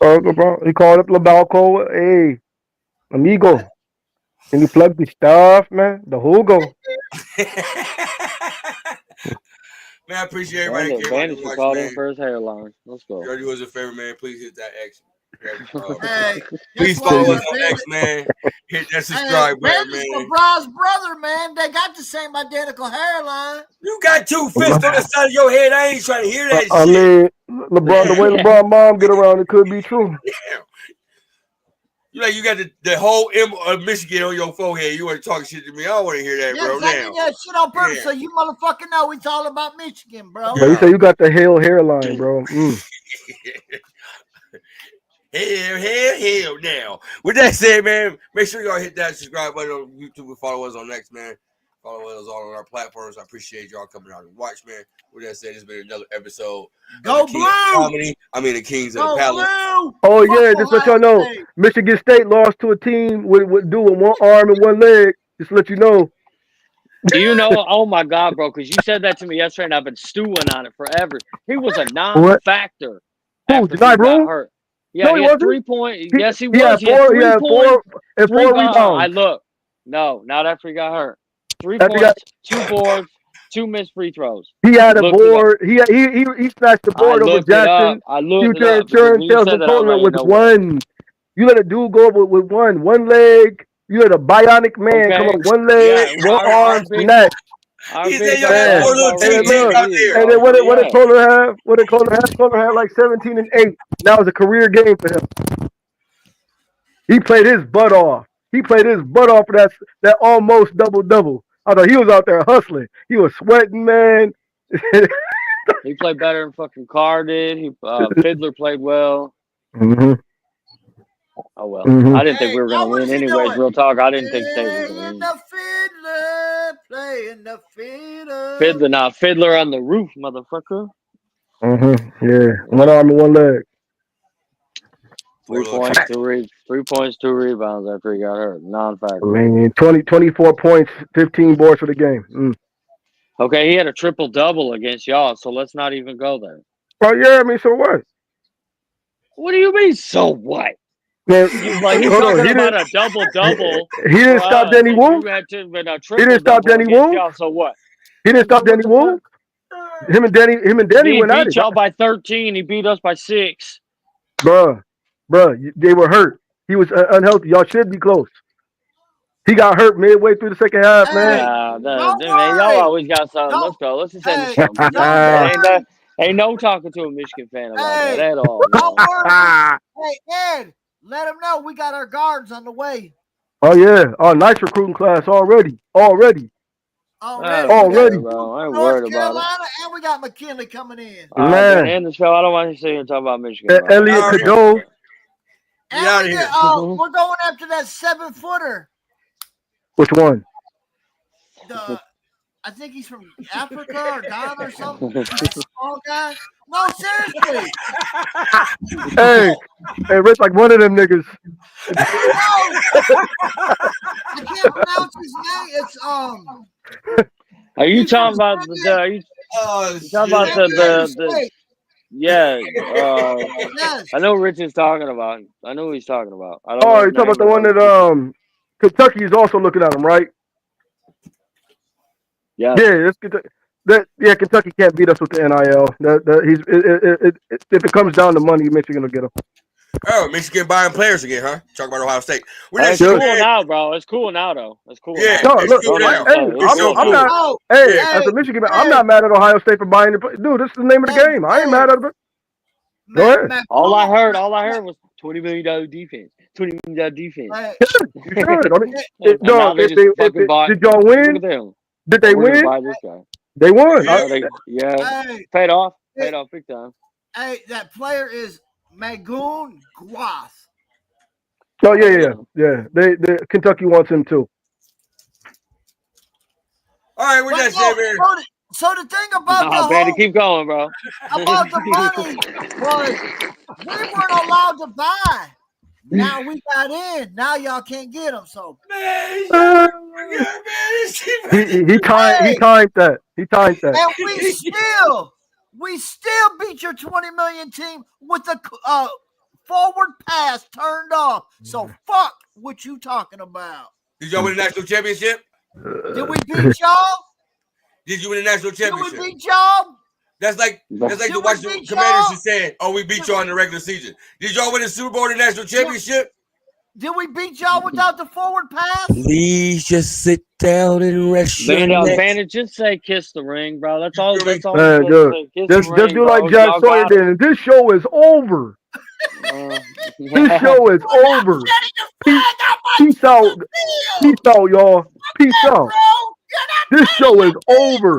Speaker 2: LeBron, he called up LeBalco. Hey, amigo, can you plug the stuff, man? The Hugo.
Speaker 1: Man, I appreciate everybody.
Speaker 7: Bandit called in for his hairline. Let's go.
Speaker 1: If you do us a favor, man, please hit that X.
Speaker 3: Hey,
Speaker 1: please follow us on X, man. Hit that subscribe button, man.
Speaker 3: LeBron's brother, man. They got the same identical hairline.
Speaker 1: You got 2 fists on the side of your head. I ain't trying to hear that shit.
Speaker 2: I mean, LeBron, the way LeBron mom get around, it could be true.
Speaker 1: Damn. You got the whole M of Michigan on your forehead. You want to talk shit to me? I don't want to hear that, bro.
Speaker 3: Exactly that shit on purpose, so you motherfucking know it's all about Michigan, bro.
Speaker 2: Yeah. You say you got the Hale hairline, bro.
Speaker 1: Hell now. With that said, man, make sure y'all hit that subscribe button on YouTube and follow us on X, man. Follow us all on our platforms. I appreciate y'all coming out and watch, man. With that said, it's been another episode.
Speaker 3: Go Blue!
Speaker 1: The Kings of the Palace.
Speaker 2: Oh yeah, just let y'all know, Michigan State lost to a team with doing one arm and one leg. Just let you know.
Speaker 7: Do you know? Oh my God, bro! Because you said that to me yesterday, and I've been stewing on it forever. He was a non-factor after he got hurt. Yeah, he had 3 points. Yes, he was. He had 3 points. 4 rebounds. I look. No, not after he got hurt. 3 points, 2 boards, 2 missed free throws.
Speaker 2: He had a board. He snatched the board over Jackson. Future Insurance Sales and Total with one. You let a dude go over with one leg. You let a bionic man come up one leg, one arm, next.
Speaker 1: He said you got 4 little teams out there.
Speaker 2: And then what did Toller have? What did Toller have? Toller had like 17 and 8. That was a career game for him. He played his butt off. For that almost double-double. I thought he was out there hustling. He was sweating, man.
Speaker 7: He played better than fucking Carr did. Fiddler played well.
Speaker 2: Mm-hmm.
Speaker 7: Oh, well. Mm-hmm. I didn't think we were going to win anyways. Real talk. I didn't think State was going to win.
Speaker 3: Playing the fiddler.
Speaker 7: Fiddler on the roof, motherfucker.
Speaker 2: Yeah, one arm and one leg.
Speaker 7: 3 points, 3 points, 2 rebounds after he got hurt.
Speaker 2: I
Speaker 7: Non-factor.
Speaker 2: mean, 24 points, 15 boards for the game.
Speaker 7: Okay, he had a triple-double against y'all, so let's not even go there.
Speaker 2: Oh yeah, I mean, so what?
Speaker 7: What do you mean, so what?
Speaker 2: Man,
Speaker 7: Like, he's
Speaker 2: hold on,
Speaker 7: talking about a double-double.
Speaker 2: He didn't stop Danny Wu.
Speaker 7: You had to win a
Speaker 2: He didn't stop
Speaker 7: triple-double
Speaker 2: Danny
Speaker 7: against
Speaker 2: Wu.
Speaker 7: y'all, so what?
Speaker 2: He didn't stop Danny Wu. Him and Danny
Speaker 7: He
Speaker 2: went at
Speaker 7: beat
Speaker 2: it.
Speaker 7: y'all by 13. He beat us by 6.
Speaker 2: Bruh, they were hurt. He was unhealthy. Y'all should be close. He got hurt midway through the second half, man.
Speaker 7: Man, y'all always got something. Let's go. Let's just end the show. Ain't no talking to a Michigan fan about that at all.
Speaker 3: Don't worry. Hey, Ed, let them know we got our guards on the way.
Speaker 2: Oh yeah. Oh, nice recruiting class already.
Speaker 3: Already.
Speaker 7: Bro. I ain't
Speaker 3: North
Speaker 7: worried
Speaker 3: Carolina,
Speaker 7: about it.
Speaker 3: and we got McKinley coming in.
Speaker 2: Man.
Speaker 7: End the show. I don't want to sit here and talk about Michigan.
Speaker 2: Elliot Cadeau.
Speaker 3: And we're going after that 7-footer.
Speaker 2: Which one?
Speaker 3: I think he's from Africa or Ghana or something. Small guy. No, seriously.
Speaker 2: Hey, Rich, like one of them niggas.
Speaker 3: I can't pronounce his name. It's
Speaker 7: Are you talking about the? You talking about the? Yeah.
Speaker 3: yes.
Speaker 7: I know Rich is talking about. I know who he's talking about. I don't
Speaker 2: Oh,
Speaker 7: know
Speaker 2: you're talking about the one that Kentucky is also looking at him, right?
Speaker 7: Yeah.
Speaker 2: Yeah, Kentucky can't beat us with the NIL. If it comes down to money, Michigan will get him.
Speaker 1: Oh, Michigan buying players again, huh? Talk about Ohio State.
Speaker 7: It's cool now, bro. It's cool now, though. It's cool.
Speaker 1: Yeah,
Speaker 2: no,
Speaker 1: it's
Speaker 2: look,
Speaker 1: cool now.
Speaker 2: I'm not. As a Michigan man, I'm not mad at Ohio State for buying the play. Dude, this is the name of the game. I ain't mad at it. Go ahead.
Speaker 7: All I heard was $20 million defense. $20 million defense.
Speaker 2: You should. I mean,
Speaker 7: did y'all win?
Speaker 2: Did they win?
Speaker 7: Buy this guy.
Speaker 2: They won.
Speaker 7: Paid off big time.
Speaker 3: Hey, that player is Magoon Guath.
Speaker 2: Oh yeah. They Kentucky wants him too.
Speaker 1: All right, we're just here.
Speaker 3: So the thing about
Speaker 7: keep going, bro.
Speaker 3: About the money was we weren't allowed to buy. Now we got in. Now y'all can't get them. So
Speaker 2: he timed that.
Speaker 3: And we still beat your 20 million team with the forward pass turned off. So fuck what you talking about.
Speaker 1: Did y'all win the national championship?
Speaker 3: Did we beat y'all?
Speaker 1: Did you win the national championship?
Speaker 3: Did we beat y'all?
Speaker 1: That's like the Washington Commanders who said, "Oh, we beat y'all in the regular season." Did y'all win the Super Bowl, the national championship?
Speaker 3: Did we beat y'all without the forward pass?
Speaker 1: Please just sit down and rest your
Speaker 7: neck. Just say kiss the ring, bro. That's all.
Speaker 2: Man, just do like Jack Sawyer did. And this show is over. This show is over. Peace out. Peace out, y'all. Peace out. This show is over.